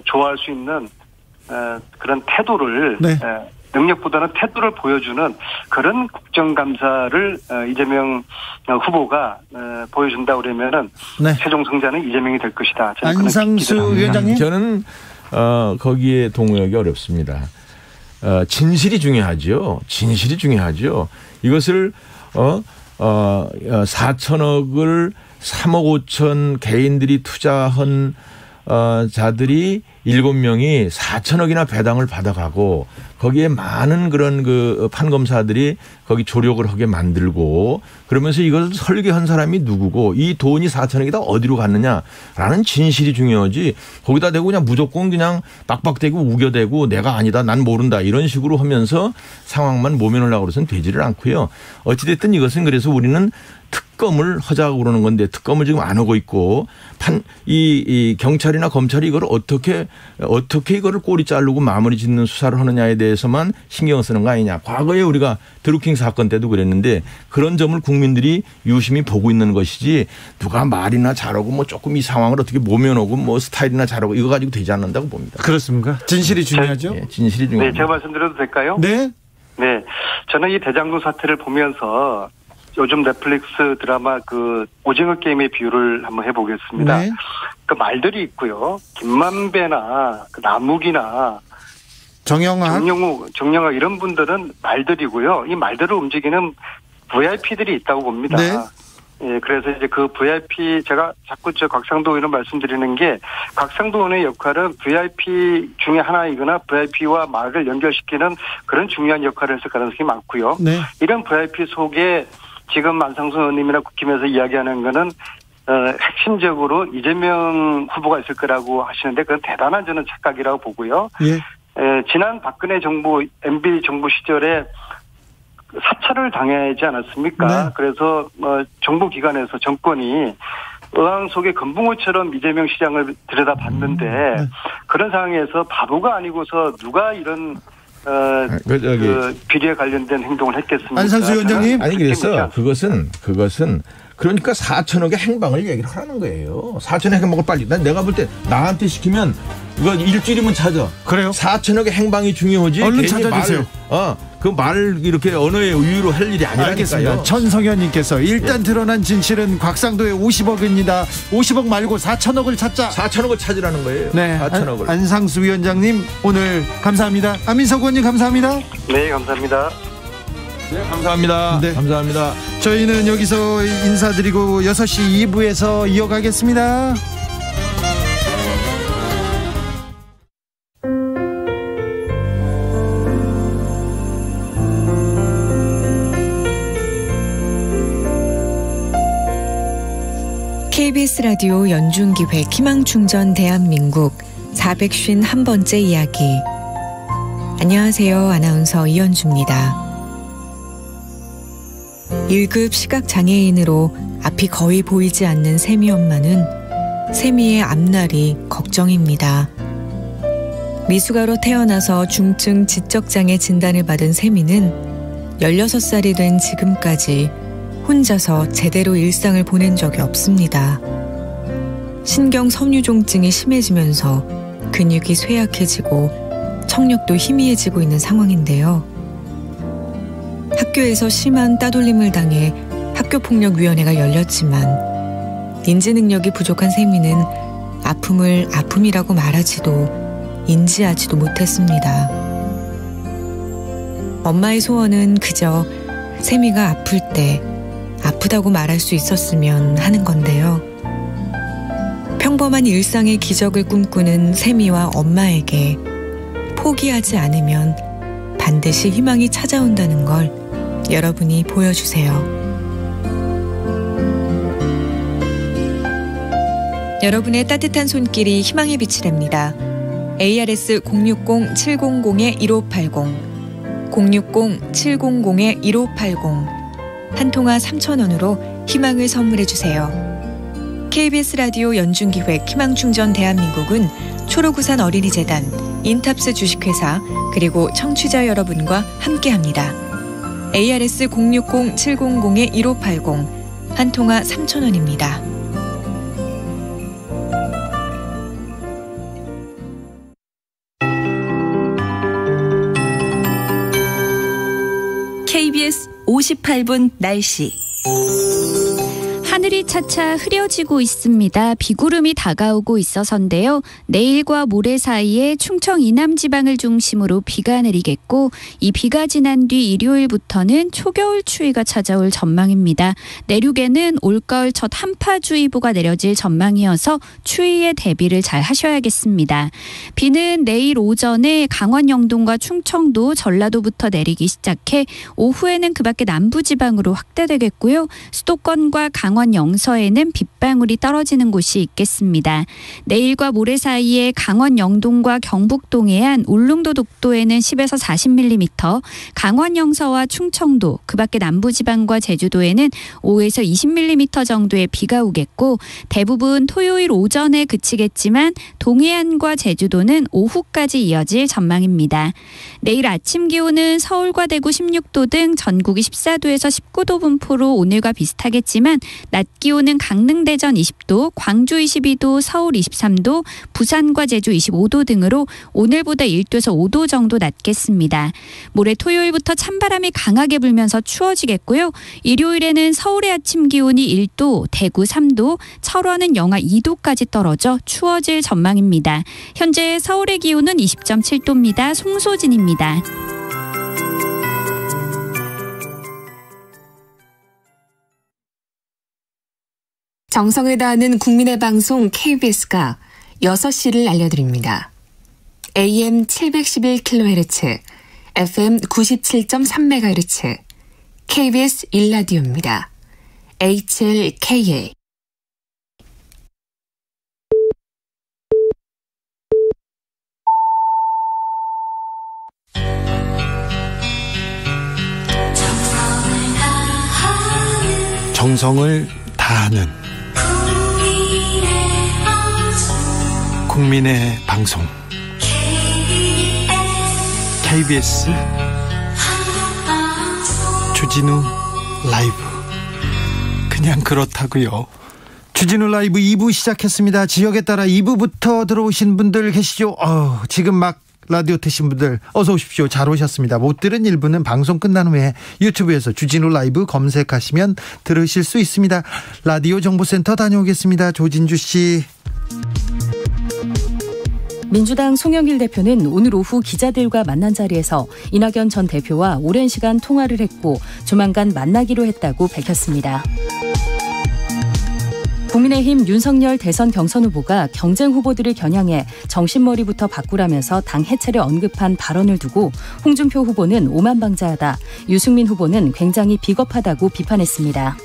좋아할 수 있는 그런 태도를 네. 능력보다는 태도를 보여주는 그런 국정감사를 이재명 후보가 보여준다 그러면은 네. 최종 승자는 이재명이 될 것이다. 안상수 위원장님, 저는 거기에 동의하기 어렵습니다. 진실이 중요하죠. 진실이 중요하죠. 이것을 4천억을 3억 5천 개인들이 투자한 자들이 7명이 4천억이나 배당을 받아가고 거기에 많은 그런 판검사들이 거기 조력을 하게 만들고 그러면서 이걸 설계한 사람이 누구고 이 돈이 4천억이 다 어디로 갔느냐라는 진실이 중요하지 거기다 대고 그냥 무조건 그냥 빡빡대고 우겨대고 내가 아니다 난 모른다 이런 식으로 하면서 상황만 모면하려고 그래서는 되지를 않고요. 어찌됐든 이것은 그래서 우리는 특검을 하자고 그러는 건데 특검을 지금 안 하고 있고 이 경찰이나 검찰이 이걸 어떻게 이거를 꼬리 자르고 마무리 짓는 수사를 하느냐에 대해서만 신경 쓰는 거 아니냐. 과거에 우리가 드루킹 사건 때도 그랬는데 그런 점을 국민들이 유심히 보고 있는 것이지 누가 말이나 잘하고 뭐 조금 이 상황을 어떻게 모면하고 뭐 스타일이나 잘하고 이거 가지고 되지 않는다고 봅니다. 그렇습니까? 진실이 중요하죠. 네, 진실이 중요합니다. 네, 제가 말씀드려도 될까요? 네. 네, 저는 이 대장동 사태를 보면서 요즘 넷플릭스 드라마 그 오징어 게임의 비유를 한번 해보겠습니다. 네. 그 말들이 있고요. 김만배나 그 남욱이나 정영학 이런 분들은 말들이고요. 이 말들을 움직이는 VIP들이 있다고 봅니다. 네. 예, 그래서 이제 그 VIP, 제가 자꾸 곽상도 의원을 말씀드리는 게, 곽상도 의원의 역할은 VIP 중에 하나이거나 VIP와 말을 연결시키는 그런 중요한 역할을 했을 가능성이 많고요. 네. 이런 VIP 속에 지금 안상수 의원님이나 국힘에서 이야기하는 거는, 핵심적으로 이재명 후보가 있을 거라고 하시는데, 그건 대단한 저는 착각이라고 보고요. 예. 지난 박근혜 정부, MB 정부 시절에 사찰을 당하지 않았습니까? 네. 그래서 정부기관에서 정권이 의왕 속의 금붕어처럼 이재명 시장을 들여다봤는데 네. 그런 상황에서 바보가 아니고서 누가 이런 그 비리에 관련된 행동을 했겠습니까? 안상수 위원장님. 아니 그래서 그것은 그러니까 4천억의 행방을 얘기를 하는 거예요. 4천억의 행방을 빨리. 내가 볼 때 나한테 시키면 이거 일주일이면 찾아. 그래요? 4천억의 행방이 중요하지. 얼른 찾아주세요. 그 말 이렇게 언어의 우유로 할 일이 아니라니까요. 알겠습니다. 천성현님께서 일단 드러난 진실은 곽상도의 50억입니다. 50억 말고 4천억을 찾자. 4천억을 찾으라는 거예요. 네, 4천억을. 안상수 위원장님 오늘 감사합니다. 안민석 의원님 감사합니다. 네, 감사합니다. 네, 감사합니다. 네. 감사합니다. 저희는 여기서 인사드리고 6시 2부에서 이어가겠습니다. KBS 라디오 연중기획 희망충전 대한민국 451번째 이야기. 안녕하세요. 아나운서 이현주입니다. 1급 시각장애인으로 앞이 거의 보이지 않는 세미 엄마는 세미의 앞날이 걱정입니다. 미숙아로 태어나서 중증 지적장애 진단을 받은 세미는 16살이 된 지금까지 혼자서 제대로 일상을 보낸 적이 없습니다. 신경 섬유종증이 심해지면서 근육이 쇠약해지고 청력도 희미해지고 있는 상황인데요. 학교에서 심한 따돌림을 당해 학교폭력위원회가 열렸지만 인지 능력이 부족한 세미는 아픔을 아픔이라고 말하지도 인지하지도 못했습니다. 엄마의 소원은 그저 세미가 아플 때 아프다고 말할 수 있었으면 하는 건데요. 평범한 일상의 기적을 꿈꾸는 세미와 엄마에게 포기하지 않으면 반드시 희망이 찾아온다는 걸 여러분이 보여주세요. 여러분의 따뜻한 손길이 희망의 빛이 됩니다. ARS 060-700-1580 060-700-1580 한 통화 3,000원으로 희망을 선물해주세요. KBS 라디오 연중기획 희망충전 대한민국은 초록우산 어린이재단, 인탑스 주식회사 그리고 청취자 여러분과 함께합니다. ARS 060-700-1580 한 통화 3,000원입니다. KBS 58분 날씨. 하늘이 차차 흐려지고 있습니다. 비구름이 다가오고 있어서인데요. 내일과 모레 사이에 충청 이남 지방을 중심으로 비가 내리겠고 이 비가 지난 뒤 일요일부터는 초겨울 추위가 찾아올 전망입니다. 내륙에는 올가을 첫 한파주의보가 내려질 전망이어서 추위에 대비를 잘 하셔야겠습니다. 비는 내일 오전에 강원 영동과 충청도, 전라도부터 내리기 시작해 오후에는 그밖에 남부지방으로 확대되겠고요. 수도권과 강원 영서에는 빗방울이 떨어지는 곳이 있겠습니다. 내일과 모레 사이에 강원 영동과 경북 동해안, 울릉도 독도에는 10에서 40mm, 강원 영서와 충청도, 그밖에 남부지방과 제주도에는 5에서 20mm 정도의 비가 오겠고 대부분 토요일 오전에 그치겠지만 동해안과 제주도는 오후까지 이어질 전망입니다. 내일 아침 기온은 서울과 대구 16도 등 전국이 14도에서 19도 분포로 오늘과 비슷하겠지만 낮 기온은 강릉 대전 20도, 광주 22도, 서울 23도, 부산과 제주 25도 등으로 오늘보다 1도에서 5도 정도 낮겠습니다. 모레 토요일부터 찬바람이 강하게 불면서 추워지겠고요. 일요일에는 서울의 아침 기온이 1도, 대구 3도, 철원은 영하 2도까지 떨어져 추워질 전망입니다. 현재 서울의 기온은 20.7도입니다. 송소진입니다. 정성을 다하는 국민의 방송 KBS가 6시를 알려드립니다. AM 711kHz, FM 97.3MHz, KBS 1라디오입니다. HLKA. 정성을 다하는 국민의 방송 KBS 주진우 라이브. 그냥 그렇다고요. 주진우 라이브 2부 시작했습니다. 지역에 따라 2부부터 들어오신 분들 계시죠? 지금 막 라디오 트신 분들 어서 오십시오. 잘 오셨습니다. 못 들은 1부는 방송 끝난 후에 유튜브에서 주진우 라이브 검색하시면 들으실 수 있습니다. 라디오 정보센터 다녀오겠습니다. 조진주 씨. 민주당 송영길 대표는 오늘 오후 기자들과 만난 자리에서 이낙연 전 대표와 오랜 시간 통화를 했고 조만간 만나기로 했다고 밝혔습니다. 국민의힘 윤석열 대선 경선 후보가 경쟁 후보들을 겨냥해 정신머리부터 바꾸라면서 당 해체를 언급한 발언을 두고 홍준표 후보는 오만방자하다, 유승민 후보는 굉장히 비겁하다고 비판했습니다.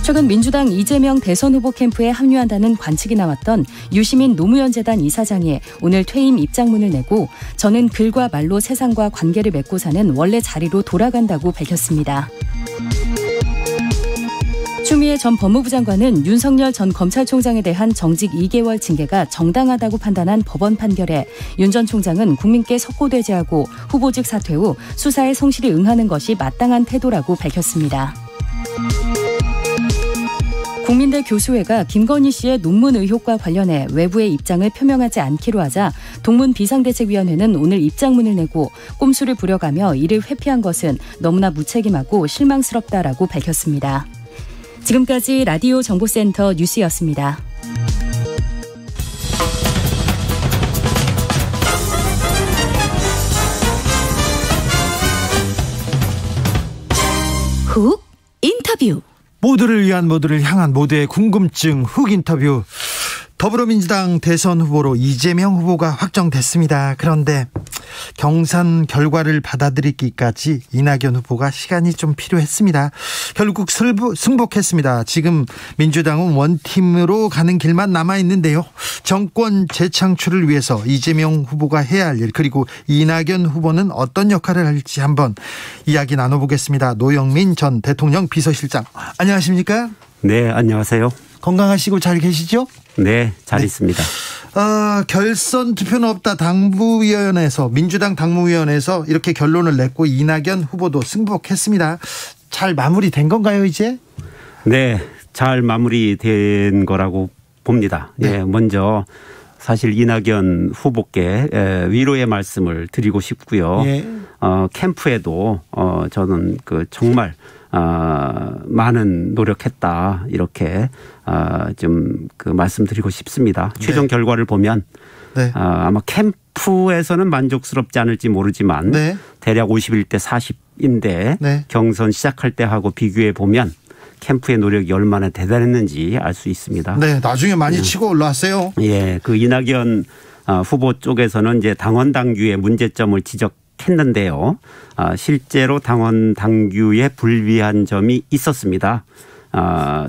최근 민주당 이재명 대선 후보 캠프에 합류한다는 관측이 나왔던 유시민 노무현재단 이사장이 오늘 퇴임 입장문을 내고 저는 글과 말로 세상과 관계를 맺고 사는 원래 자리로 돌아간다고 밝혔습니다. 추미애 전 법무부 장관은 윤석열 전 검찰총장에 대한 정직 2개월 징계가 정당하다고 판단한 법원 판결에 윤 전 총장은 국민께 석고대죄하고 후보직 사퇴 후 수사에 성실히 응하는 것이 마땅한 태도라고 밝혔습니다. 국민대 교수회가 김건희 씨의 논문 의혹과 관련해 외부의 입장을 표명하지 않기로 하자 동문 비상대책위원회는 오늘 입장문을 내고 꼼수를 부려가며 이를 회피한 것은 너무나 무책임하고 실망스럽다라고 밝혔습니다. 지금까지 라디오 정보센터 뉴스였습니다. 훅 인터뷰. 모두를 위한, 모두를 향한, 모두의 궁금증 훅 인터뷰. 더불어민주당 대선 후보로 이재명 후보가 확정됐습니다. 그런데 경선 결과를 받아들이기까지 이낙연 후보가 시간이 좀 필요했습니다. 결국 승복했습니다. 지금 민주당은 원팀으로 가는 길만 남아있는데요. 정권 재창출을 위해서 이재명 후보가 해야 할 일, 그리고 이낙연 후보는 어떤 역할을 할지 한번 이야기 나눠보겠습니다. 노영민 전 대통령 비서실장, 안녕하십니까? 네, 안녕하세요. 건강하시고 잘 계시죠? 네, 잘 있습니다. 결선 투표는 없다. 당부위원회에서, 민주당 당무위원회에서 이렇게 결론을 냈고 이낙연 후보도 승복했습니다. 잘 마무리된 건가요, 이제? 네, 잘 마무리된 거라고 봅니다. 네. 예, 먼저 사실 이낙연 후보께 위로의 말씀을 드리고 싶고요. 예. 캠프에도 저는 정말 많은 노력했다, 이렇게 좀 말씀드리고 싶습니다. 네. 최종 결과를 보면 네. 아마 캠프에서는 만족스럽지 않을지 모르지만 네. 대략 51대 40인데 네. 경선 시작할 때하고 비교해 보면 캠프의 노력이 얼마나 대단했는지 알 수 있습니다. 네, 나중에 많이 치고 올라왔어요. 예, 그 이낙연 후보 쪽에서는 이제 당원 당규의 문제점을 지적했는데요. 실제로 당원 당규에 불비한 점이 있었습니다.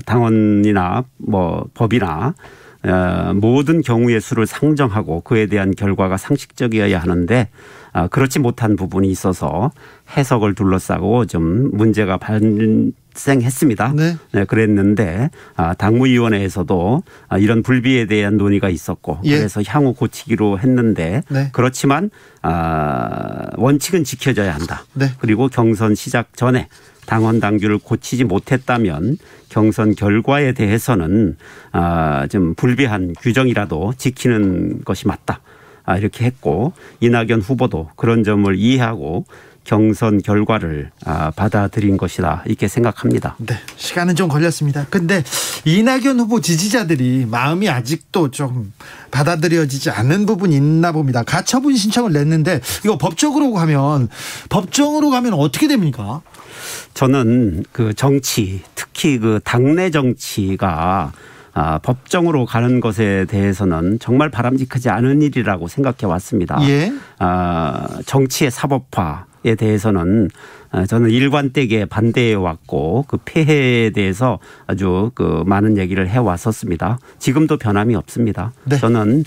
당원이나 법이나 모든 경우의 수를 상정하고 그에 대한 결과가 상식적이어야 하는데 그렇지 못한 부분이 있어서 해석을 둘러싸고 좀 문제가 발생했습니다. 네. 네, 그랬는데 당무위원회에서도 이런 불비에 대한 논의가 있었고 예. 그래서 향후 고치기로 했는데 네. 그렇지만 원칙은 지켜져야 한다. 네. 그리고 경선 시작 전에 당원 당규를 고치지 못했다면 경선 결과에 대해서는 좀 불비한 규정이라도 지키는 것이 맞다. 이렇게 했고 이낙연 후보도 그런 점을 이해하고 경선 결과를 받아들인 것이다 이렇게 생각합니다. 네, 시간은 좀 걸렸습니다. 근데 이낙연 후보 지지자들이 마음이 아직도 좀 받아들여지지 않는 부분이 있나 봅니다. 가처분 신청을 냈는데 이거 법적으로 가면 어떻게 됩니까? 저는 그 정치 특히 그 당내 정치가 법정으로 가는 것에 대해서는 정말 바람직하지 않은 일이라고 생각해 왔습니다. 예. 정치의 사법화에 대해서는 저는 일관되게 반대해 왔고 그 폐해에 대해서 아주 그 많은 얘기를 해 왔었습니다. 지금도 변함이 없습니다. 네. 저는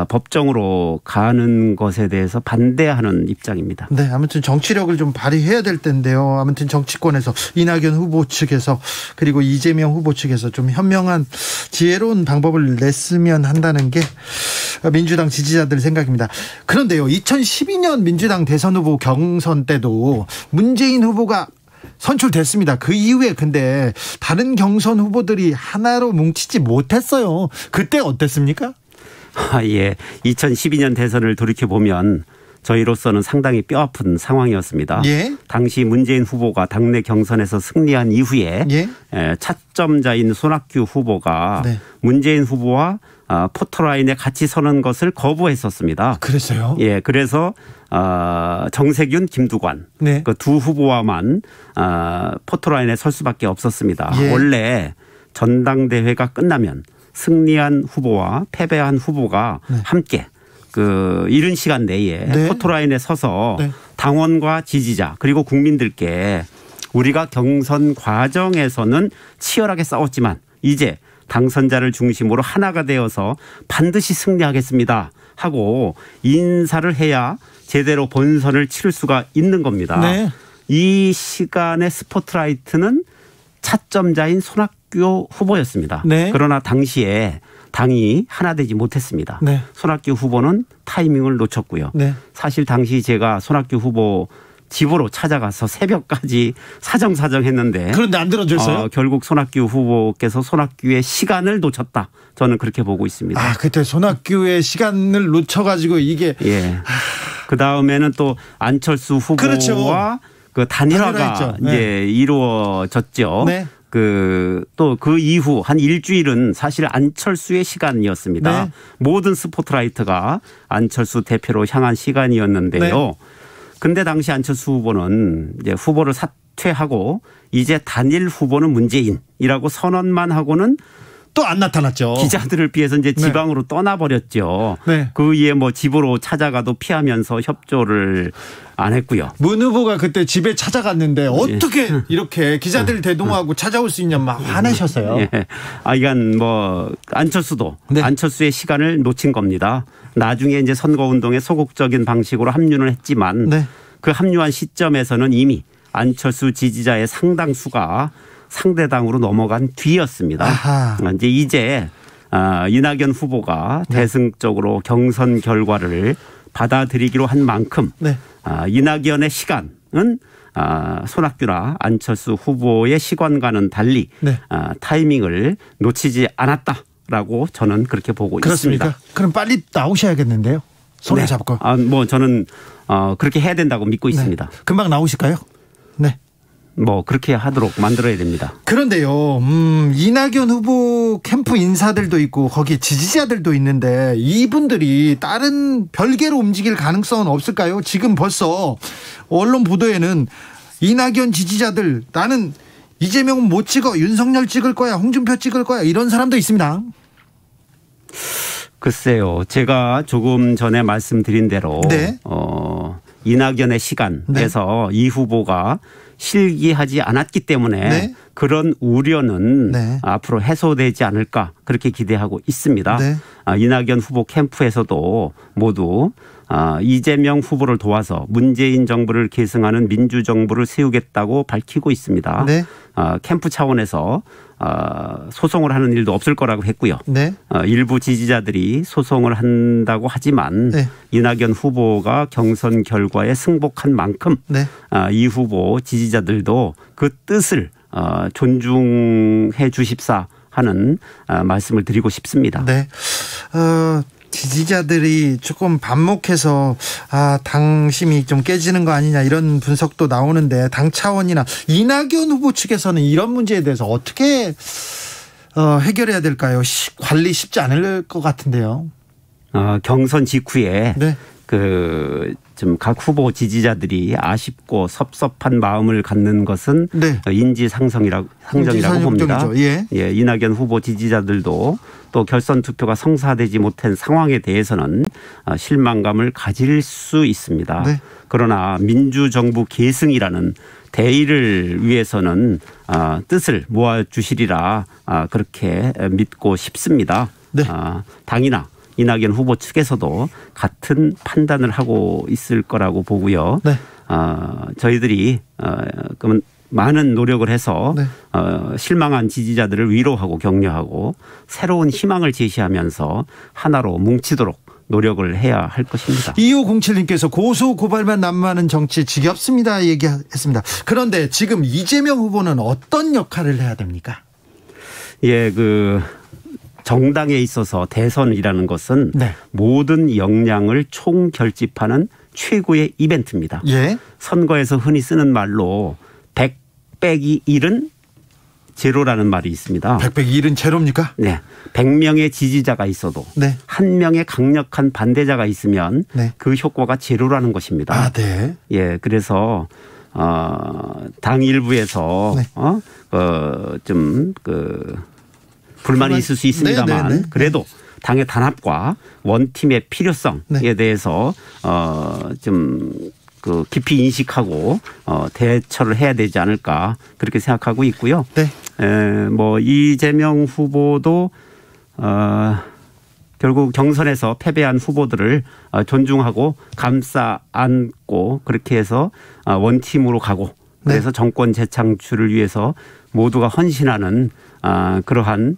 법정으로 가는 것에 대해서 반대하는 입장입니다. 네, 아무튼 정치력을 좀 발휘해야 될 텐데요. 아무튼 정치권에서 이낙연 후보 측에서 그리고 이재명 후보 측에서 좀 현명한 지혜로운 방법을 냈으면 한다는 게 민주당 지지자들 생각입니다. 그런데요, 2012년 민주당 대선 후보 경선 때도 문재인 후보가 선출됐습니다. 그 이후에 근데 다른 경선 후보들이 하나로 뭉치지 못했어요. 그때 어땠습니까? 예, 2012년 대선을 돌이켜보면 저희로서는 상당히 뼈아픈 상황이었습니다. 예? 당시 문재인 후보가 당내 경선에서 승리한 이후에 예? 차점자인 손학규 후보가 네. 문재인 후보와 포토라인에 같이 서는 것을 거부했었습니다. 그랬어요? 예, 그래서 정세균, 김두관 네. 그 두 후보와만 포토라인에 설 수밖에 없었습니다. 예. 원래 전당대회가 끝나면 승리한 후보와 패배한 후보가 네. 함께 그 이른 시간 내에 네. 포토라인에 서서 네. 당원과 지지자 그리고 국민들께 우리가 경선 과정에서는 치열하게 싸웠지만 이제 당선자를 중심으로 하나가 되어서 반드시 승리하겠습니다 하고 인사를 해야 제대로 본선을 치를 수가 있는 겁니다. 네. 이 시간의 스포트라이트는 차점자인 손학규 후보였습니다. 네. 그러나 당시에 당이 하나 되지 못했습니다. 네. 손학규 후보는 타이밍을 놓쳤고요. 네. 사실 당시 제가 손학규 후보 집으로 찾아가서 새벽까지 사정했는데 그런데 안 들어줬어요? 결국 손학규 후보께서 손학규의 시간을 놓쳤다. 저는 그렇게 보고 있습니다. 그때 손학규의 시간을 놓쳐가지고 이게. 예. 그 다음에는 또 안철수 후보와 그렇죠. 그 단일화가 네. 이제 이루어졌죠. 네. 또 그 이후 한 일주일은 사실 안철수의 시간이었습니다. 네. 모든 스포트라이트가 안철수 대표로 향한 시간이었는데요. 네. 근데 당시 안철수 후보는 이제 후보를 사퇴하고 이제 단일 후보는 문재인이라고 선언만 하고는 또 안 나타났죠. 기자들을 피해서 이제 지방으로 네. 떠나버렸죠. 네. 그 이에 뭐 집으로 찾아가도 피하면서 협조를 안 했고요. 문 후보가 그때 집에 찾아갔는데 어떻게 이렇게 기자들 대동하고 찾아올 수 있냐 막 화내셨어요. 예. 이건 뭐 안철수도 네. 안철수의 시간을 놓친 겁니다. 나중에 이제 선거운동에 소극적인 방식으로 합류를 했지만 네. 그 합류한 시점에서는 이미 안철수 지지자의 상당수가 상대당으로 넘어간 뒤였습니다. 아하. 이제 이낙연 후보가 네. 대승적으로 경선 결과를 받아들이기로 한 만큼 네. 이낙연의 시간은 손학규나 안철수 후보의 시간과는 달리 네. 타이밍을 놓치지 않았다라고 저는 그렇게 보고 그렇습니까? 있습니다. 그럼 빨리 나오셔야겠는데요. 손을 네. 잡고. 뭐 저는 그렇게 해야 된다고 믿고 네. 있습니다. 금방 나오실까요? 네. 뭐 그렇게 하도록 만들어야 됩니다. 그런데요. 이낙연 후보 캠프 인사들도 있고 거기에 지지자들도 있는데 이분들이 다른 별개로 움직일 가능성은 없을까요? 지금 벌써 언론 보도에는 이낙연 지지자들 나는 이재명은 못 찍어 윤석열 찍을 거야 홍준표 찍을 거야 이런 사람도 있습니다. 글쎄요. 제가 조금 전에 말씀드린 대로 네. 이낙연의 시간에서 네. 이 후보가 실기하지 않았기 때문에 네. 그런 우려는 네. 앞으로 해소되지 않을까 그렇게 기대하고 있습니다. 네. 이낙연 후보 캠프에서도 모두 이재명 후보를 도와서 문재인 정부를 계승하는 민주정부를 세우겠다고 밝히고 있습니다. 네. 캠프 차원에서 소송을 하는 일도 없을 거라고 했고요. 네. 일부 지지자들이 소송을 한다고 하지만 네. 이낙연 후보가 경선 결과에 승복한 만큼 네. 이 후보 지지자들도 그 뜻을 존중해 주십사 하는 말씀을 드리고 싶습니다. 네. 지지자들이 조금 반목해서 당심이 좀 깨지는 거 아니냐 이런 분석도 나오는데 당 차원이나 이낙연 후보 측에서는 이런 문제에 대해서 어떻게 해결해야 될까요? 관리 쉽지 않을 것 같은데요. 경선 직후에 네. 좀 각 후보 지지자들이 아쉽고 섭섭한 마음을 갖는 것은 네. 상정이라고 봅니다. 예. 예, 이낙연 후보 지지자들도 또 결선 투표가 성사되지 못한 상황에 대해서는 실망감을 가질 수 있습니다. 네. 그러나 민주정부 계승이라는 대의를 위해서는 뜻을 모아주시리라 그렇게 믿고 싶습니다. 네. 당이나 이낙연 후보 측에서도 같은 판단을 하고 있을 거라고 보고요. 네. 저희들이 그러면 많은 노력을 해서 네. 실망한 지지자들을 위로하고 격려하고 새로운 희망을 제시하면서 하나로 뭉치도록 노력을 해야 할 것입니다. 2507님께서 고소 고발만 난무하는 정치 지겹습니다 얘기했습니다. 그런데 지금 이재명 후보는 어떤 역할을 해야 됩니까? 예, 정당에 있어서 대선이라는 것은 네. 모든 역량을 총결집하는 최고의 이벤트입니다. 예. 선거에서 흔히 쓰는 말로 100 빼기 1은 제로라는 말이 있습니다. 100 빼기 1은 제로입니까? 네. 100명의 지지자가 있어도 네. 1명의 강력한 반대자가 있으면 네. 그 효과가 제로라는 것입니다. 네. 예, 그래서 당 일부에서 네. 불만이 있을 수 있습니다만 네. 그래도 당의 단합과 원팀의 필요성에 대해서 깊이 인식하고 대처를 해야 되지 않을까 그렇게 생각하고 있고요. 네. 이재명 후보도 결국 경선에서 패배한 후보들을 존중하고 감싸 안고 그렇게 해서 원팀으로 가고 그래서 정권 재창출을 위해서 모두가 헌신하는 그러한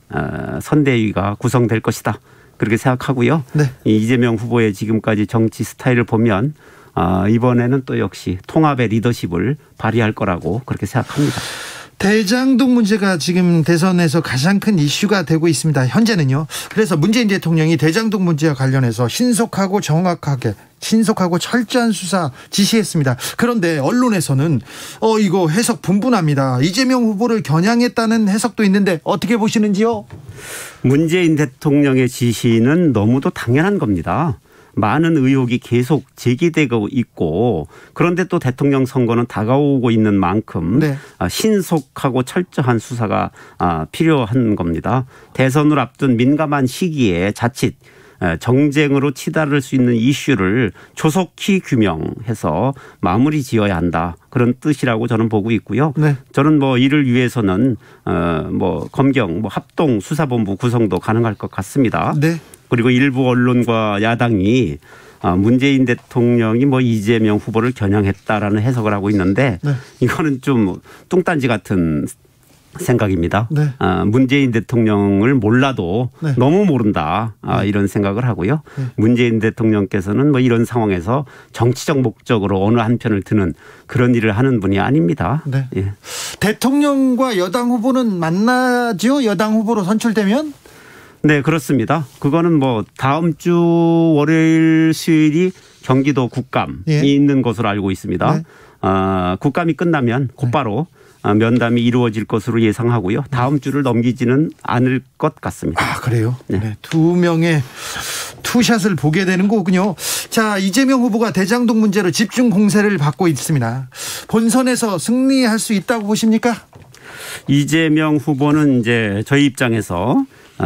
선대위가 구성될 것이다. 그렇게 생각하고요. 네. 이재명 후보의 지금까지 정치 스타일을 보면 이번에는 또 역시 통합의 리더십을 발휘할 거라고 그렇게 생각합니다. 대장동 문제가 지금 대선에서 가장 큰 이슈가 되고 있습니다. 현재는요. 그래서 문재인 대통령이 대장동 문제와 관련해서 신속하고 철저한 수사 지시했습니다. 그런데 언론에서는 이거 해석 분분합니다. 이재명 후보를 겨냥했다는 해석도 있는데 어떻게 보시는지요? 문재인 대통령의 지시는 너무도 당연한 겁니다. 많은 의혹이 계속 제기되고 있고 그런데 또 대통령 선거는 다가오고 있는 만큼 네. 신속하고 철저한 수사가 필요한 겁니다. 대선을 앞둔 민감한 시기에 자칫 정쟁으로 치달을 수 있는 이슈를 조속히 규명해서 마무리 지어야 한다. 그런 뜻이라고 저는 보고 있고요. 네. 저는 이를 위해서는 검경 합동 수사본부 구성도 가능할 것 같습니다. 네. 그리고 일부 언론과 야당이 문재인 대통령이 이재명 후보를 겨냥했다라는 해석을 하고 있는데 네. 이거는 좀 뚱딴지 같은 생각입니다. 네. 문재인 대통령을 몰라도 네. 너무 모른다 이런 생각을 하고요. 네. 문재인 대통령께서는 이런 상황에서 정치적 목적으로 어느 한편을 드는 그런 일을 하는 분이 아닙니다. 네. 예. 대통령과 여당 후보는 만나죠? 여당 후보로 선출되면? 네, 그렇습니다. 그거는 다음 주 월요일 수요일이 경기도 국감이 있는 것으로 알고 있습니다. 네. 국감이 끝나면 곧바로 면담이 이루어질 것으로 예상하고요. 다음 주를 넘기지는 않을 것 같습니다. 그래요? 네. 두 명의 투샷을 보게 되는 거군요. 자, 이재명 후보가 대장동 문제로 집중 공세를 받고 있습니다. 본선에서 승리할 수 있다고 보십니까? 이재명 후보는 이제 저희 입장에서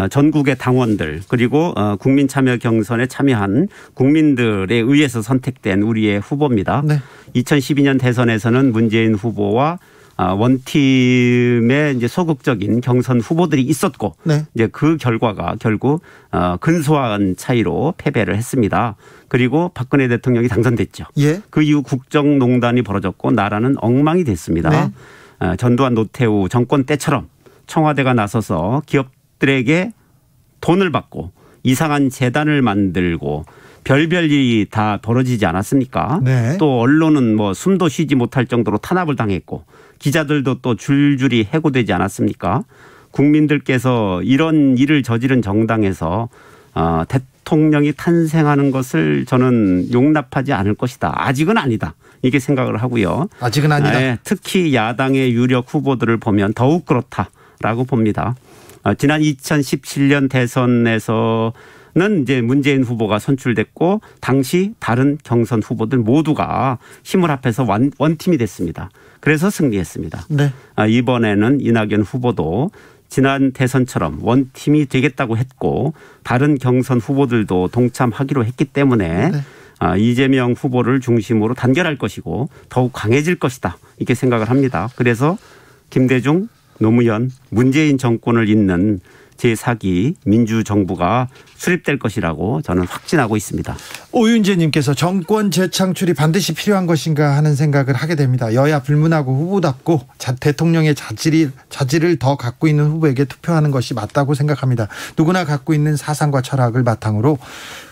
전국의 당원들 그리고 국민 참여 경선에 참여한 국민들에 의해서 선택된 우리의 후보입니다. 네. 2012년 대선에서는 문재인 후보와 원팀의 이제 소극적인 경선 후보들이 있었고 네. 이제 그 결과가 결국 근소한 차이로 패배를 했습니다. 그리고 박근혜 대통령이 당선됐죠. 예. 그 이후 국정농단이 벌어졌고 나라는 엉망이 됐습니다. 네. 전두환 노태우 정권 때처럼 청와대가 나서서 기업들에게 돈을 받고 이상한 재단을 만들고 별별 일이 다 벌어지지 않았습니까? 네. 또 언론은 뭐 숨도 쉬지 못할 정도로 탄압을 당했고 기자들도 또 줄줄이 해고되지 않았습니까? 국민들께서 이런 일을 저지른 정당에서 대통령이 탄생하는 것을 저는 용납하지 않을 것이다. 아직은 아니다. 이게 생각을 하고요. 아직은 아니다. 네, 특히 야당의 유력 후보들을 보면 더욱 그렇다라고 봅니다. 지난 2017년 대선에서는 이제 문재인 후보가 선출됐고 당시 다른 경선 후보들 모두가 힘을 합해서 원팀이 됐습니다. 그래서 승리했습니다. 네. 이번에는 이낙연 후보도 지난 대선처럼 원팀이 되겠다고 했고 다른 경선 후보들도 동참하기로 했기 때문에 네. 이재명 후보를 중심으로 단결할 것이고 더욱 강해질 것이다. 이렇게 생각을 합니다. 그래서 김대중, 노무현, 문재인 정권을 잇는 제4기 민주정부가 수립될 것이라고 저는 확신하고 있습니다. 오윤재님께서 정권 재창출이 반드시 필요한 것인가 하는 생각을 하게 됩니다. 여야 불문하고 후보답고 대통령의 자질을 더 갖고 있는 후보에게 투표하는 것이 맞다고 생각합니다. 누구나 갖고 있는 사상과 철학을 바탕으로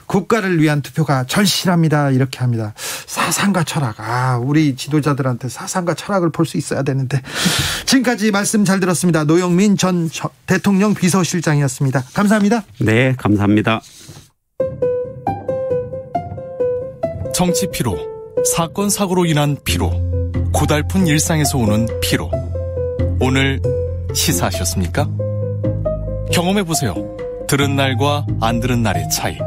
국가를 위한 투표가 절실합니다. 이렇게 합니다. 사상과 철학. 우리 지도자들한테 사상과 철학을 볼 수 있어야 되는데. 지금까지 말씀 잘 들었습니다. 노영민 전 대통령 비서실장이었습니다. 감사합니다. 네, 감사합니다. 정치 피로, 사건 사고로 인한 피로, 고달픈 일상에서 오는 피로. 오늘 시사하셨습니까? 경험해보세요. 들은 날과 안 들은 날의 차이.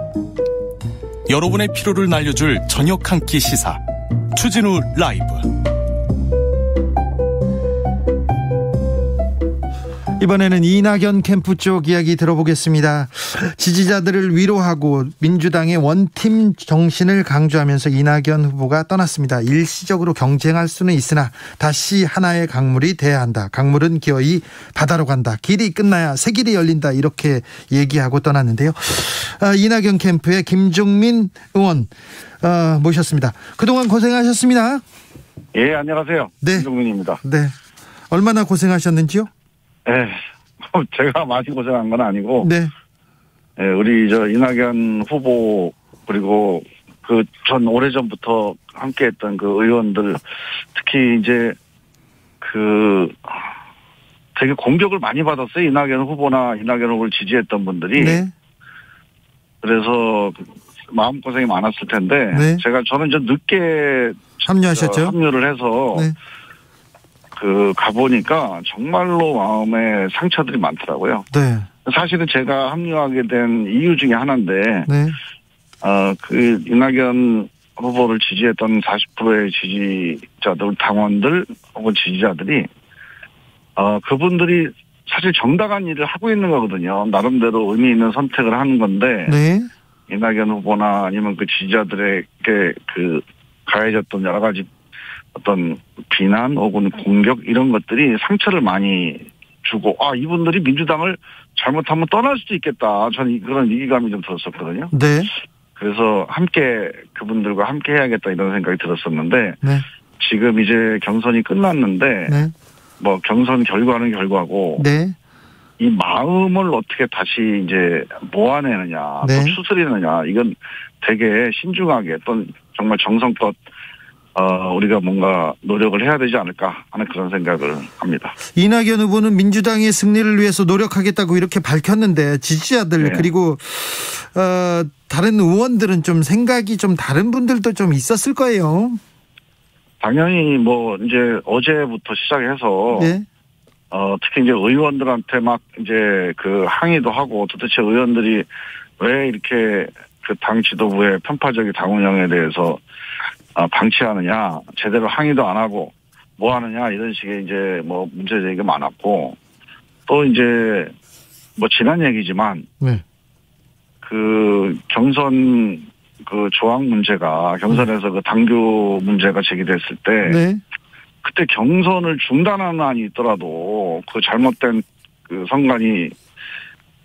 여러분의 피로를 날려줄 저녁 한 끼 시사 추진우 라이브. 이번에는 이낙연 캠프 쪽 이야기 들어보겠습니다. 지지자들을 위로하고 민주당의 원팀 정신을 강조하면서 이낙연 후보가 떠났습니다. 일시적으로 경쟁할 수는 있으나 다시 하나의 강물이 돼야 한다. 강물은 기어이 바다로 간다. 길이 끝나야 새 길이 열린다. 이렇게 얘기하고 떠났는데요. 이낙연 캠프의 김종민 의원 모셨습니다. 그동안 고생하셨습니다. 예, 안녕하세요. 네. 김종민입니다. 네. 얼마나 고생하셨는지요? 네. 제가 많이 고생한 건 아니고. 네. 예, 우리 이낙연 후보 그리고 전 오래전부터 함께했던 그 의원들 특히 이제 되게 공격을 많이 받았어요. 이낙연 후보나 이낙연 후보를 지지했던 분들이. 네. 그래서 마음고생이 많았을 텐데. 네. 저는 좀 늦게 합류하셨죠? 합류를 해서. 네. 가보니까 정말로 마음에 상처들이 많더라고요. 네. 사실은 제가 합류하게 된 이유 중에 하나인데, 네. 이낙연 후보를 지지했던 40%의 지지자들, 당원들 혹은 지지자들이, 그분들이 사실 정당한 일을 하고 있는 거거든요. 나름대로 의미 있는 선택을 하는 건데, 네. 이낙연 후보나 아니면 그 지지자들에게 가해졌던 여러 가지 어떤 비난 혹은 공격 이런 것들이 상처를 많이 주고 이분들이 민주당을 잘못하면 떠날 수도 있겠다. 저는 그런 위기감이 좀 들었었거든요. 네. 그래서 그분들과 함께 해야겠다 이런 생각이 들었었는데 네. 지금 이제 경선이 끝났는데 네. 뭐 경선 결과는 결과고 네. 이 마음을 어떻게 다시 이제 모아내느냐 네. 또 추스리느냐 이건 되게 신중하게 또 정말 정성껏 우리가 뭔가 노력을 해야 되지 않을까 하는 그런 생각을 합니다. 이낙연 후보는 민주당의 승리를 위해서 노력하겠다고 이렇게 밝혔는데 지지자들 네. 그리고 다른 의원들은 좀 생각이 좀 다른 분들도 좀 있었을 거예요. 당연히 뭐 이제 어제부터 시작해서 네. 특히 이제 의원들한테 막 이제 항의도 하고 도대체 의원들이 왜 이렇게 당 지도부의 편파적인 당 운영에 대해서 방치하느냐, 제대로 항의도 안 하고 뭐 하느냐 이런 식의 이제 뭐 문제 제기가 많았고 또 이제 뭐 지난 얘기지만 네. 경선 조항 문제가 경선에서 당규 문제가 제기됐을 때 네. 그때 경선을 중단하는 안이 있더라도 잘못된 선관위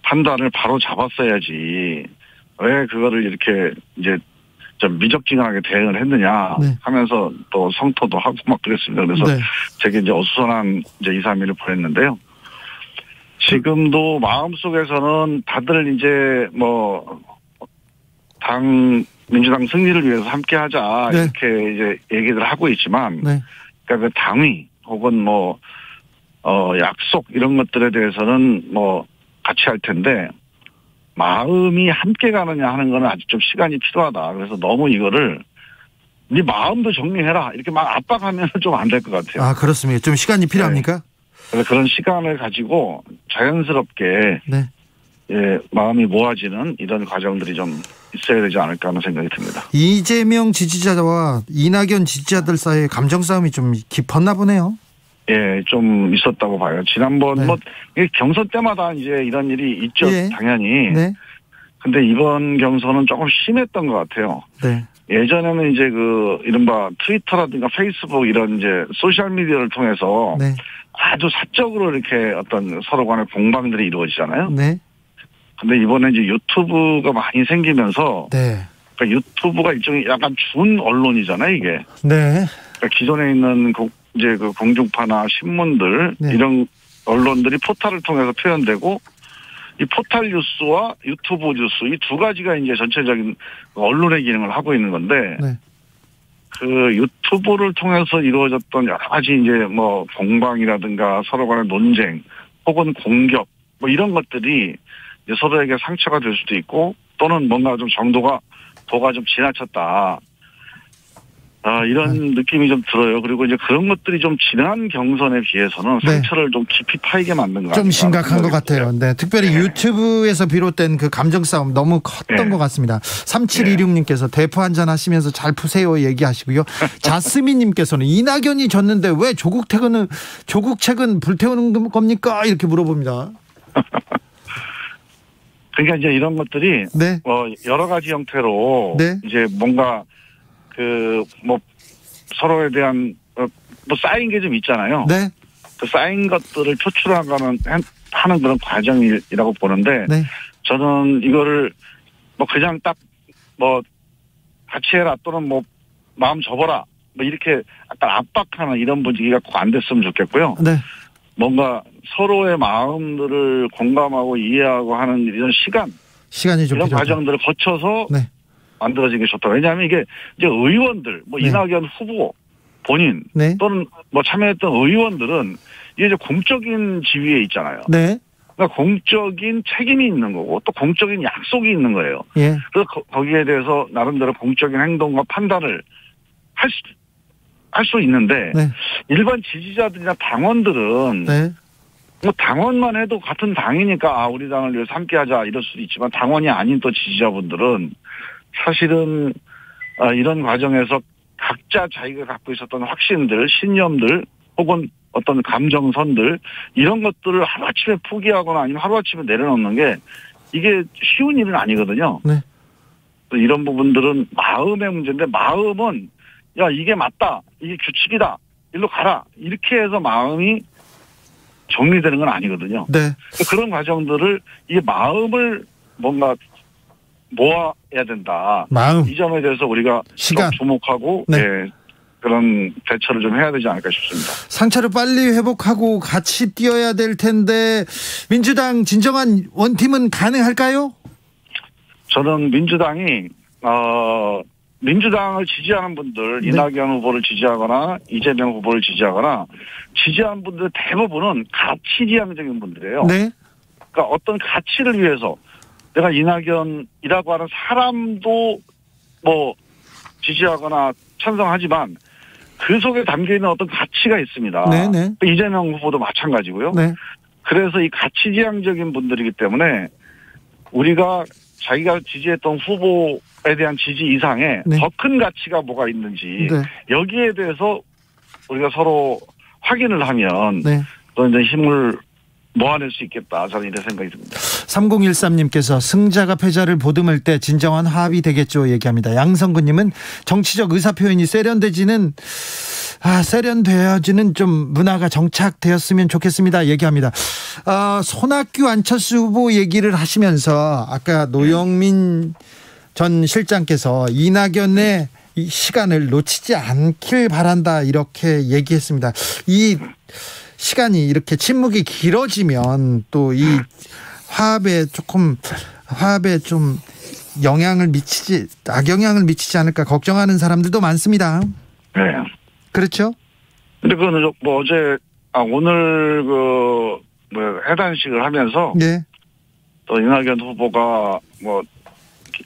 판단을 바로 잡았어야지 왜 그거를 이렇게 이제 좀 미적지근하게 대응을 했느냐 네. 하면서 또 성토도 하고 막 그랬습니다. 그래서 네. 제게 이제 어수선한 이제 2, 3일을 보냈는데요. 지금도 마음속에서는 다들 이제 뭐 민주당 승리를 위해서 함께 하자 네. 이렇게 이제 얘기를 하고 있지만 네. 그러니까 그 당위 혹은 뭐 약속 이런 것들에 대해서는 뭐 같이 할 텐데 마음이 함께 가느냐 하는 거는 아직 좀 시간이 필요하다. 그래서 너무 이거를 네 마음도 정리해라 이렇게 막 압박하면 좀 안 될 것 같아요. 아 그렇습니다. 좀 시간이 필요합니까? 네. 그래서 그런 시간을 가지고 자연스럽게 네. 예, 마음이 모아지는 이런 과정들이 좀 있어야 되지 않을까 하는 생각이 듭니다. 이재명 지지자와 이낙연 지지자들 사이에 감정 싸움이 좀 깊었나 보네요. 예, 좀 있었다고 봐요. 지난번 네. 뭐 경선 때마다 이제 이런 일이 있죠, 예. 당연히. 네. 근데 이번 경선은 조금 심했던 것 같아요. 네. 예전에는 이제 그 이른바 트위터라든가 페이스북 이런 이제 소셜 미디어를 통해서 네. 아주 사적으로 이렇게 어떤 서로 간의 공방들이 이루어지잖아요. 네. 근데 이번에 이제 유튜브가 많이 생기면서 네. 그러니까 유튜브가 일종의 약간 준 언론이잖아요, 이게. 네. 그러니까 기존에 있는 이제 그 공중파나 신문들 네. 이런 언론들이 포탈을 통해서 표현되고 이 포탈 뉴스와 유튜브 뉴스 이 두 가지가 이제 전체적인 언론의 기능을 하고 있는 건데 네. 그 유튜브를 통해서 이루어졌던 여러 가지 이제 뭐 공방이라든가 서로 간의 논쟁 혹은 공격 뭐 이런 것들이 이제 서로에게 상처가 될 수도 있고 또는 뭔가 좀 도가 좀 지나쳤다. 이런 느낌이 좀 들어요. 그리고 이제 그런 것들이 좀 지난 경선에 비해서는 상처를 좀 깊이 파이게 만든 것 같아요. 좀 심각한 것 같아요. 네. 특별히 네. 유튜브에서 비롯된 그 감정 싸움 너무 컸던 네. 것 같습니다. 3726님께서 대포 한잔 하시면서 잘 푸세요 얘기하시고요. 자스민님께서는 이낙연이 졌는데 왜 조국 책은 불태우는 겁니까? 이렇게 물어봅니다. 그러니까 이제 이런 것들이 네. 여러 가지 형태로 네. 이제 뭔가 뭐 서로에 대한 뭐 쌓인 게 좀 있잖아요. 네. 그 쌓인 것들을 표출하는 그런 과정이라고 보는데 네. 저는 이거를 뭐 그냥 딱 뭐 같이 해라 또는 뭐 마음 접어라 뭐 이렇게 약간 압박하는 이런 분위기가 안 됐으면 좋겠고요. 네. 뭔가 서로의 마음들을 공감하고 이해하고 하는 이런 시간이 좀 이런 필요하다. 과정들을 거쳐서 네. 만들어지는 게 좋다. 왜냐하면 이게 이제 의원들, 뭐 네. 이낙연 후보 본인 네. 또는 뭐 참여했던 의원들은 이게 이제 공적인 지위에 있잖아요. 네. 그러니까 공적인 책임이 있는 거고 또 공적인 약속이 있는 거예요. 예. 그래서 거기에 대해서 나름대로 공적인 행동과 판단을 할 수 있는데 네. 일반 지지자들이나 당원들은 네. 뭐 당원만 해도 같은 당이니까 우리 당을 위해서 함께하자 이럴 수도 있지만 당원이 아닌 또 지지자분들은 사실은 이런 과정에서 각자 자기가 갖고 있었던 확신들, 신념들 혹은 어떤 감정선들 이런 것들을 하루아침에 포기하거나 아니면 하루아침에 내려놓는 게 이게 쉬운 일은 아니거든요. 네. 이런 부분들은 마음의 문제인데 마음은 야 이게 맞다. 이게 규칙이다. 일로 가라. 이렇게 해서 마음이 정리되는 건 아니거든요. 네. 그런 과정들을 이 마음을 뭔가 모아야 된다. 마음. 이 점에 대해서 우리가 시간. 주목하고 네. 예, 그런 대처를 좀 해야 되지 않을까 싶습니다. 상처를 빨리 회복하고 같이 뛰어야 될 텐데 민주당 진정한 원팀은 가능할까요? 저는 민주당을 지지하는 분들, 네. 이낙연 후보를 지지하거나 이재명 후보를 지지하거나 지지하는 분들 대부분은 가치지향적인 분들이에요. 네. 그러니까 어떤 가치를 위해서 내가 이낙연이라고 하는 사람도 뭐 지지하거나 찬성하지만 그 속에 담겨있는 어떤 가치가 있습니다. 네네. 이재명 후보도 마찬가지고요. 네. 그래서 이 가치지향적인 분들이기 때문에 우리가 자기가 지지했던 후보에 대한 지지 이상의 네. 더 큰 가치가 뭐가 있는지 네. 여기에 대해서 우리가 서로 확인을 하면 네. 또 이제 힘을 모아낼 수 있겠다. 저는 이런 생각이 듭니다. 3013님께서 승자가 패자를 보듬을 때 진정한 화합이 되겠죠 얘기합니다. 양성근님은 정치적 의사표현이 세련되어지는 좀 문화가 정착되었으면 좋겠습니다 얘기합니다. 손학규 안철수 후보 얘기를 하시면서 아까 노영민 전 실장께서 이낙연의 이 시간을 놓치지 않길 바란다 이렇게 얘기했습니다. 이 시간이 이렇게 침묵이 길어지면 또 이 화합에 좀 악영향을 미치지 않을까 걱정하는 사람들도 많습니다. 네. 그렇죠? 근데 그거는 뭐 오늘 해단식을 하면서 네. 또 이낙연 후보가 뭐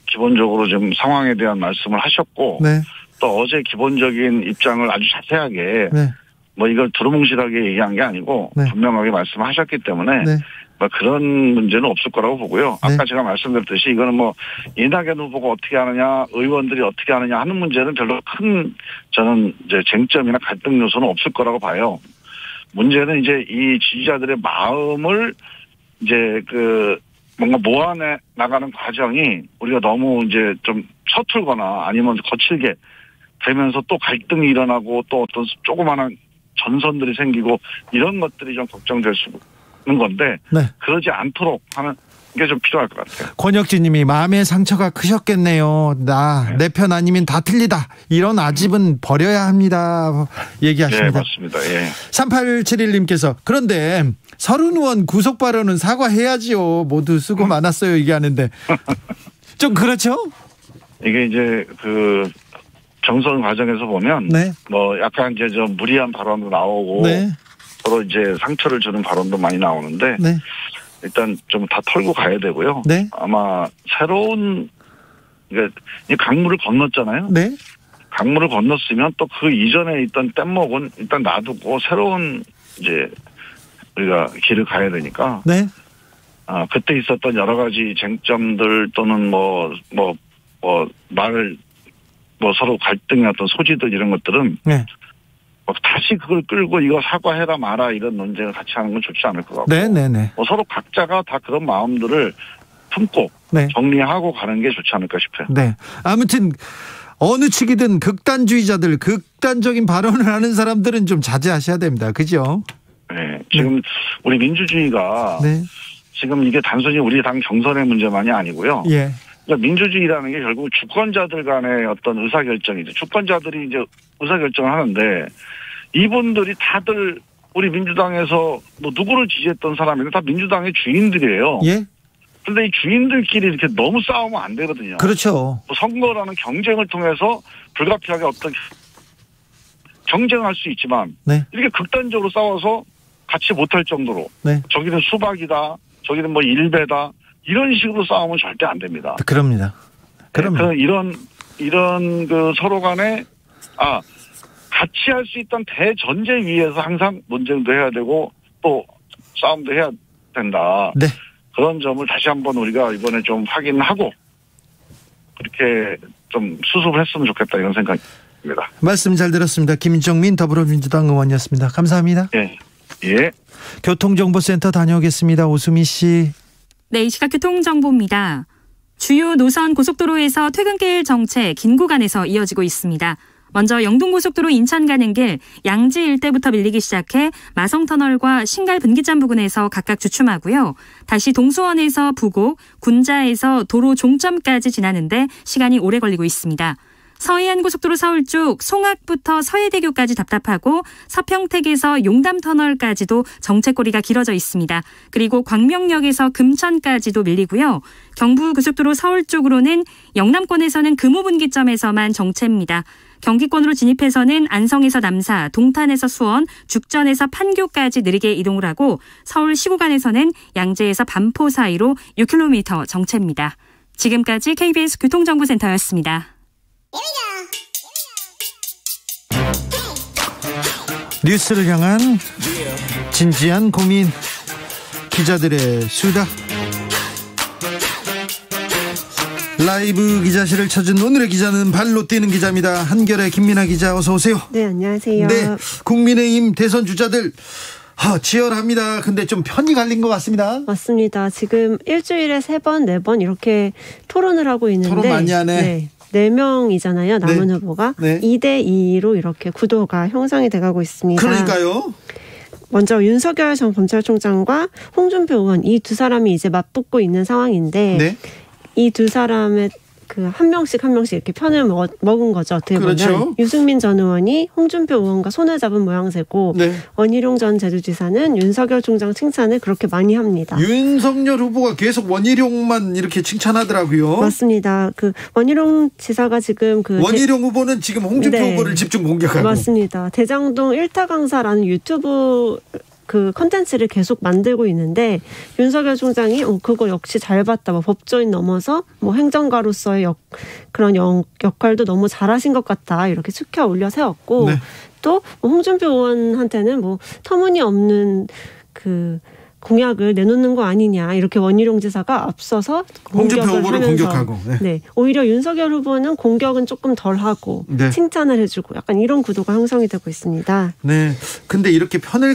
기본적으로 좀 상황에 대한 말씀을 하셨고 네. 또 어제 기본적인 입장을 아주 자세하게 네. 뭐 이걸 두루뭉실하게 얘기한 게 아니고 네. 분명하게 말씀하셨기 때문에 네. 뭐 그런 문제는 없을 거라고 보고요. 아까 제가 말씀드렸듯이 이거는 뭐 이낙연 후보가 어떻게 하느냐, 의원들이 어떻게 하느냐 하는 문제는 별로 큰 저는 이제 쟁점이나 갈등 요소는 없을 거라고 봐요. 문제는 이제 이 지지자들의 마음을 이제 뭔가 모아내 나가는 과정이 우리가 너무 이제 좀 서툴거나 아니면 거칠게 되면서 또 갈등이 일어나고 또 어떤 조그마한 전선들이 생기고 이런 것들이 좀 걱정될 수 있는 건데 네. 그러지 않도록 하는 게 좀 필요할 것 같아요. 권혁진 님이 마음의 상처가 크셨겠네요. 내 편 아니면 다 틀리다. 이런 아집은 버려야 합니다. 얘기하십니다. 네, 맞습니다. 예. 3871님께서 그런데 서른 의원 구속 발언은 사과해야지요. 모두 수고 많았어요. 얘기하는데 좀 그렇죠? 이게 이제 경선 과정에서 보면 네. 뭐 약간 이제 좀 무리한 발언도 나오고 네. 서로 이제 상처를 주는 발언도 많이 나오는데 네. 일단 좀 다 털고 가야 되고요. 네. 아마 새로운 이 강물을 건넜잖아요. 네. 강물을 건넜으면 또 그 이전에 있던 뗏목은 일단 놔두고 새로운 이제 우리가 길을 가야 되니까. 네. 그때 있었던 여러 가지 쟁점들 또는 서로 갈등의 어떤 소지들 이런 것들은 네. 다시 그걸 끌고 이거 사과해라 마라 이런 논쟁을 같이 하는 건 좋지 않을 것 같고. 네네네. 서로 각자가 다 그런 마음들을 품고 네. 정리하고 가는 게 좋지 않을까 싶어요. 네. 아무튼 어느 측이든 극단주의자들, 극단적인 발언을 하는 사람들은 좀 자제하셔야 됩니다. 그죠? 네. 지금 우리 민주주의가 지금 이게 단순히 우리 당 경선의 문제만이 아니고요. 예. 그러니까 민주주의라는 게 결국 주권자들 간의 어떤 의사결정이죠. 주권자들이 이제 의사결정을 하는데 이분들이 다들 우리 민주당에서 뭐 누구를 지지했던 사람인데 다 민주당의 주인들이에요. 예. 근데 이 주인들끼리 이렇게 너무 싸우면 안 되거든요. 그렇죠. 선거라는 경쟁을 통해서 불가피하게 어떤 경쟁할 수 있지만 이렇게 극단적으로 싸워서 같이 못할 정도로 저기는 수박이다, 저기는 뭐 일배다 이런 식으로 싸우면 절대 안 됩니다. 그럽니다. 그럼 이런 서로 간에 같이 할 수 있던 대전제 위에서 항상 논쟁도 해야 되고 또 싸움도 해야 된다. 네. 그런 점을 다시 한번 우리가 이번에 좀 확인하고 그렇게 좀 수습을 했으면 좋겠다 이런 생각입니다. 말씀 잘 들었습니다. 김정민 더불어민주당 의원이었습니다. 감사합니다. 예. 교통정보센터 다녀오겠습니다. 오수미 씨. 네, 이 시각 교통정보입니다. 주요 노선 고속도로에서 퇴근길 정체 긴 구간에서 이어지고 있습니다. 먼저 영동고속도로 인천 가는 길 양지 일대부터 밀리기 시작해 마성터널과 신갈 분기점 부근에서 각각 주춤하고요. 다시 동수원에서 부곡, 군자에서 도로 종점까지 지나는데 시간이 오래 걸리고 있습니다. 서해안고속도로 서울 쪽 송악부터 서해대교까지 답답하고 서평택에서 용담터널까지도 정체거리가 길어져 있습니다. 그리고 광명역에서 금천까지도 밀리고요. 경부고속도로 서울 쪽으로는 영남권에서는 금호분기점에서만 정체입니다. 경기권으로 진입해서는 안성에서 남사, 동탄에서 수원, 죽전에서 판교까지 느리게 이동을 하고 서울 시구간에서는 양재에서 반포 사이로 6km 정체입니다. 지금까지 KBS 교통정보센터였습니다. 뉴스를 향한 진지한 고민, 기자들의 수다. 라이브 기자실을 찾은 오늘의 기자는 발로 뛰는 기자입니다. 한결의 김민아 기자, 어서 오세요. 네, 안녕하세요. 네, 국민의힘 대선 주자들 치열합니다. 근데 좀 편이 갈린 것 같습니다. 맞습니다. 지금 일주일에 3번, 4번 이렇게 토론을 하고 있는데 토론 많이 하네. 4명이잖아요. 남은 후보가. 2대2로 이렇게 구도가 형성이 돼가고 있습니다. 그러니까요. 먼저 윤석열 전 검찰총장과 홍준표 의원 이 두 사람이 이제 맞붙고 있는 상황인데 이 두 사람의 그 한 명씩 이렇게 편을 먹은 거죠. 어떻게 그렇죠. 보면 유승민 전 의원이 홍준표 의원과 손을 잡은 모양새고 네. 원희룡 전 제주지사는 윤석열 총장 칭찬을 그렇게 많이 합니다. 윤석열 후보가 계속 원희룡만 이렇게 칭찬하더라고요. 맞습니다. 그 원희룡 지사가 지금 그 원희룡 후보는 지금 홍준표 네. 후보를 집중 공격하고 맞습니다. 대장동 1타 강사라는 유튜브 그 컨텐츠를 계속 만들고 있는데 윤석열 총장이 그거 역시 잘 봤다. 뭐 법조인 넘어서 뭐 행정가로서의 그런 역할도 너무 잘하신 것 같다. 이렇게 축켜 올려 세웠고 네. 또 홍준표 의원한테는 뭐 터무니없는 그 공약을 내놓는 거 아니냐 이렇게 원희룡 지사가 앞서서 홍준표 후보를 하면서 공격하고 네. 오히려 윤석열 후보는 공격은 조금 덜하고 네. 칭찬을 해주고 약간 이런 구도가 형성이 되고 있습니다. 네. 근데 이렇게 편을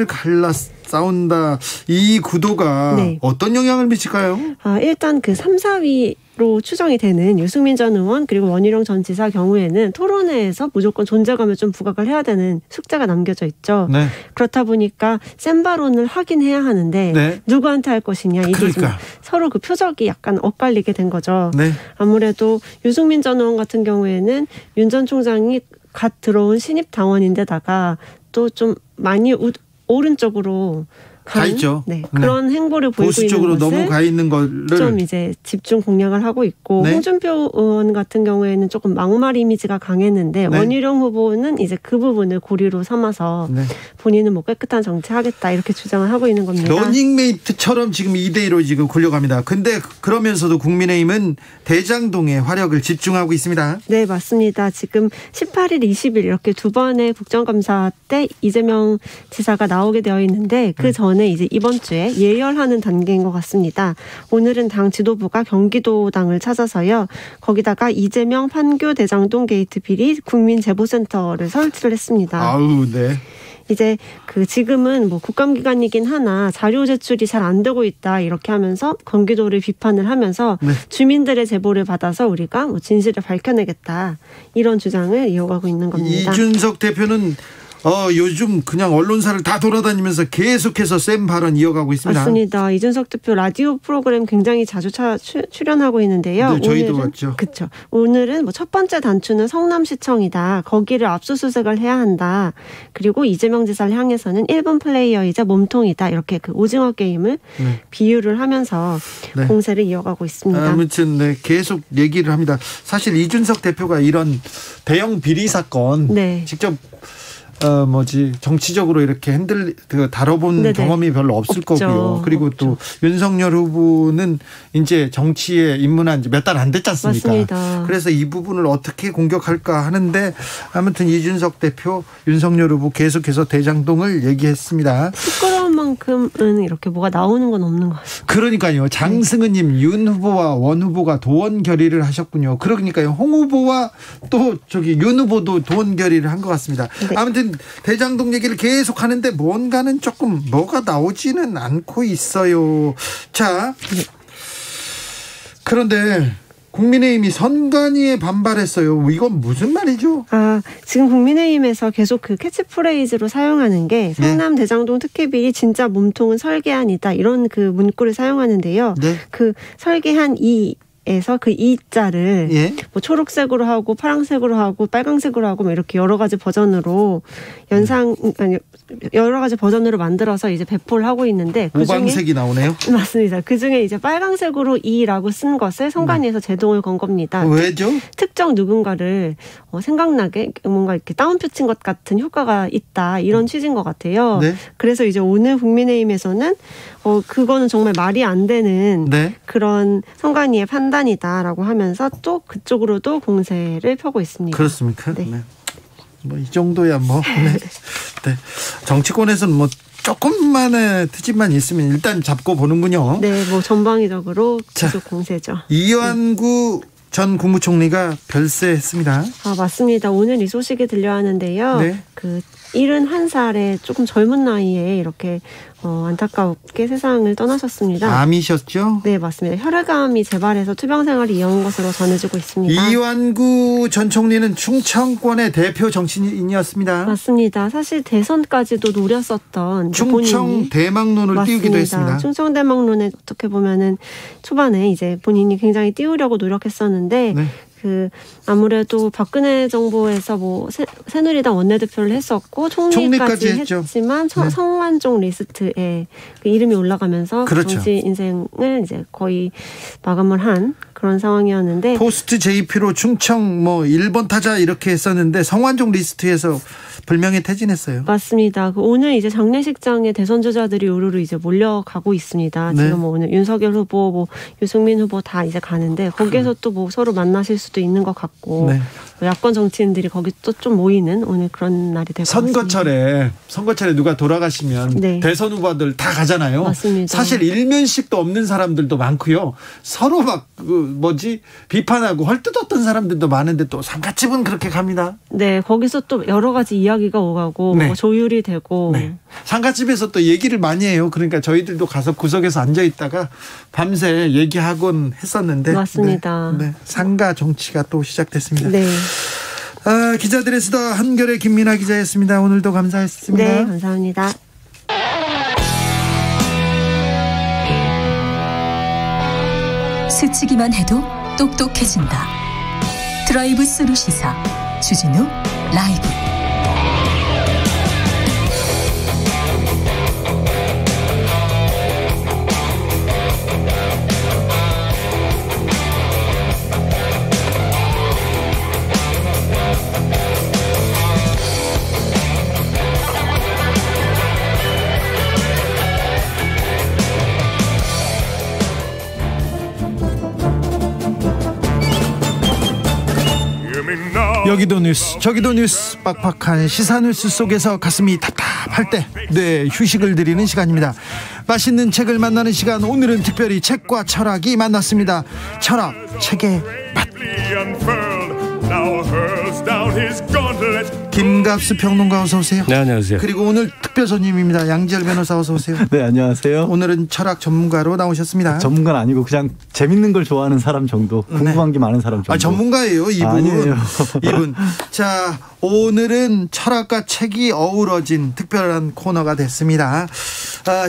갈라 싸운다 이 구도가 네. 어떤 영향을 미칠까요? 일단 그 3, 4위로 추정이 되는 유승민 전 의원 그리고 원희룡 전 지사 경우에는 토론회에서 무조건 존재감을 좀 부각을 해야 되는 숙제가 남겨져 있죠. 네. 그렇다 보니까 센 발언을 하긴 해야 하는데 네. 누구한테 할 것이냐 이게 그러니까. 서로 그 표적이 약간 엇갈리게 된 거죠. 네. 아무래도 유승민 전 의원 같은 경우에는 윤 전 총장이 갓 들어온 신입 당원인데다가 또 좀 많이 오른쪽으로 가 있죠. 네, 그런 행보를 보이고 보수 쪽으로 있는 것을 너무 가 있는 거를 좀 이제 집중 공략을 하고 있고 네. 홍준표 의원 같은 경우에는 조금 막말 이미지가 강했는데 네. 원희룡 후보는 이제 그 부분을 고리로 삼아서 네. 본인은 뭐 깨끗한 정치하겠다 이렇게 주장을 하고 있는 겁니다. 러닝메이트처럼 지금 2대2로 지금 굴려갑니다. 근데 그러면서도 국민의힘은 대장동에 화력을 집중하고 있습니다. 네, 맞습니다. 지금 18일, 20일 이렇게 두 번의 국정감사 때 이재명 지사가 나오게 되어 있는데 그 전에 이제 이번 주에 예열하는 단계인 것 같습니다. 오늘은 당 지도부가 경기도당을 찾아서요. 거기다가 이재명 판교 대장동 게이트 비리 국민제보센터를 설치를 했습니다. 아우, 네. 이제 그 지금은 뭐 국감기간이긴 하나 자료 제출이 잘 안 되고 있다 이렇게 하면서 경기도를 비판을 하면서 네. 주민들의 제보를 받아서 우리가 뭐 진실을 밝혀내겠다 이런 주장을 이어가고 있는 겁니다. 이준석 대표는 요즘 그냥 언론사를 다 돌아다니면서 계속해서 센 발언 이어가고 있습니다. 맞습니다. 이준석 대표 라디오 프로그램 굉장히 자주 출연하고 있는데요. 네, 저희도 왔죠. 그렇죠. 오늘은 뭐 첫 번째 단추는 성남시청이다. 거기를 압수수색을 해야 한다. 그리고 이재명 지사를 향해서는 1번 플레이어이자 몸통이다. 이렇게 그 오징어 게임을 네. 비유를 하면서 네. 공세를 이어가고 있습니다. 아무튼 네, 계속 얘기를 합니다. 사실 이준석 대표가 이런 대형 비리 사건 네. 직접 정치적으로 이렇게 다뤄본 네네. 경험이 별로 없을 없죠. 거고요. 그리고 없죠. 또 윤석열 후보는 이제 정치에 입문한 지 몇 달 안 됐지 않습니까? 맞습니다. 그래서 이 부분을 어떻게 공격할까 하는데 아무튼 이준석 대표, 윤석열 후보 계속해서 대장동을 얘기했습니다. 시끄러운 만큼은 이렇게 뭐가 나오는 건 없는 것 같아요. 그러니까요. 장승은님, 윤 후보와 원 후보가 도원 결의를 하셨군요. 그러니까요. 홍 후보와 또 윤 후보도 도원 결의를 한 것 같습니다. 네. 아무튼 대장동 얘기를 계속 하는데 뭔가는 조금 뭐가 나오지는 않고 있어요. 자, 그런데 국민의힘이 선관위에 반발했어요. 이건 무슨 말이죠? 지금 국민의힘에서 계속 그 캐치프레이즈로 사용하는 게 성남 대장동 특혜비리 진짜 몸통은 설계안이다. 이런 그 문구를 사용하는데요. 네. 그 설계한 에서 그 이자를 예? 뭐 초록색으로 하고 파란색으로 하고 빨강색으로 하고 뭐 이렇게 여러 가지 버전으로 여러 가지 버전으로 만들어서 이제 배포를 하고 있는데 오방색이 나오네요. 맞습니다. 그 중에 이제 빨강색으로 이라고 쓴 것을 선관위에서 제동을 건 겁니다. 왜죠? 특정 누군가를 생각나게 뭔가 이렇게 다운표 친 것 같은 효과가 있다 이런 취지인 것 같아요. 네? 그래서 이제 오늘 국민의힘에서는 그거는 정말 말이 안 되는 네? 그런 선관위의 판단이다라고 하면서 또 그쪽으로도 공세를 펴고 있습니다. 그렇습니까? 네. 네. 뭐 이 정도야 뭐. 네. 네. 정치권에서는 뭐 조금만의 트집만 있으면 일단 잡고 보는군요. 네, 뭐 전방위적으로 계속 공세죠. 이완구 전 국무총리가 별세했습니다. 맞습니다. 오늘 이 소식이 들려왔는데요. 네. 그 71살에 조금 젊은 나이에 이렇게 안타깝게 세상을 떠나셨습니다. 암이셨죠? 네, 맞습니다. 혈액암이 재발해서 투병 생활을 이어온 것으로 전해지고 있습니다. 이완구 전 총리는 충청권의 대표 정치인이었습니다. 맞습니다. 사실 대선까지도 노렸었던 충청 대망론을 띄우기도 했습니다. 충청 대망론에 어떻게 보면은 초반에 이제 본인이 굉장히 띄우려고 노력했었는데 네. 아무래도 박근혜 정부에서 뭐 새누리당 원내대표를 했었고 총리까지 했지만 네. 성완종 리스트에 그 이름이 올라가면서 그렇죠. 정치 인생을 이제 거의 마감을 한 그런 상황이었는데 포스트 JP로 충청 뭐 1번 타자 이렇게 했었는데 성완종 리스트에서 불명예 퇴진했어요. 맞습니다. 오늘 이제 장례식장에 대선 주자들이 우르르 이제 몰려가고 있습니다. 네. 지금 뭐 오늘 윤석열 후보, 뭐 유승민 후보 다 이제 가는데 거기에서 또 뭐 서로 만나실 수도 있는 것 같고 네. 야권 정치인들이 거기 또 좀 모이는 오늘 그런 날이 될 것 같습니다. 선거철에 누가 돌아가시면 네. 대선 후보들 다 가잖아요. 맞습니다. 사실 일면식도 없는 사람들도 많고요. 서로 막 비판하고 헐뜯었던 사람들도 많은데 또 상가집은 그렇게 갑니다. 네, 거기서 또 여러 가지 이야기가 오가고 네. 뭐 조율이 되고 네. 상가집에서 또 얘기를 많이 해요. 그러니까 저희들도 가서 구석에서 앉아 있다가 밤새 얘기하곤 했었는데 맞습니다. 네. 상가 정치가 또 시작됐습니다. 네. 기자들의 수다 한결의 김민아 기자였습니다. 오늘도 감사했습니다. 네, 감사합니다. 스치기만 해도 똑똑해진다. 드라이브 스루 시사 주진우 라이브. 여기도 뉴스 저기도 뉴스 빡빡한 시사 뉴스 속에서 가슴이 답답할 때 휴식을 드리는 시간입니다. 맛있는 책을 만나는 시간. 오늘은 특별히 책과 철학이 만났습니다. 철학 책의 맛. 김갑수 평론가 어서 오세요. 네, 안녕하세요. 그리고 오늘 특별 손님입니다. 양지열 변호사 어서 오세요. 네, 안녕하세요. 오늘은 철학 전문가로 나오셨습니다. 전문가는 아니고 그냥 재밌는 걸 좋아하는 사람 정도, 궁금한 게 많은 사람 정도. 전문가예요, 이분. 아니에요. 이분. 자, 오늘은 철학과 책이 어우러진 특별한 코너가 됐습니다.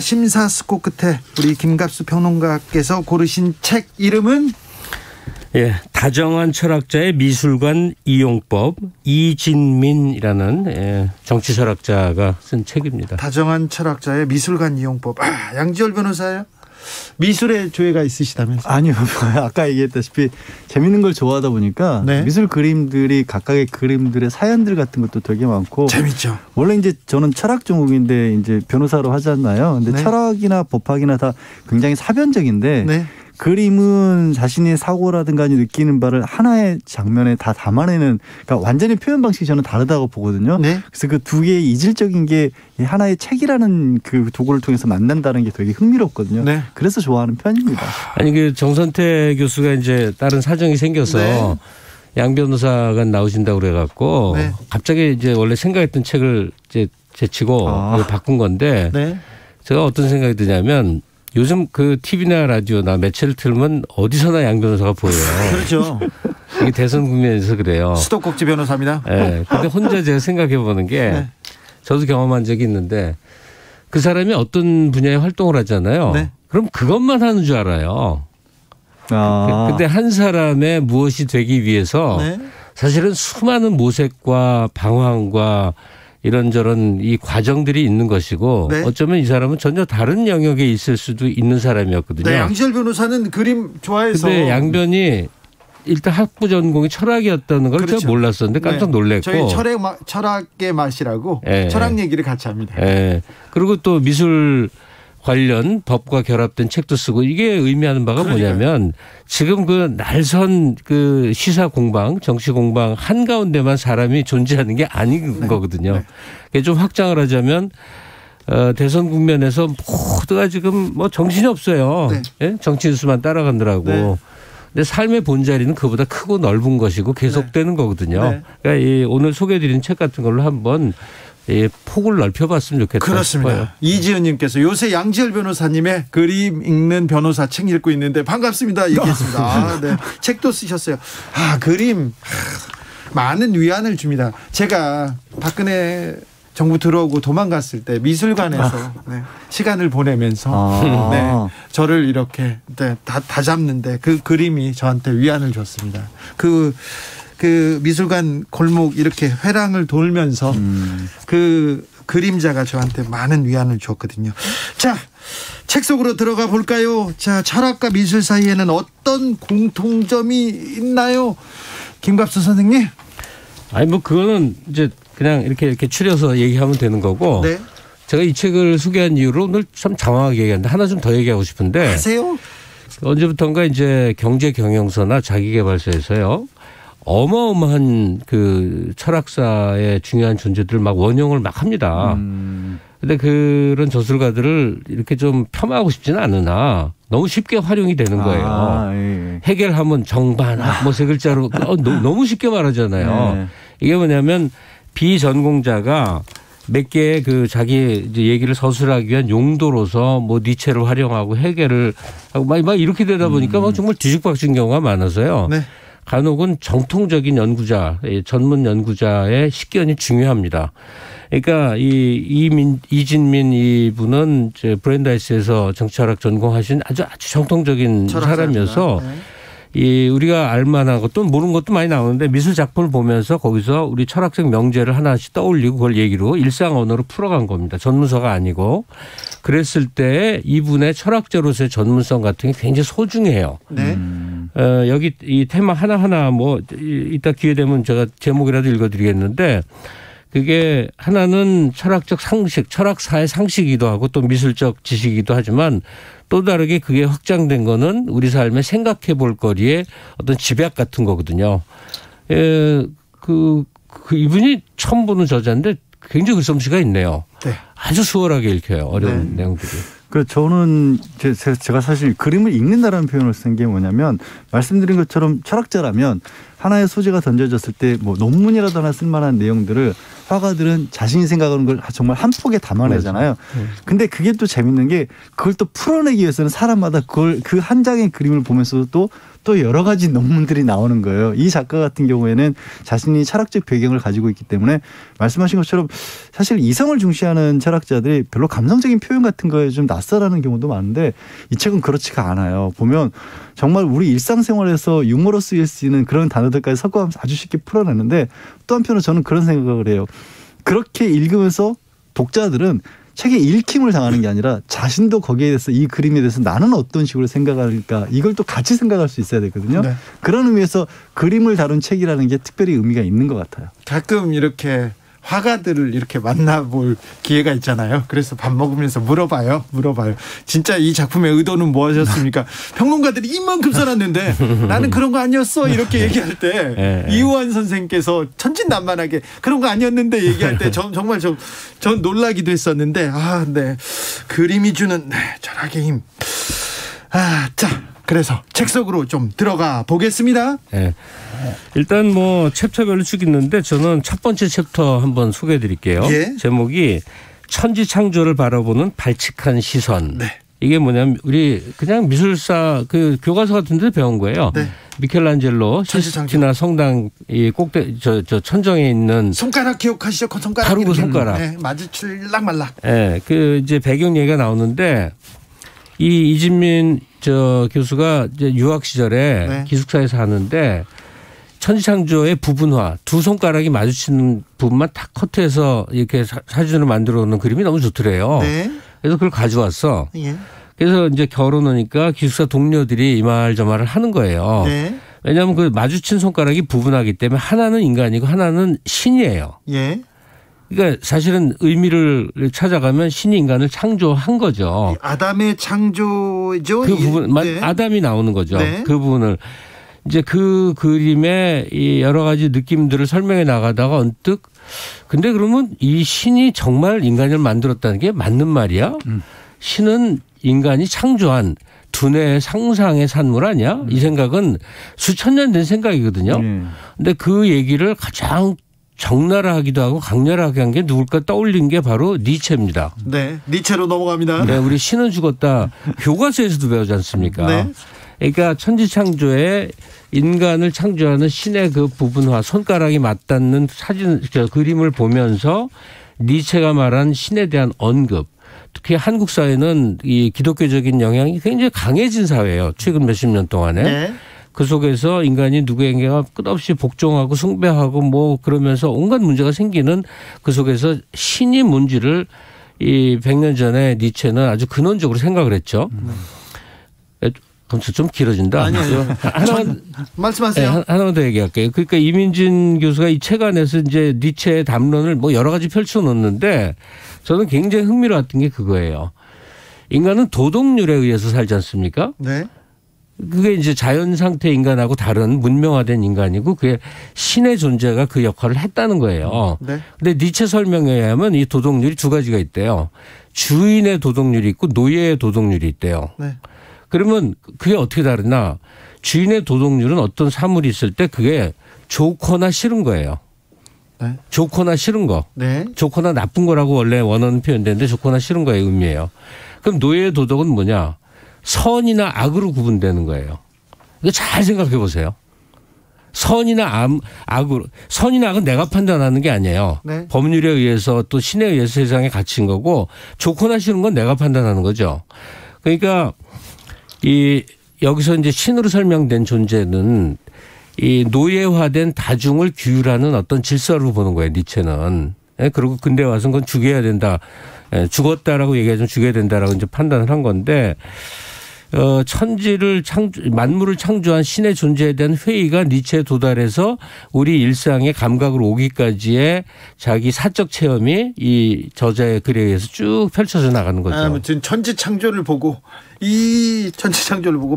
심사숙고 끝에 우리 김갑수 평론가께서 고르신 책 이름은 다정한 철학자의 미술관 이용법, 이진민이라는 정치 철학자가 쓴 책입니다. 다정한 철학자의 미술관 이용법. 양지열 변호사요? 미술에 조예가 있으시다면서요? 아니요. 아까 얘기했다시피 재밌는 걸 좋아하다 보니까 미술 그림들이 각각의 그림들의 사연들 같은 것도 되게 많고 재밌죠. 원래 이제 저는 철학 전공인데 이제 변호사로 하잖아요. 근데 철학이나 법학이나 다 굉장히 사변적인데 그림은 자신의 사고라든가 느끼는 바를 하나의 장면에 다 담아내는, 그러니까 완전히 표현 방식이 저는 다르다고 보거든요. 그래서 그 두 개의 이질적인 게 하나의 책이라는 그 도구를 통해서 만난다는 게 되게 흥미롭거든요. 그래서 좋아하는 편입니다. 아니 그 정선태 교수가 이제 다른 사정이 생겨서 양 변호사가 나오신다고 그래갖고 갑자기 이제 원래 생각했던 책을 이제 제치고 바꾼 건데 제가 어떤 생각이 드냐면. 요즘 그 TV나 라디오나 매체를 틀면 어디서나 양 변호사가 보여요. 그렇죠. 이게 대선 국면에서 그래요. 수도꼭지 변호사입니다. 네. 근데 혼자 제가 생각해 보는 게 저도 경험한 적이 있는데 그 사람이 어떤 분야에 활동을 하잖아요. 그럼 그것만 하는 줄 알아요. 근데 한 사람의 무엇이 되기 위해서 사실은 수많은 모색과 방황과 이런저런 이 과정들이 있는 것이고 어쩌면 이 사람은 전혀 다른 영역에 있을 수도 있는 사람이었거든요. 양지열 변호사는 그림 좋아해서. 근데 양변이 일단 학부 전공이 철학이었다는 걸 제가 몰랐었는데 깜짝 놀랐고. 저희 철학의 맛이라고 철학 얘기를 같이 합니다. 그리고 또 미술 관련 법과 결합된 책도 쓰고 이게 의미하는 바가 뭐냐면 지금 그 날선 그 시사 공방, 정치 공방 한가운데만 사람이 존재하는 게 아닌 거거든요. 좀 확장을 하자면 대선 국면에서 모두가 지금 뭐 정신이 없어요. 정치 뉴스만 따라가느라고. 근데 삶의 본자리는 그보다 크고 넓은 것이고 계속되는 거거든요. 그러니까 이 오늘 소개해드린 책 같은 걸로 한번 폭을 넓혀봤으면 좋겠다. 그렇습니다. 싶어요. 이지은님께서 요새 양지열 변호사님의 그림 읽는 변호사 책 읽고 있는데 반갑습니다. 얘기했습니다. 네. 책도 쓰셨어요. 그림 많은 위안을 줍니다. 제가 박근혜 정부 들어오고 도망갔을 때 미술관에서 시간을 보내면서 저를 이렇게 다 잡는데 그 그림이 저한테 위안을 줬습니다. 그 미술관 골목 이렇게 회랑을 돌면서 그 그림자가 저한테 많은 위안을 줬거든요. 자, 책 속으로 들어가 볼까요? 자, 철학과 미술 사이에는 어떤 공통점이 있나요? 김갑수 선생님? 그거는 이제 그냥 이렇게 추려서 얘기하면 되는 거고. 네. 제가 이 책을 소개한 이유로 오늘 참 장황하게 얘기하는데 하나 좀 더 얘기하고 싶은데. 하세요? 언제부턴가 이제 경제 경영서나 자기개발서에서요. 어마어마한 그 철학사의 중요한 존재들을 막 원용을 막 합니다. 근데 그런 저술가들을 이렇게 좀 폄하하고 싶지는 않으나 너무 쉽게 활용이 되는 거예요. 예. 해결하면 정반학 뭐 세 글자로 너무 쉽게 말하잖아요. 이게 뭐냐면 비전공자가 몇 개의 그 자기 이제 얘기를 서술하기 위한 용도로서 뭐 니체를 활용하고 해결을 하고 막 이렇게 되다 보니까 막 정말 뒤죽박죽인 경우가 많아서요. 네. 간혹은 정통적인 연구자, 전문 연구자의 식견이 중요합니다. 그러니까 이진민 이분은 이제 브랜다이스에서 정치철학 전공하신 아주 정통적인 사람이어서 우리가 알만한 것도 모르는 것도 많이 나오는데 미술 작품을 보면서 거기서 우리 철학적 명제를 하나씩 떠올리고 그걸 얘기로 일상 언어로 풀어간 겁니다. 전문서가 아니고. 그랬을 때 이분의 철학자로서의 전문성 같은 게 굉장히 소중해요. 네. 여기 이 테마 하나하나 뭐 이따 기회 되면 제가 제목이라도 읽어드리겠는데 그게 하나는 철학적 상식, 철학사의 상식이기도 하고 또 미술적 지식이기도 하지만 또 다르게 그게 확장된 거는 우리 삶에 생각해 볼 거리의 어떤 집약 같은 거거든요. 이분이 처음 보는 저자인데 굉장히 글솜씨가 있네요. 네. 아주 수월하게 읽혀요. 어려운 내용들이. 저는 제가 사실 그림을 읽는다라는 표현을 쓴 게 뭐냐면 말씀드린 것처럼 철학자라면 하나의 소재가 던져졌을 때 뭐 논문이라도 하나 쓸만한 내용들을 화가들은 자신이 생각하는 걸 정말 한 폭에 담아내잖아요. 근데 그게 또 재밌는 게 그걸 또 풀어내기 위해서는 사람마다 그걸 그 한 장의 그림을 보면서도 또 여러 가지 논문들이 나오는 거예요. 이 작가 같은 경우에는 자신이 철학적 배경을 가지고 있기 때문에 말씀하신 것처럼 사실 이성을 중시하는 철학자들이 별로 감성적인 표현 같은 거에 좀 낯설어하는 경우도 많은데 이 책은 그렇지가 않아요. 보면 정말 우리 일상생활에서 유머로 쓰일 수 있는 그런 단어들까지 섞어가면서 아주 쉽게 풀어내는데 또 한편으로 저는 그런 생각을 해요. 그렇게 읽으면서 독자들은 책에 읽힘을 당하는 게 아니라 자신도 거기에 대해서 이 그림에 대해서 나는 어떤 식으로 생각할까 이걸 또 같이 생각할 수 있어야 되거든요. 네. 그런 의미에서 그림을 다룬 책이라는 게 특별히 의미가 있는 것 같아요. 가끔 이렇게 화가들을 이렇게 만나볼 기회가 있잖아요. 그래서 밥 먹으면서 물어봐요. 진짜 이 작품의 의도는 무엇이었습니까? 평론가들이 이만큼 써놨는데 나는 그런 거 아니었어 이렇게 얘기할 때 이우환 선생께서 천진난만하게 그런 거 아니었는데 얘기할 때 정말 전 놀라기도 했었는데 네. 그림이 주는 철학의 힘. 자. 그래서 책 속으로 좀 들어가 보겠습니다. 네. 일단 뭐 챕터별로 쭉 있는데 저는 첫 번째 챕터 한번 소개해 드릴게요. 예? 제목이 천지창조를 바라보는 발칙한 시선. 네. 이게 뭐냐면 우리 그냥 미술사 그 교과서 같은 데 배운 거예요. 네. 미켈란젤로 시스티나 성당 이 꼭대 저 천정에 있는 손가락 기억하시죠? 그 손가락. 바로 그 손가락. 네, 마주칠락 말락. 네, 그 이제 배경 얘기가 나오는데 이 이진민 교수가 이제 유학 시절에 기숙사에서 하는데 천지창조의 부분화 두 손가락이 마주치는 부분만 딱 커트해서 이렇게 사진으로 만들어 놓는 그림이 너무 좋더래요. 네. 그래서 그걸 가져왔어. 예. 그래서 이제 결혼하니까 기숙사 동료들이 이 말 저 말을 하는 거예요. 네. 왜냐하면 그 마주친 손가락이 부분하기 때문에 하나는 인간이고 하나는 신이에요. 예. 그러니까 사실은 의미를 찾아가면 신이 인간을 창조한 거죠. 아담의 창조죠. 그 부분, 네. 아담이 나오는 거죠. 네. 그 부분을 이제 그 그림의 이 여러 가지 느낌들을 설명해 나가다가 언뜻 근데 그러면 이 신이 정말 인간을 만들었다는 게 맞는 말이야? 신은 인간이 창조한 두뇌의 상상의 산물 아니야? 이 생각은 수천 년 된 생각이거든요. 근데 그 얘기를 가장 적나라하기도 하고 강렬하게 한 게 누굴까 떠올린 게 바로 니체입니다. 네, 니체로 넘어갑니다. 네, 우리 신은 죽었다 교과서에서도 배우지 않습니까? 네. 그러니까 천지창조에 인간을 창조하는 신의 그 부분화 손가락이 맞닿는 그림을 보면서 니체가 말한 신에 대한 언급. 특히 한국 사회는 이 기독교적인 영향이 굉장히 강해진 사회예요. 최근 몇십 년 동안에. 네. 그 속에서 인간이 누구에게가 끝없이 복종하고 숭배하고 뭐 그러면서 온갖 문제가 생기는 그 속에서 신이 뭔지를 이 100년 전에 니체는 아주 근원적으로 생각을 했죠. 좀 길어진다. 아니요. 말씀하세요. 네, 하나만 더 얘기할게요. 그러니까 이민진 교수가 이 책 안에서 이제 니체의 담론을 뭐 여러 가지 펼쳐놓는데 저는 굉장히 흥미로웠던 게 그거예요. 인간은 도덕률에 의해서 살지 않습니까? 네. 그게 이제 자연 상태 인간하고 다른 문명화된 인간이고 그게 신의 존재가 그 역할을 했다는 거예요. 네. 근데 니체 설명에 의하면 이 도덕률이 두 가지가 있대요. 주인의 도덕률이 있고 노예의 도덕률이 있대요. 네. 그러면 그게 어떻게 다르나 주인의 도덕률은 어떤 사물이 있을 때 그게 좋거나 싫은 거예요. 네. 좋거나 싫은 거. 네. 좋거나 나쁜 거라고 원래 원어는 표현되는데 좋거나 싫은 거의 의미예요. 그럼 노예의 도덕은 뭐냐. 선이나 악으로 구분되는 거예요. 이거 잘 생각해 보세요. 선이나 악으로. 선이나 악은 내가 판단하는 게 아니에요. 네. 법률에 의해서 또 신에 의해서 세상에 갇힌 거고 좋거나 싫은 건 내가 판단하는 거죠. 그러니까 여기서 이제 신으로 설명된 존재는 이 노예화된 다중을 규율하는 어떤 질서로 보는 거예요. 니체는. 그리고 근대 와서는 그건 죽여야 된다. 죽었다라고 얘기하자면 죽여야 된다라고 이제 판단을 한 건데 만물을 창조한 신의 존재에 대한 회의가 니체에 도달해서 우리 일상의 감각으로 오기까지의 자기 사적 체험이 이 저자의 글에 의해서 쭉 펼쳐져 나가는 거죠. 아무튼 천지창조를 보고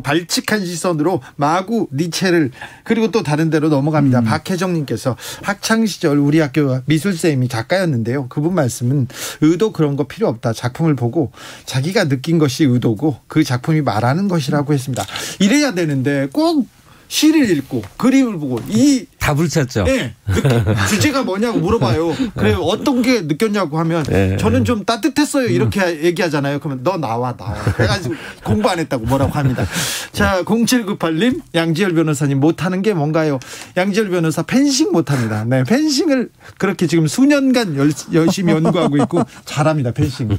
발칙한 시선으로 마구 니체를 그리고 또 다른 데로 넘어갑니다. 박혜정님께서 학창시절 우리 학교 미술쌤이 작가였는데요. 그분 말씀은 의도 그런 거 필요 없다. 작품을 보고 자기가 느낀 것이 의도고 그 작품이 말하는 것이라고 했습니다. 이래야 되는데 꼭 시를 읽고 그림을 보고 답을 찾죠. 네. 주제가 뭐냐고 물어봐요. 그래 어떤 게 느꼈냐고 하면 네. 저는 좀 따뜻했어요. 이렇게 얘기하잖아요. 그러면 너 나와. 그래가지고 공부 안 했다고 뭐라고 합니다. 자 0798님 양지열 변호사님 못하는 게 뭔가요? 양지열 변호사 펜싱 못합니다. 네, 펜싱을 그렇게 지금 수년간 열심히 연구하고 있고 잘합니다. 펜싱이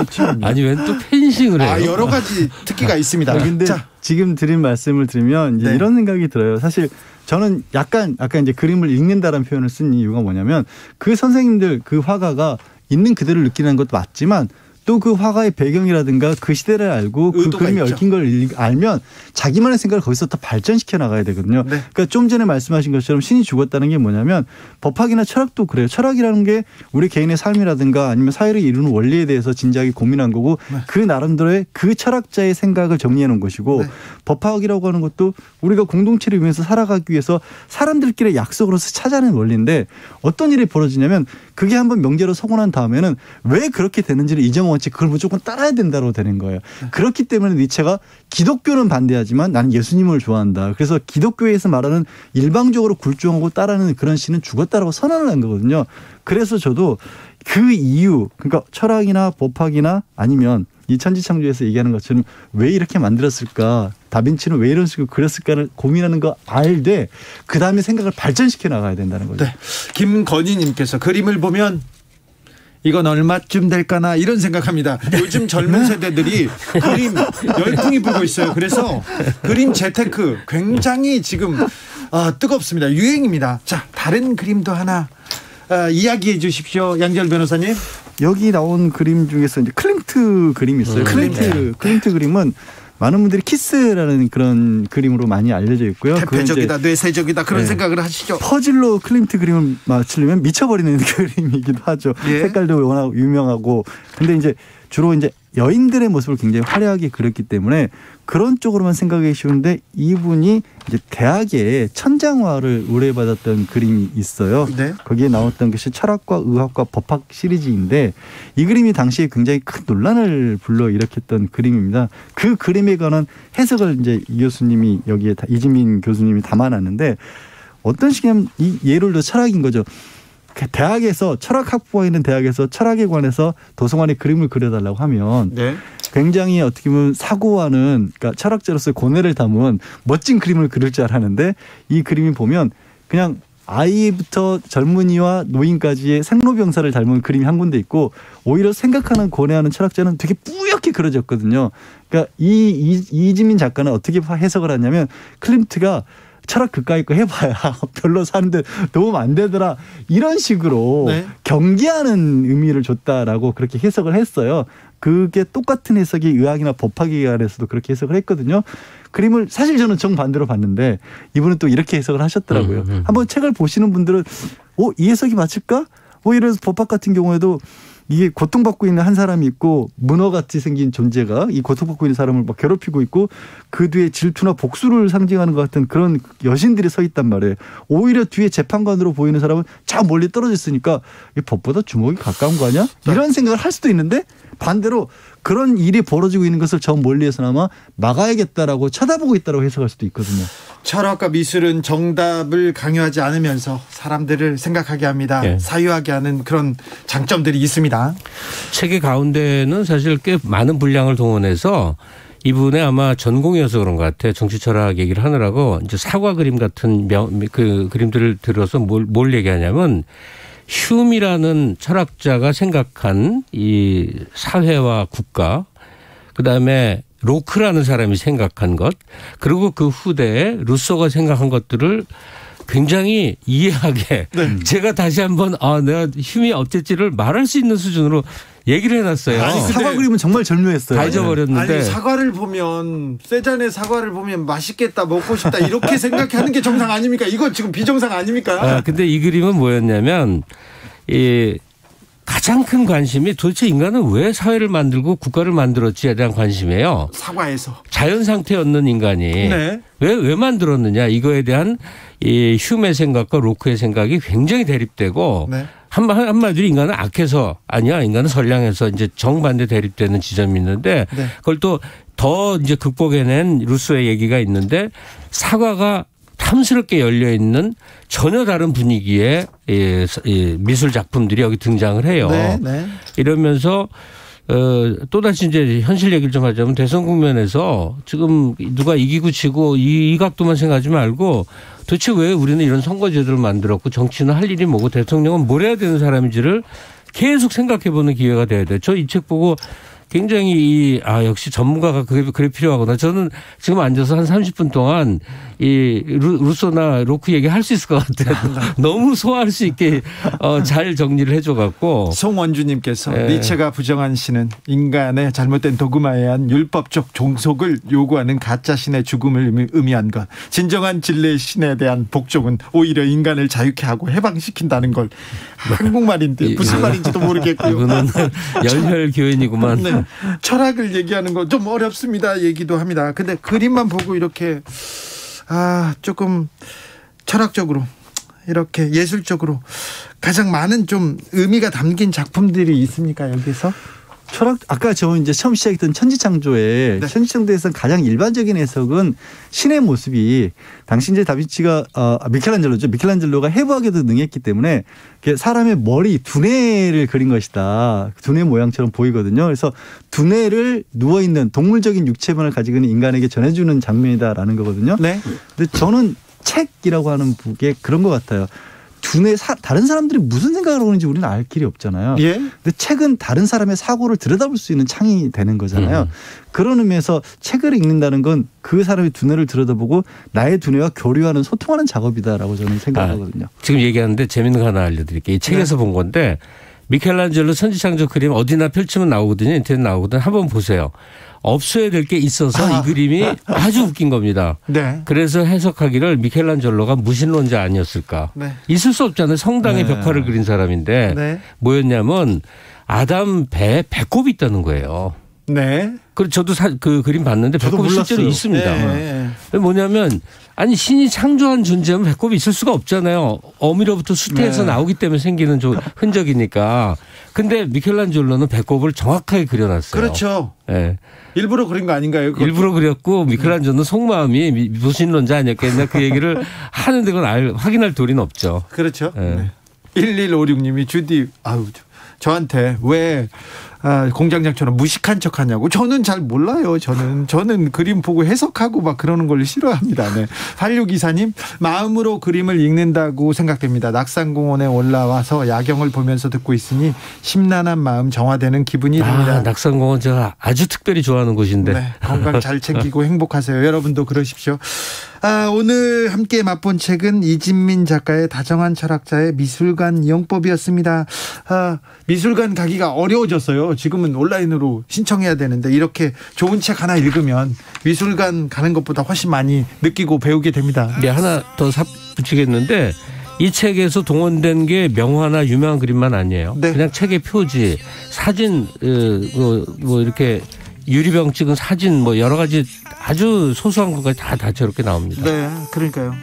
취미입니다. 아니 왜 또 펜싱을 해요? 여러 가지 특기가 있습니다. 근데 지금 드린 말씀을 들으면 이제 이런 생각이 들어요. 사실 저는 약간 이제 그림을 읽는다라는 표현을 쓴 이유가 뭐냐면 그 선생님들 그 화가가 있는 그대로 느끼는 것도 맞지만 또 그 화가의 배경이라든가 그 시대를 알고 그 그림이 있죠. 얽힌 걸 알면 자기만의 생각을 거기서 더 발전시켜 나가야 되거든요. 네. 그러니까 좀 전에 말씀하신 것처럼 신이 죽었다는 게 뭐냐면 법학이나 철학도 그래요. 철학이라는 게 우리 개인의 삶이라든가 아니면 사회를 이루는 원리에 대해서 진지하게 고민한 거고 네. 그 나름대로의 그 철학자의 생각을 정리해 놓은 것이고 네. 법학이라고 하는 것도 우리가 공동체를 위해서 살아가기 위해서 사람들끼리 약속으로서 찾아낸 원리인데 어떤 일이 벌어지냐면 그게 한번 명제로 서고 난 다음에는 왜 그렇게 되는지를 이정원칙 그걸 무조건 따라야 된다고 되는 거예요. 그렇기 때문에 니체가 기독교는 반대하지만 나는 예수님을 좋아한다. 그래서 기독교에서 말하는 일방적으로 굴종하고 따르는 그런 신은 죽었다라고 선언을 한 거거든요. 그래서 저도 그 이유 그러니까 철학이나 법학이나 아니면 이 천지창조에서 얘기하는 것처럼 왜 이렇게 만들었을까 다빈치는 왜 이런 식으로 그렸을까를 고민하는 거 알되 그다음에 생각을 발전시켜 나가야 된다는 거죠. 네. 김건희님께서 그림을 보면 이건 얼마쯤 될까나 이런 생각합니다. 요즘 젊은 세대들이 그림 열풍이 불고 있어요. 그래서 그림 재테크 굉장히 지금 뜨겁습니다. 유행입니다. 자 다른 그림도 하나 이야기해 주십시오. 양지열 변호사님. 여기 나온 그림 중에서 이제 클림트 그림이 있어요. 클림트 그림은 많은 분들이 키스라는 그런 그림으로 많이 알려져 있고요. 대표적이다, 뇌세적이다 그런 생각을 하시죠. 퍼즐로 클림트 그림을 맞추려면 미쳐버리는 그림이기도 하죠. 예. 색깔도 워낙 유명하고. 근데 이제 주로 이제 여인들의 모습을 굉장히 화려하게 그렸기 때문에 그런 쪽으로만 생각하기 쉬운데 이분이 이제 대학에 천장화를 의뢰받았던 그림이 있어요. 네. 거기에 나왔던 것이 철학과 의학과 법학 시리즈인데 이 그림이 당시에 굉장히 큰 논란을 불러일으켰던 그림입니다. 그 그림에 관한 해석을 이제 이 교수님이 여기에 이진민 교수님이 담아놨는데 어떤 식이냐면 이 예를 들어 철학인 거죠. 대학에서 철학학부가 있는 대학에서 철학에 관해서 도서관에 그림을 그려달라고 하면 네. 굉장히 어떻게 보면 사고하는 그러니까 철학자로서의 고뇌를 담은 멋진 그림을 그릴 줄 알았는데 이 그림이 보면 그냥 아이부터 젊은이와 노인까지의 생로병사를 닮은 그림이 한 군데 있고 오히려 생각하는 고뇌하는 철학자는 되게 뿌옇게 그려졌거든요. 그러니까 이지민 작가는 어떻게 해석을 하냐면 클림트가 철학 그까이 거 해봐야 별로 사는데 도움 안 되더라 이런 식으로 네. 경계하는 의미를 줬다라고 그렇게 해석을 했어요. 그게 똑같은 해석이 의학이나 법학기관에서도 그렇게 해석을 했거든요. 그림을 사실 저는 정반대로 봤는데 이분은 또 이렇게 해석을 하셨더라고요. 한번 책을 보시는 분들은 이 해석이 맞을까? 이래서 법학 같은 경우에도 이게 고통받고 있는 한 사람이 있고 문어같이 생긴 존재가 이 고통받고 있는 사람을 막 괴롭히고 있고 그 뒤에 질투나 복수를 상징하는 것 같은 그런 여신들이 서 있단 말이에요. 오히려 뒤에 재판관으로 보이는 사람은 저 멀리 떨어져 있으니까 이 법보다 주먹이 가까운 거 아니야? 이런 생각을 할 수도 있는데 반대로 그런 일이 벌어지고 있는 것을 저 멀리에서나마 막아야겠다라고 쳐다보고 있다라고 해석할 수도 있거든요. 철학과 미술은 정답을 강요하지 않으면서 사람들을 생각하게 합니다. 네. 사유하게 하는 그런 장점들이 있습니다. 책의 가운데는 사실 꽤 많은 분량을 동원해서 이분의 아마 전공이어서 그런 것 같아요. 정치철학 얘기를 하느라고 이제 사과 그림 같은 그 그림들을 들어서 뭘 얘기하냐면 휴미라는 철학자가 생각한 이 사회와 국가, 그다음에 로크라는 사람이 생각한 것, 그리고 그 후대에 루소가 생각한 것들을 굉장히 이해하게 네. 제가 다시 한번 내가 휴미 어땠지를 말할 수 있는 수준으로 얘기를 해놨어요. 아니, 사과 그림은 정말 절묘했어요. 다 잊어버렸는데. 아니, 사과를 보면 세 잔의 사과를 보면 맛있겠다 먹고 싶다 이렇게 생각하는 게 정상 아닙니까? 이거 지금 비정상 아닙니까? 근데 이 그림은 뭐였냐면 이 가장 큰 관심이 도대체 인간은 왜 사회를 만들고 국가를 만들었지에 대한 관심이에요. 사과에서. 자연 상태였는 인간이 네. 왜 만들었느냐 이거에 대한 이 휴메의 생각과 로크의 생각이 굉장히 대립되고 네. 한마디로 인간은 악해서 아니야 인간은 선량해서 이제 정반대 대립되는 지점이 있는데 네. 그걸 또 더 이제 극복해낸 루소의 얘기가 있는데 사과가 탐스럽게 열려 있는 전혀 다른 분위기의 미술 작품들이 여기 등장을 해요. 네, 네. 이러면서 또다시 이제 현실 얘기를 좀 하자면 대선 국면에서 지금 누가 이기고 지고 이 각도만 생각하지 말고 도대체 왜 우리는 이런 선거제도를 만들었고 정치는 할 일이 뭐고 대통령은 뭘 해야 되는 사람인지를 계속 생각해 보는 기회가 돼야 돼요. 저 이 책 보고 굉장히 역시 전문가가 그게 필요하구나. 저는 지금 앉아서 한 30분 동안 이 루소나 로크 얘기 할 수 있을 것 같아요. 너무 소화할 수 있게 잘 정리를 해줘 갖고. 송원주님께서 니체가 부정한 신은 인간의 잘못된 도구마에 의한 율법적 종속을 요구하는 가짜 신의 죽음을 의미한 것. 진정한 진리의 신에 대한 복종은 오히려 인간을 자유케 하고 해방시킨다는 걸. 한국말인데 무슨 말인지도 모르겠고요. 이거는 열혈 교인이구만. 네. 철학을 얘기하는 거 좀 어렵습니다. 얘기도 합니다. 근데 그림만 보고 이렇게 조금 철학적으로 이렇게 예술적으로 가장 많은 좀 의미가 담긴 작품들이 있습니까 여기서? 철학 아까 저 이제 처음 시작했던 천지창조에 네. 천지창조에서 가장 일반적인 해석은 신의 모습이 당시 이제 다빈치가 미켈란젤로죠. 미켈란젤로가 해부하기도 능했기 때문에 사람의 머리 두뇌를 그린 것이다. 두뇌 모양처럼 보이거든요. 그래서 두뇌를 누워 있는 동물적인 육체만을 가지고 있는 인간에게 전해주는 장면이다라는 거거든요. 네. 근데 저는 책이라고 하는 북에 그런 것 같아요. 두뇌 다른 사람들이 무슨 생각을 하는지 우리는 알 길이 없잖아요. 예? 근데 책은 다른 사람의 사고를 들여다볼 수 있는 창이 되는 거잖아요. 그런 의미에서 책을 읽는다는 건 그 사람의 두뇌를 들여다보고 나의 두뇌와 교류하는 소통하는 작업이다라고 저는 생각하거든요. 지금 얘기하는데 재밌는 거 하나 알려드릴게요. 이 책에서 본 건데 미켈란젤로 천지창조 그림 어디나 펼치면 나오거든요. 인터넷 나오거든요. 한번 보세요. 없어야 될 게 있어서 이 그림이 아주 웃긴 겁니다. 네. 그래서 해석하기를 미켈란젤로가 무신론자 아니었을까. 네. 있을 수 없잖아요. 성당의 벽화를 그린 사람인데 뭐였냐면 아담 배에 배꼽이 있다는 거예요. 네. 그리고 저도 그 그림 봤는데 배꼽이 실제로 있습니다. 뭐냐면 아니 신이 창조한 존재면 배꼽이 있을 수가 없잖아요. 어미로부터 수태에서 나오기 때문에 생기는 흔적이니까. 근데 미켈란젤로는 배꼽을 정확하게 그려놨어요. 그렇죠. 네. 일부러 그린 거 아닌가요? 그것도? 일부러 그렸고 미켈란젤로는 속마음이 무신론자 아니었겠냐 그 얘기를 하는데 그건 확인할 도리는 없죠. 그렇죠. 네. 1156님이 주디 저한테 왜 공장장처럼 무식한 척하냐고. 저는 잘 몰라요. 저는 그림 보고 해석하고 막 그러는 걸 싫어합니다. 네. 8624님, 마음으로 그림을 읽는다고 생각됩니다. 낙산공원에 올라와서 야경을 보면서 듣고 있으니 심란한 마음 정화되는 기분이 듭니다. 낙산공원 제가 아주 특별히 좋아하는 곳인데. 네, 건강 잘 챙기고 행복하세요. 여러분도 그러십시오. 오늘 함께 맛본 책은 이진민 작가의 다정한 철학자의 미술관 이용법이었습니다. 미술관 가기가 어려워졌어요. 지금은 온라인으로 신청해야 되는데 이렇게 좋은 책 하나 읽으면 미술관 가는 것보다 훨씬 많이 느끼고 배우게 됩니다. 네, 하나 더 붙이겠는데 이 책에서 동원된 게 명화나 유명한 그림만 아니에요. 네. 그냥 책의 표지, 사진, 뭐 이렇게 유리병 찍은 사진, 뭐 여러 가지 아주 소소한 것까지 다 저렇게 나옵니다. 네, 그러니까요.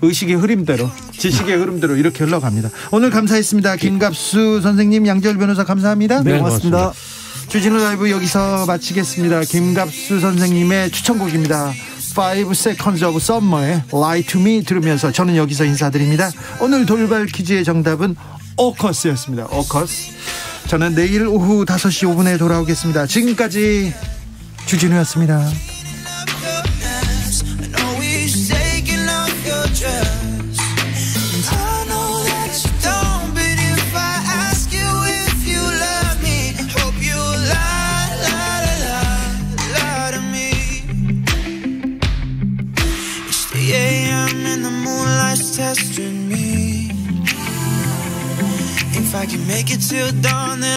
의식의 흐름대로, 지식의 흐름대로 이렇게 흘러갑니다. 오늘 감사했습니다. 김갑수 선생님, 양지열 변호사 감사합니다. 네, 고맙습니다. 주진우 라이브 여기서 마치겠습니다. 김갑수 선생님의 추천곡입니다. 5 Seconds of Summer의 Lie to Me 들으면서 저는 여기서 인사드립니다. 오늘 돌발 퀴즈의 정답은 오커스였습니다. 오커스. 저는 내일 오후 5시 5분에 돌아오겠습니다. 지금까지 주진우였습니다. If I can make it till dawn, then